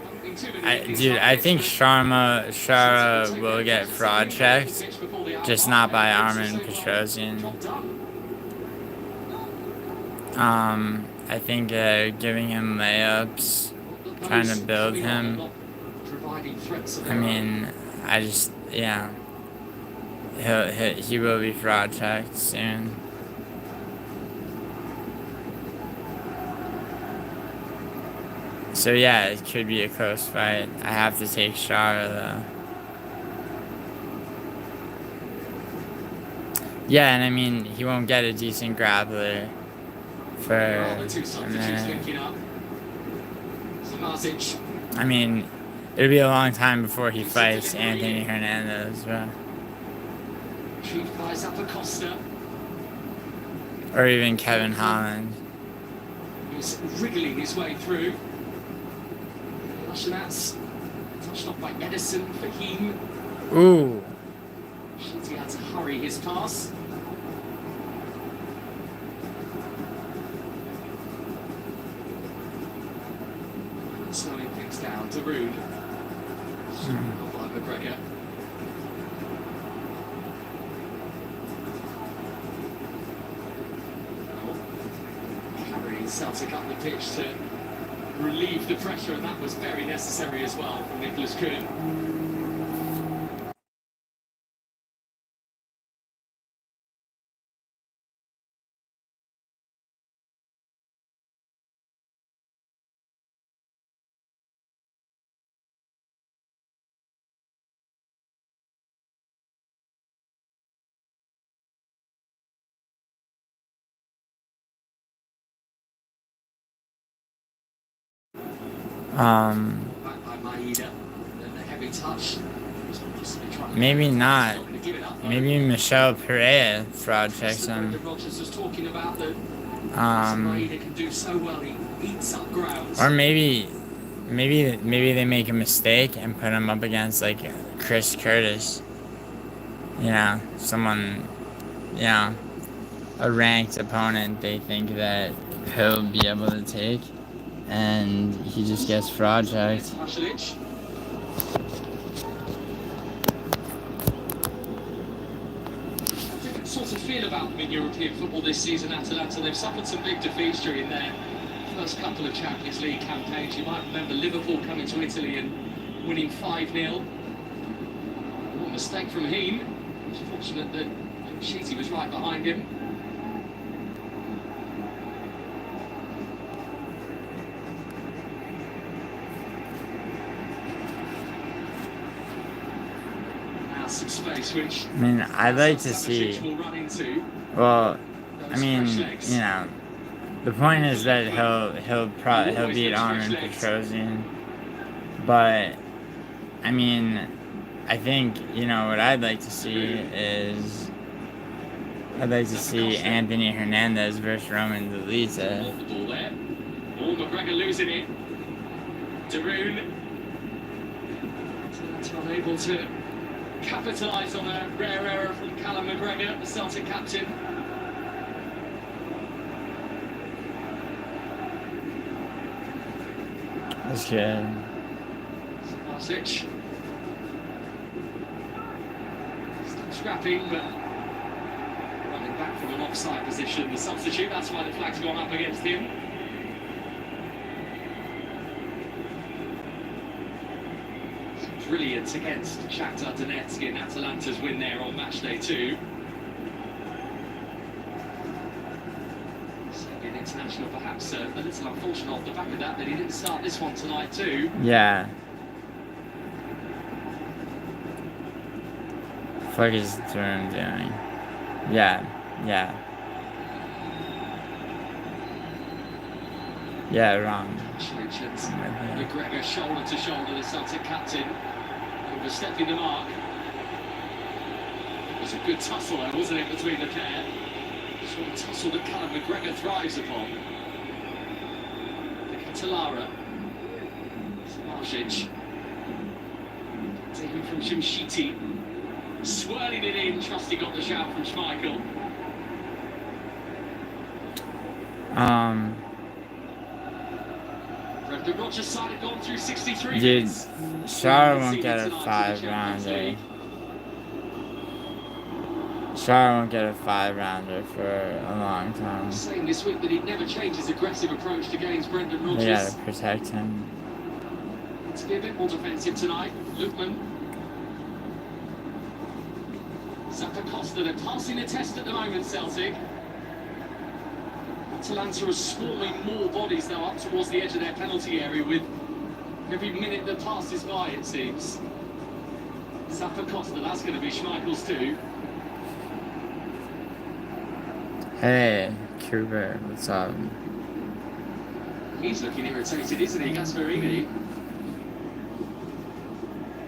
I think Shara will get fraud checked, just not by Armin Petrosian. I think giving him layups, trying to build him. I mean, yeah, he will be fraud checked soon. So yeah, it could be a close fight. I have to take Shara though. Yeah, and I mean, he won't get a decent grappler for a minute. I mean, it'll be a long time before he fights Anthony Hernandez, bro. Or even Kevin Holland. He's wriggling his way through. That's touched off by Edison for him. Ooh. He had to hurry his pass. Slowing things down to Roon. By McGregor. Carrying Celtic up the pitch to relieve the pressure, and that was very necessary as well from Nicholas Kuhn. Maybe not. Maybe Michel Pereira fraud checks him. Or maybe they make a mistake and put him up against like Chris Curtis. You know, someone, you know, a ranked opponent they think that he'll be able to take, and he just gets fraud checked. Sort of feel about them in European football this season, Atalanta. They've suffered some big defeats during their first couple of Champions League campaigns. You might remember Liverpool coming to Italy and winning 5-0. One mistake from Heen. It's fortunate that Sheety was right behind him. Some space, which I mean, I'd like to see. Well, I mean, you know, the point is that he'll beat Armin Petrosian, but I mean, I think, you know, what I'd like to see is Anthony Hernandez versus Roman Dolita. McGregor losing it. Daroon unable to capitalise on a rare error from Callum McGregor, the Celtic captain. That's good. Marsic. Still scrapping, but running back from an offside position. The substitute, that's why the flag's gone up against him. Brilliant against Shakhtar Donetsk in Atalanta's win there on match day 2. Serbian international perhaps a little unfortunate off the back of that he didn't start this one tonight too. Yeah. Fuck is Thuram doing? Yeah. Yeah, wrong. McGregor shoulder to shoulder, the Celtic captain, overstepping the mark. It was a good tussle though, wasn't it, between the pair? Sort of tussle that Callum McGregor thrives upon. Talara. Marsic. Taken from Jimshiti. Swirling it in, Trusty got the shout from Schmeichel. The Rogers side had gone through 63 Dude, minutes. Shara won't get a 5-rounder. Shara won't get a 5-rounder for a long time. Saying this week that he'd never change his aggressive approach to games, Brendan Rodgers. They gotta protect him. To be a bit more defensive tonight, Lukman. Zappacosta, they're passing the test at the moment, Celtic. Atalanta are swarming more bodies now up towards the edge of their penalty area with every minute that passes by, it seems. Zappacosta, that's going to be Schmeichel's too. Hey, Cooper, what's up? He's looking irritated, isn't he, Gasparini?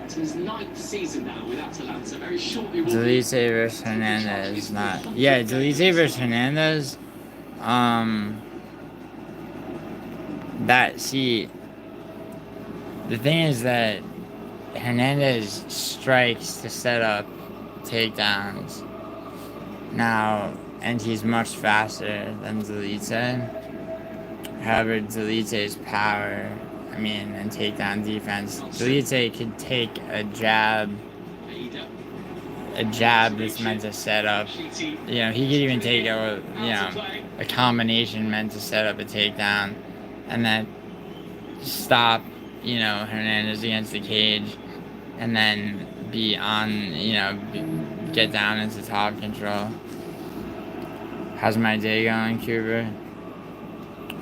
It's his 9th season now with Atalanta. Very shortly. Delite versus Hernandez, not. Yeah, Delite versus Hernandez. The thing is that Hernandez strikes to set up takedowns now, and he's much faster than Delite. However, Delite's power, and takedown defense, Delite could take a jab that's meant to set up, he could even take a combination meant to set up a takedown, and then stop, Hernandez against the cage, and then be on, get down into top control. How's my day going, Cuba?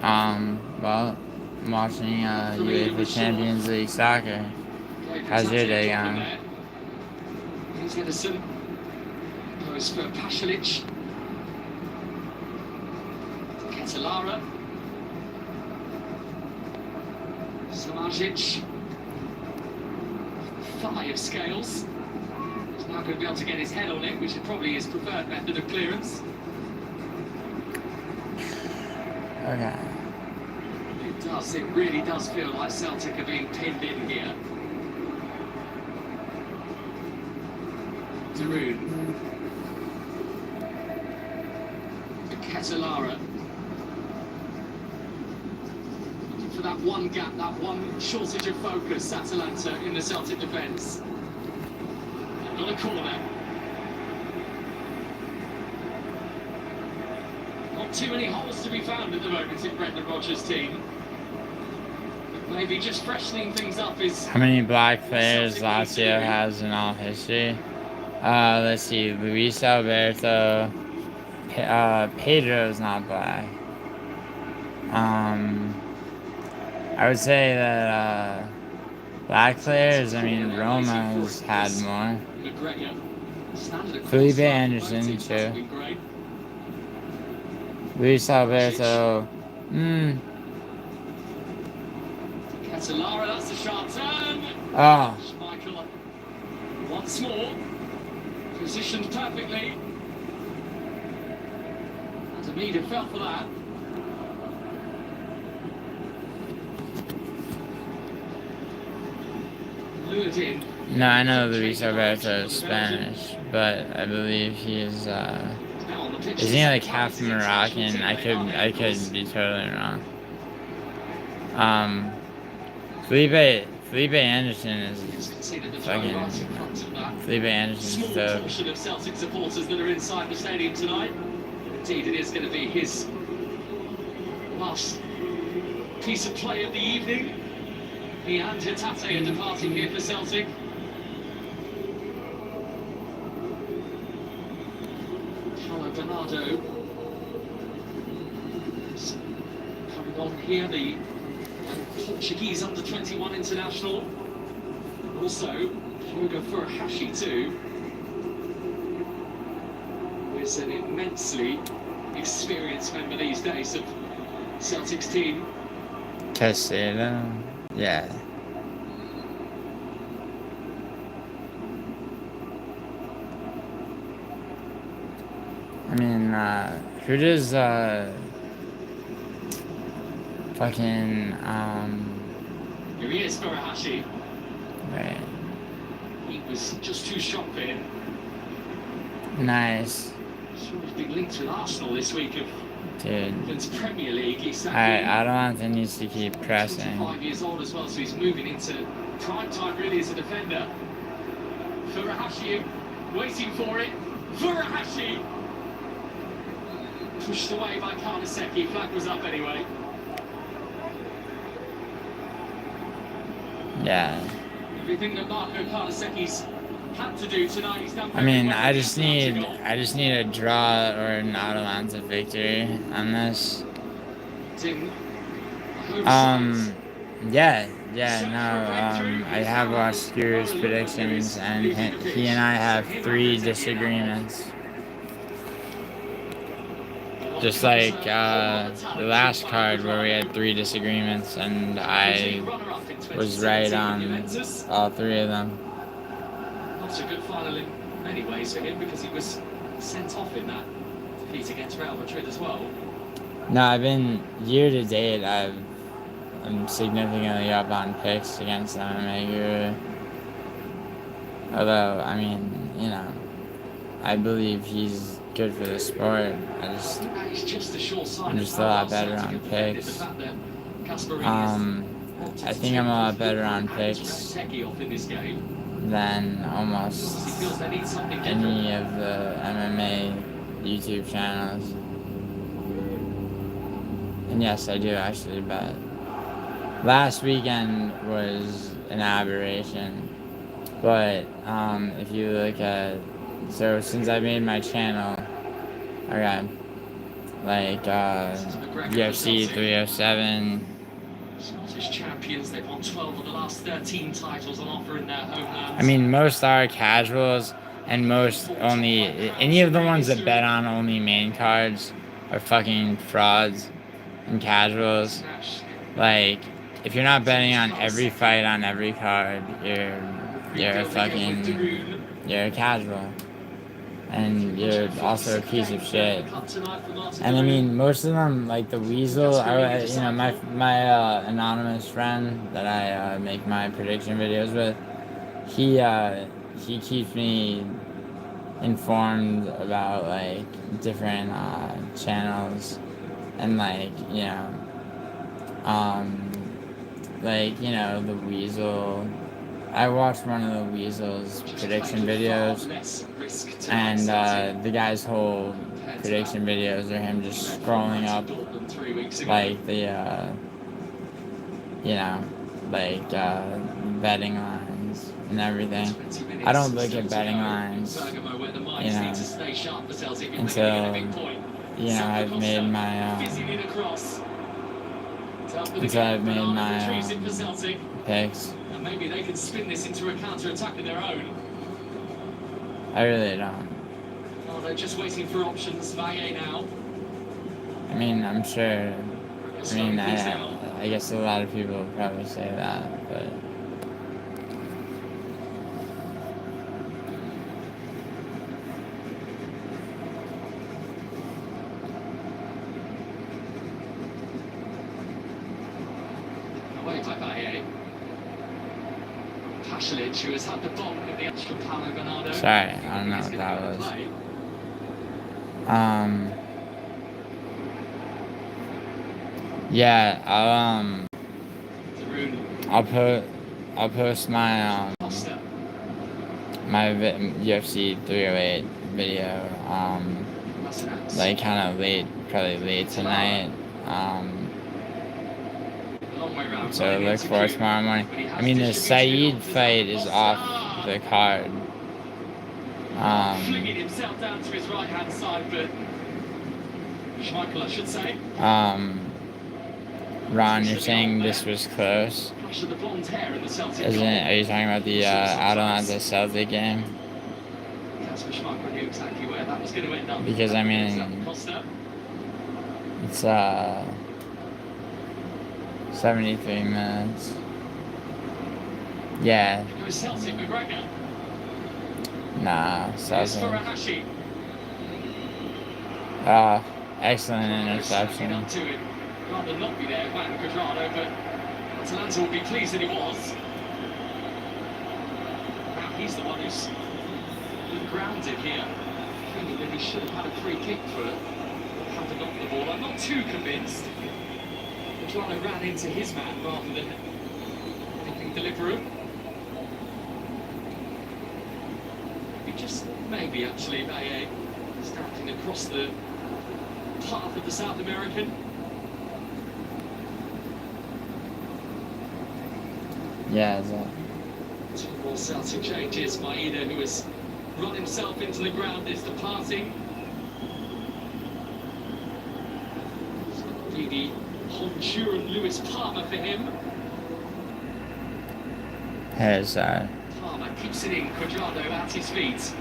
Well, I'm watching UEFA Champions League soccer. How's your day going? Here's Edison. Goes for Pasalic. Talara. Samajic. Thigh of Scales. He's now going to be able to get his head on it, which is probably his preferred method of clearance. Okay. It really does feel like Celtic are being pinned in here. Daroon. Talara. Looking for that one gap, that one shortage of focus, Atalanta in the Celtic defence. Not a corner. Not too many holes to be found at the moment in Brendan Rodgers' team. Maybe just freshening things up is... How many black players Lazio has in all history? Let's see. Luis Alberto. Pedro's not black. I would say that black players, Roma's had more. Felipe Anderson, too. Luis Alberto. Talara, that's a sharp turn. Oh. Schmeichel once more. Positioned perfectly. And Amida fell for that. good in. No, I know Luis Alberto is Spanish, but I believe he is, isn't he like half Moroccan? I could be totally wrong. Felipe Anderson is fucking, Felipe Anderson is dope. Portion of Celtic supporters that are inside the stadium tonight. Indeed, it is going to be his last piece of play of the evening. He and Hatate are departing here for Celtic. Paulo Bernardo coming on here, the Portuguese under-21 international. Also, Hugo Furuhashi too, who is an immensely experienced member these days of Celtic's team. Casado, yeah. I mean, who does, fucking, Here he is, Furuhashi. right. He was just too short for him. Nice. Sure, he's been linked with Arsenal this week of Dude. England's Premier League. He's Atalanta needs to keep pressing. 25 years old as well, so he's moving into prime time really as a defender. Furuhashi waiting for it. Furuhashi pushed away by Karnaseki. Flag was up anyway. Yeah. Everything that Marco Karnaseki's had to do tonight, he's done. I mean, I just need a draw or an Atalanta victory on this. I have watched Skewers' predictions, and he and I have 3 disagreements. Just like the last card where we had 3 disagreements, and I was right on all 3 of them. Not a good final in many ways for him because he was sent off in that defeat against Real Madrid as well. No, I've been year to date. I'm significantly up on picks against MMA Guru. Although, I mean, you know, I believe he's good for the sport. I'm just a lot better on picks. I think I'm a lot better on picks than almost any of the MMA YouTube channels. And yes, I do actually bet. Last weekend was an aberration. But if you look at, so since I made my channel, I got like UFC 307. Scottish champions, they've won 12 of the last 13 titles on offer in their homelands. I mean, most are casuals, and most only, any of the ones that bet on only main cards are fucking frauds and casuals. Like, if you're not betting on every fight on every card, you're a casual. And you're also a piece of shit. And I mean, most of them, like the Weasel, my anonymous friend that I make my prediction videos with, he keeps me informed about like different channels, and like the Weasel. I watched one of the Weasel's prediction videos, and the guy's whole prediction videos are him just scrolling up like the betting lines and everything. I don't look at betting lines, until I've made my picks. And maybe they can spin this into a counter-attack of their own. I really don't. Oh, they're just waiting for options. Valle now. I mean, I'm sure. I mean, I guess a lot of people would probably say that, but. Away by Valle. Pasalic, who has had the bomb with the extra Paulo Bernardo. Sorry, I don't know what that was. Yeah, I'll post my my UFC 308 video like kind of late, probably late tonight. So look for it tomorrow morning. I mean, the Saeed fight is off the card. Flinging himself down to his right hand side, but Schmeichel, I should say. Ron, you're saying this was close? Isn't it? Are you talking about the Atalanta Celtic game? Because I mean, it's 73 minutes. Yeah. Nah, Celtic. Excellent interception. Rather not be there, Juan Cuadrado, but Atalanta will be pleased that he was. Now he's the one who's been grounded here. Thinking that he should have had a free kick for having off the ball. I'm not too convinced. Cuadrado ran into his man rather than anything deliberate. Maybe actually Baye standing across the path of the South American. Yeah, is that? Two more Celtic changes. Maeda, who has run himself into the ground, is departing. It's going to be the Honduran Luis Palma for him. Here's Palma keeps it in, Cuadrado at his feet.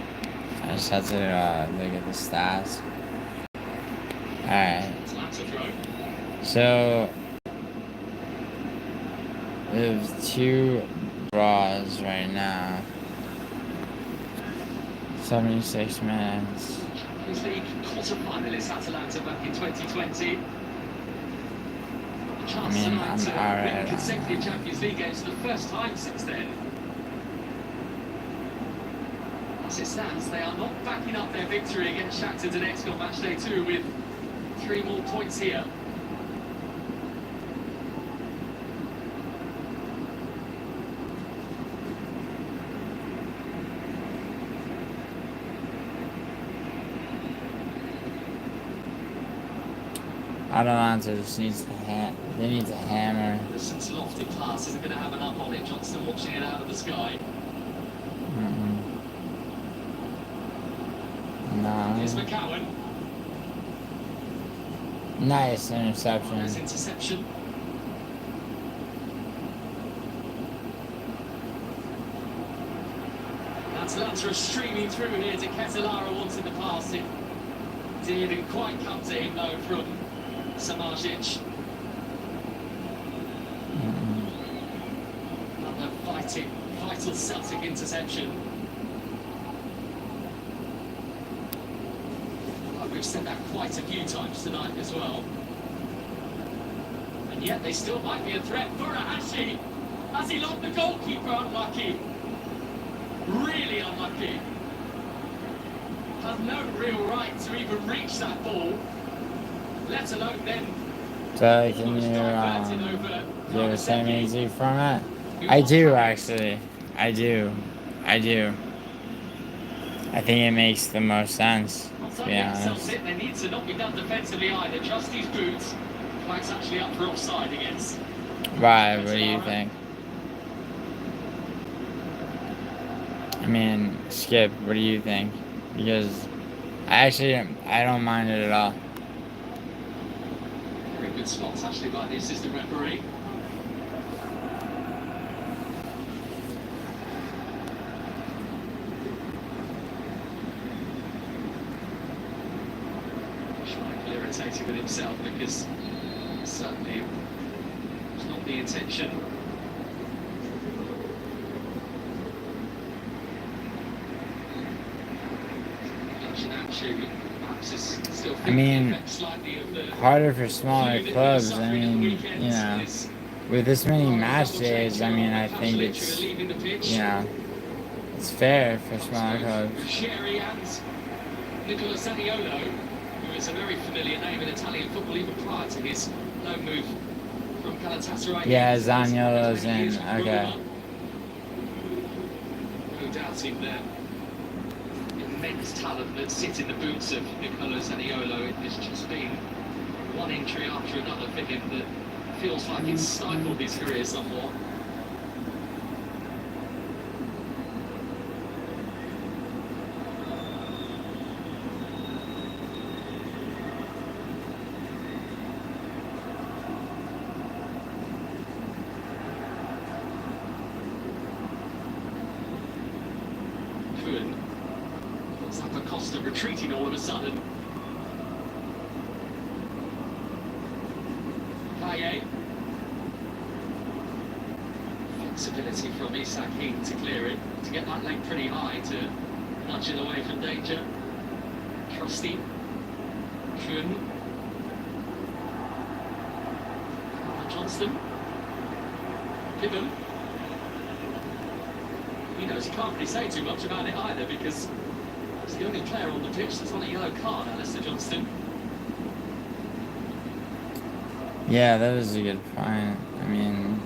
I just had to look at the stats. Alright. So we have 2 draws right now. 76 minutes. Champions League quarter-finalist Atalanta back in 2020. I mean, I'm alright. Consecutive Champions League games for the first time since then. As it stands, they are not backing up their victory against Shakhtar Donetsk on match day 2 with 3 more points here. Atalanta just needs to they need to hammer. The lofty pass isn't going to have enough on it. Johnston watching it out of the sky. No. Here's McCowan. Nice interception. Nice interception. Atalanta are streaming through here to Ketelara wanted the pass. It didn't quite come to him though from Samardzic. Another vital Celtic interception. We've said that quite a few times tonight as well. And yet they still might be a threat. Furuhashi, has he locked the goalkeeper? Unlucky. Really unlucky. Has no real right to even reach that ball, let alone then. So can you do the same easy format? I do actually. I do. I think it makes the most sense, to be honest. They need to not be done defensively either. Just his boots. Flag's actually up for offside against. Right, what do you think? I mean, Skip, what do you think? Because I don't mind it at all. Very good spots actually by the assistant referee. Irritated with himself because certainly it's not the intention. I mean, harder for smaller clubs. I mean, you know, with this many match days, I mean, I think it's, you know, it's fair for smaller clubs. Sherry and Nicola Zaniolo, who is a very familiar name in Italian football even prior to his loan move from Galatasaray. Yeah, Zaniolo's in, okay. No doubting the immense talent that sits in the boots of Nicola Zaniolo. It has just been one injury after another for him that feels like it's stifled his career somewhat. Costa retreating all of a sudden. Payet. Flexibility from Isak Heath to clear it, to get that leg pretty high, to nudge it away from danger. Trusty. Kuhn. Johnston. Gibbon. He knows he can't really say too much about it either, because he's the only player on the pitch that's on a yellow card, Alistair Johnston. Yeah, that is a good point. I mean,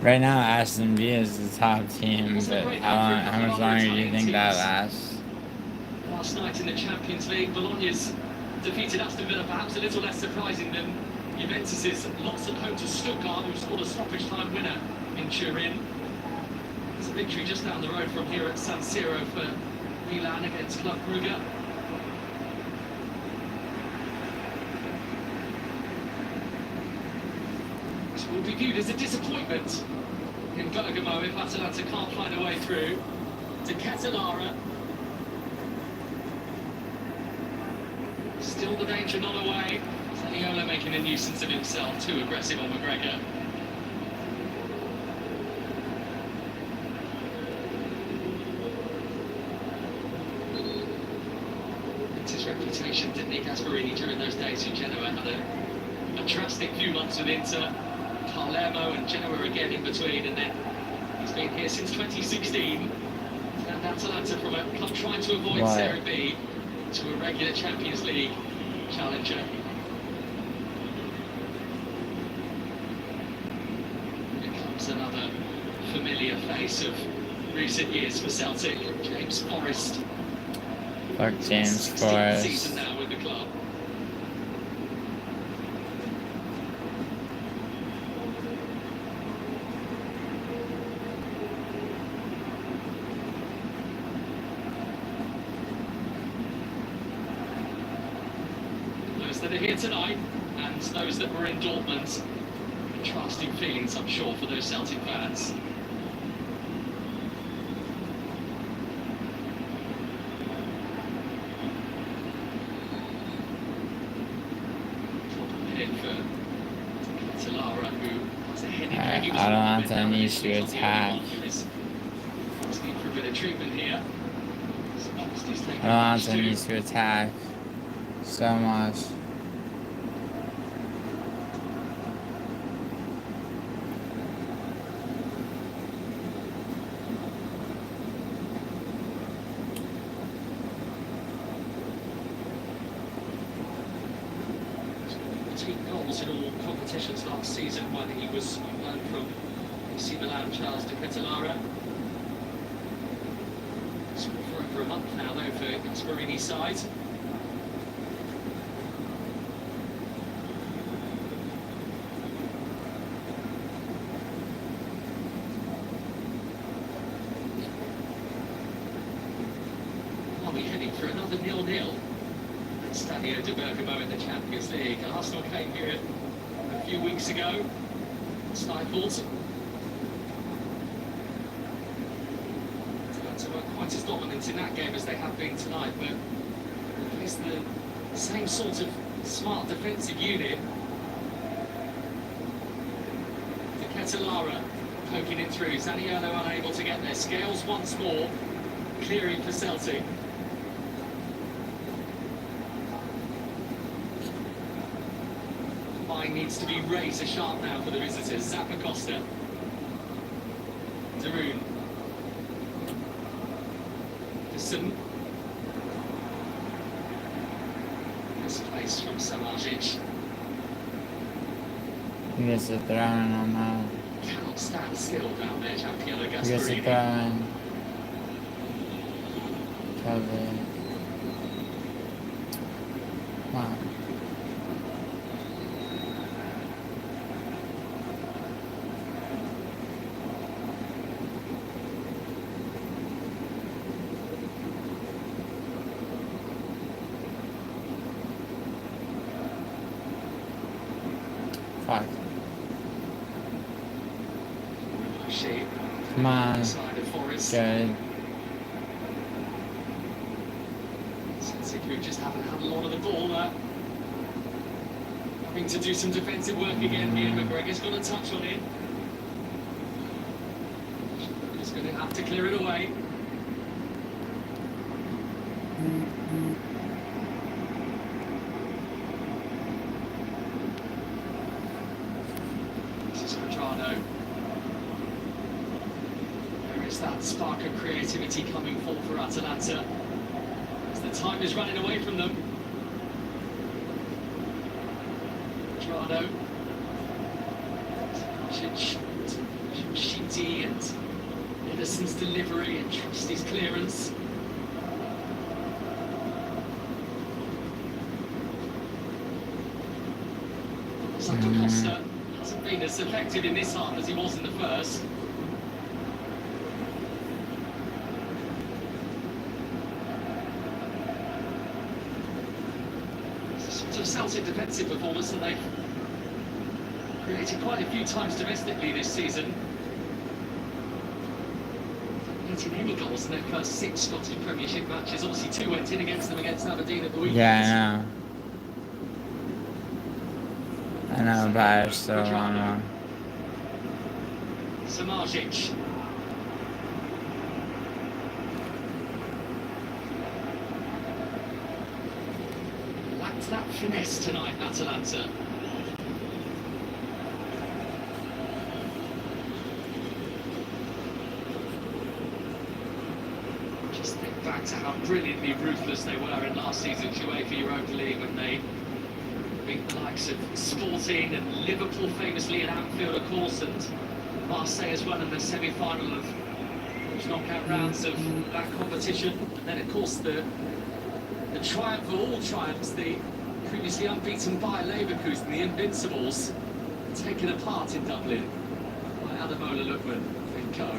right now Aston Villa is the top team, but how much longer do you think that lasts? Last night in the Champions League, Bologna's defeated Aston Villa, perhaps a little less surprising than Juventus's loss at home to Stuttgart, who scored a stoppage time winner in Turin. It's a victory just down the road from here at San Siro for Milan against Club Brugge. This will be viewed as a disappointment in Bergamo if Atalanta can't find a way through. To Catalara. Still the danger not away. Zaniolo making a nuisance of himself, too aggressive on McGregor. His reputation, didn't he, Gasparini, during those days in Genoa? Had a drastic few months with Inter, Palermo and Genoa again in between, and then he's been here since 2016. And Atalanta from a club trying to avoid Serie B to a regular Champions League challenger. Here comes another familiar face of recent years for Celtic, James Forrest. Fuck James Forrest. Season now with the club. Those that are here tonight and those that were in Dortmund, contrasting feelings, I'm sure, for those Celtic fans. Atalanta needs to attack. Atalanta needs to attack so much. Goals in all competitions last season when he was on loan from AC Milan, Charles de Catalara. Scored for over a month now though for Gasparini's side. Are we heading for another 0-0? Stadio de Bergamo in the Champions League. Arsenal came here a few weeks ago, stifled. Atalanta weren't quite as dominant in that game as they have been tonight, but it's the same sort of smart defensive unit. De Catalara poking it through. Zaniolo unable to get there. Scales once more, clearing for Celtic. line needs to be razor sharp now for the visitors. Zappacosta. Daroon. Listen. Place from Samajic. He gets a throw-in on that. Cannot stand still down there, Giampiero He gets a Gasparini. throw-in. Covered. Wow. Fuck. Shape. Come on. Side of Forest. Good. Celtic just haven't had a lot of the ball there. Having to do some defensive work again here. McGregor's got a touch on it. He's going to have to clear it away. This is Quadrado. There is that spark of creativity coming forth for Atalanta. As the time is running away from them. Quadrado. Sheety and Edison's delivery and Trusty's clearance. Costa hasn't been as effective in this half as he was in the first. It's a sort of Celtic defensive performance that they've created quite a few times domestically this season. Not getting any goals in their first 6 Scottish Premiership matches. Obviously 2 went in against them against Aberdeen at the weekend. Yeah, I know, but I still don't know. Samajic. Lacked that finesse tonight, Atalanta. Just think back to how brilliantly ruthless they were in last season's UEFA Europa League when they beat the likes of Sporting and Liverpool famously at Anfield, of course, and Marseille as well in the semi-final of those knockout rounds of that competition. And then, of course, the triumph of all triumphs, the previously unbeaten Bayer Leverkusen, the Invincibles, taken apart in Dublin by Ademola Lookman and co.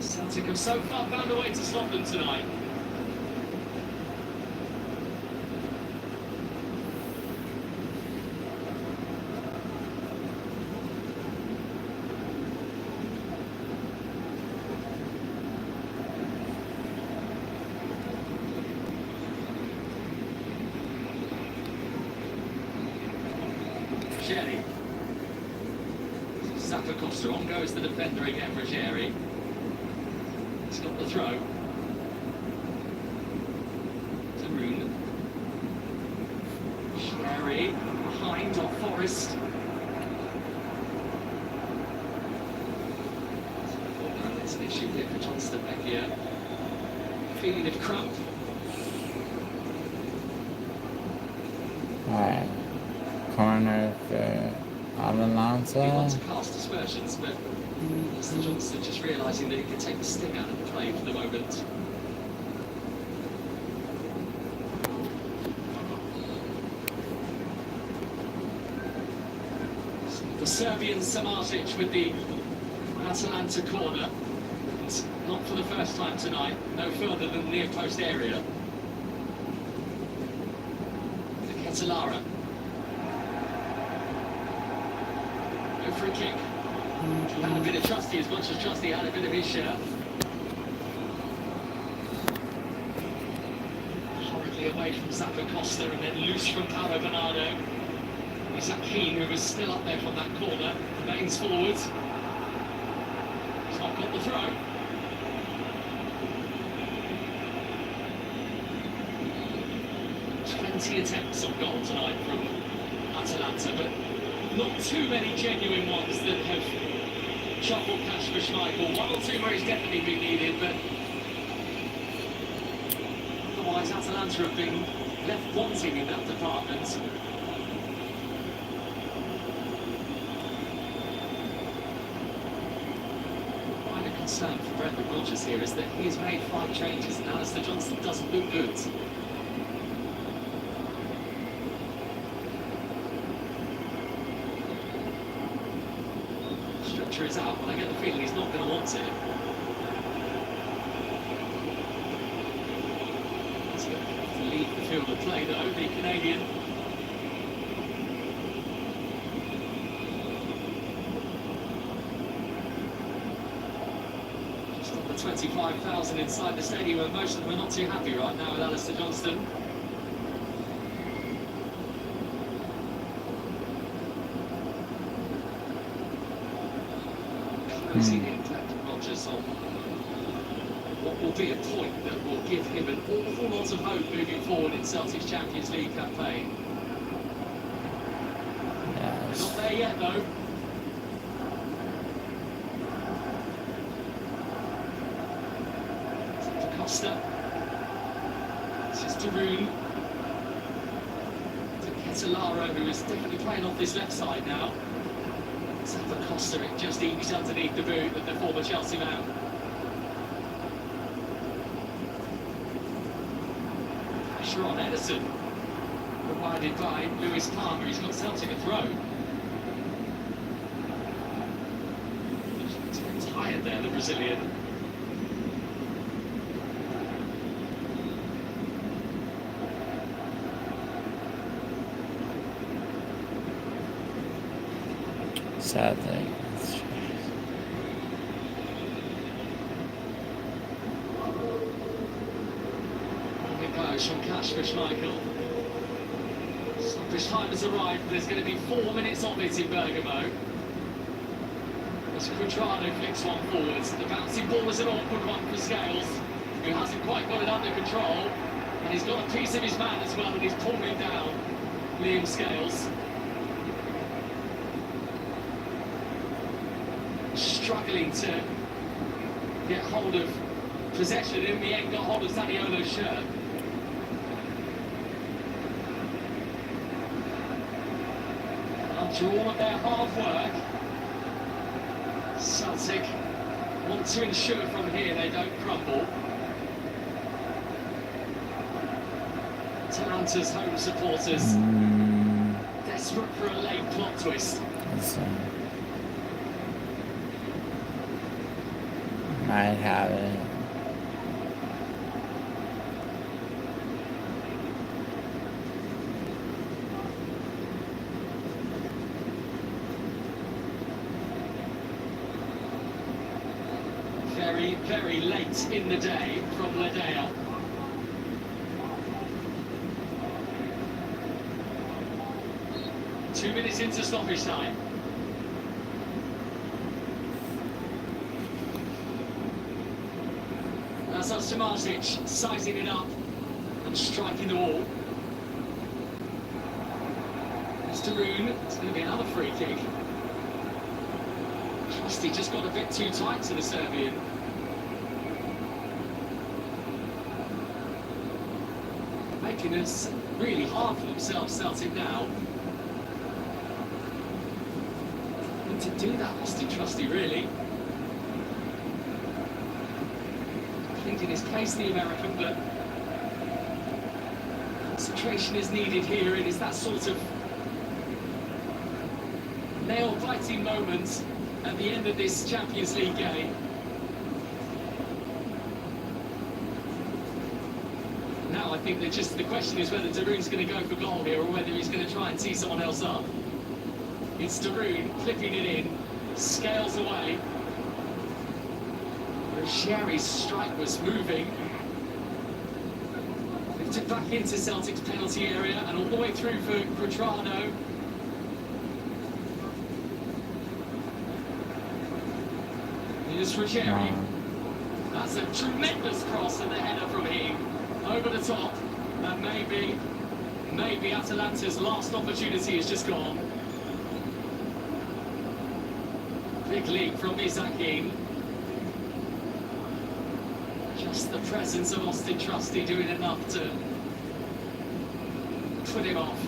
Celtic have so far found a way to stop them tonight. Ruggieri. Zappacosta, on goes the defender again, Ruggieri. He's got the throw. Daroon. Ruggieri, behind on Forest. It's an issue here for Johnston back here. Feeling of crump. Alright. Corner for Atalanta. He wants to cast aspersions, but Mr. Johnston just realising that he can take the sting out of the play for the moment. The Serbian Samajic with the Atalanta corner. And not for the first time tonight, no further than the near post area. The Ketelara. Free kick. Had a bit of Trusty, as much as Trusty had a bit of his share. Horribly away from Zappacosta and then loose from Paolo Bernardo. Isaac Keane, who was still up there from that corner, remains forward. He's not got the throw. 20 attempts on goal tonight from Atalanta, but not too many genuine ones that have troubled Kasper Schmeichel. One or two where he's definitely been needed, but otherwise Atalanta have been left wanting in that department. Quite a concern for Brendan Rodgers here is that he has made 5 changes and Alistair Johnston doesn't look good. Stretcher is out, but I get the feeling he's not going to want it. He's going to have to leave the field of play though, the Canadian. Just under 25,000 inside the stadium, and most of them are not too happy right now with Alistair Johnston. Closing in Rodgers on what will be a point that will give him an awful lot of hope moving forward in Celtic's Champions League campaign. Yes. Not there yet though. To Costa. This is Darun. To Ketelaro, who is definitely playing off this left side now. For Costa, it just ekes underneath the boot of the former Chelsea man. Pressure on Ederson, provided by Lewis Palmer. He's got Celtic a throw. He's getting tired there, the Brazilian. Sad thing. It goes from Kasper Schmeichel. Stoppage time has arrived. There's going to be 4 minutes of it in Bergamo. As Quadrado flicks one forwards. The bouncing ball is an awkward one for Scales, who hasn't quite got it under control. And he's got a piece of his man as well, and he's pulling down Liam Scales. Struggling to get hold of possession, in the end got hold of Zaniolo's shirt. After all of their hard work, Celtic want to ensure from here they don't crumble. Atalanta's home supporters desperate for a late plot twist. Might have it. Very, very late in the day from Ledea. Two minutes into stoppage time. That's Tomasic sizing it up and striking the wall. It's Darun. It's going to be another free kick. Trusty just got a bit too tight to the Serbian. Making it really hard for themselves, Celtic now. And to do that, Austin Trusty, really. In his place, the American, but concentration is needed here. It is that sort of nail-biting moment at the end of this Champions League game. Now I think that just the question is whether Darun's going to go for goal here or whether he's going to try and tee someone else up. It's Darun flipping it in, Scales away. Sherry's strike was moving. Lift it back into Celtic's penalty area and all the way through for Quadrado. Here's Ruggieri. That's a tremendous cross and the header from him over the top. And maybe Maybe Atalanta's last opportunity has just gone. Big leap from Izakin. Just the presence of Austin Trusty doing enough to put him off.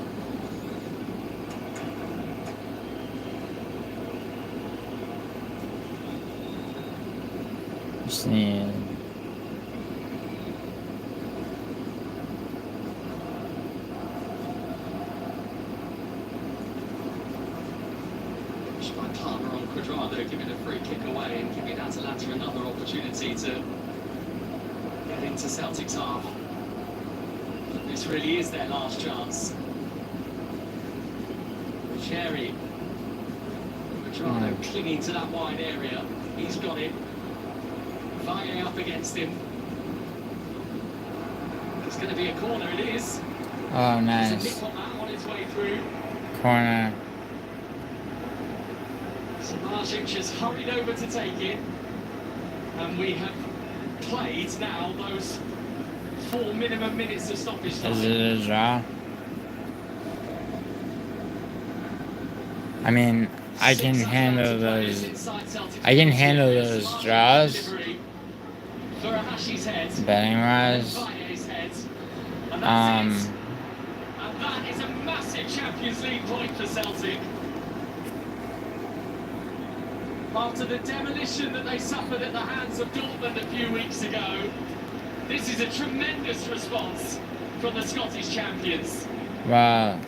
Just need... By Palmer on Quadrado, giving a free kick away and giving Atalanta another opportunity to get into Celtic's half. But this really is their last chance. Cherry. Quadrado clinging to that wide area. He's got it. Fighting up against him. It's going to be a corner, it is. Oh, nice. On its way through. Corner. Marcic has hurried over to take it, and we have played now those 4 minimum minutes of stoppage time. Is it a draw? I mean, I can handle those. I can handle those draws. Betting wise. And that is a massive Champions League point for Celtic. After the demolition that they suffered at the hands of Dortmund a few weeks ago, this is a tremendous response from the Scottish champions. Wow.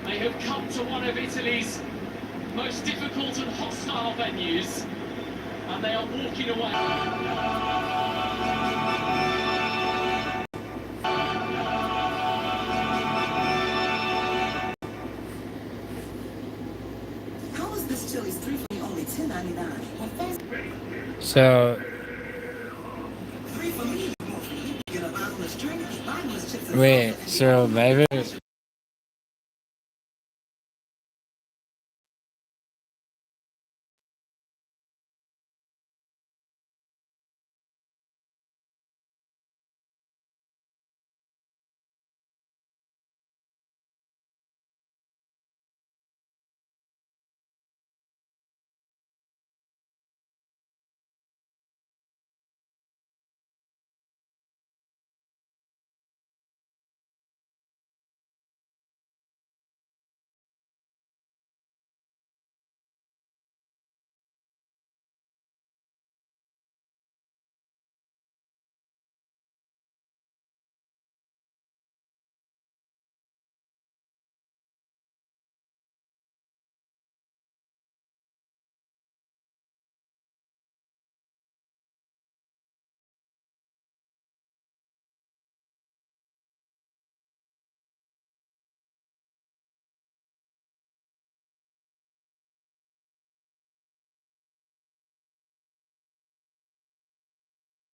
They have come to one of Italy's most difficult and hostile venues, and they are walking away. How is this Chili's 3 for me only $10.99? So. Wait, so Lever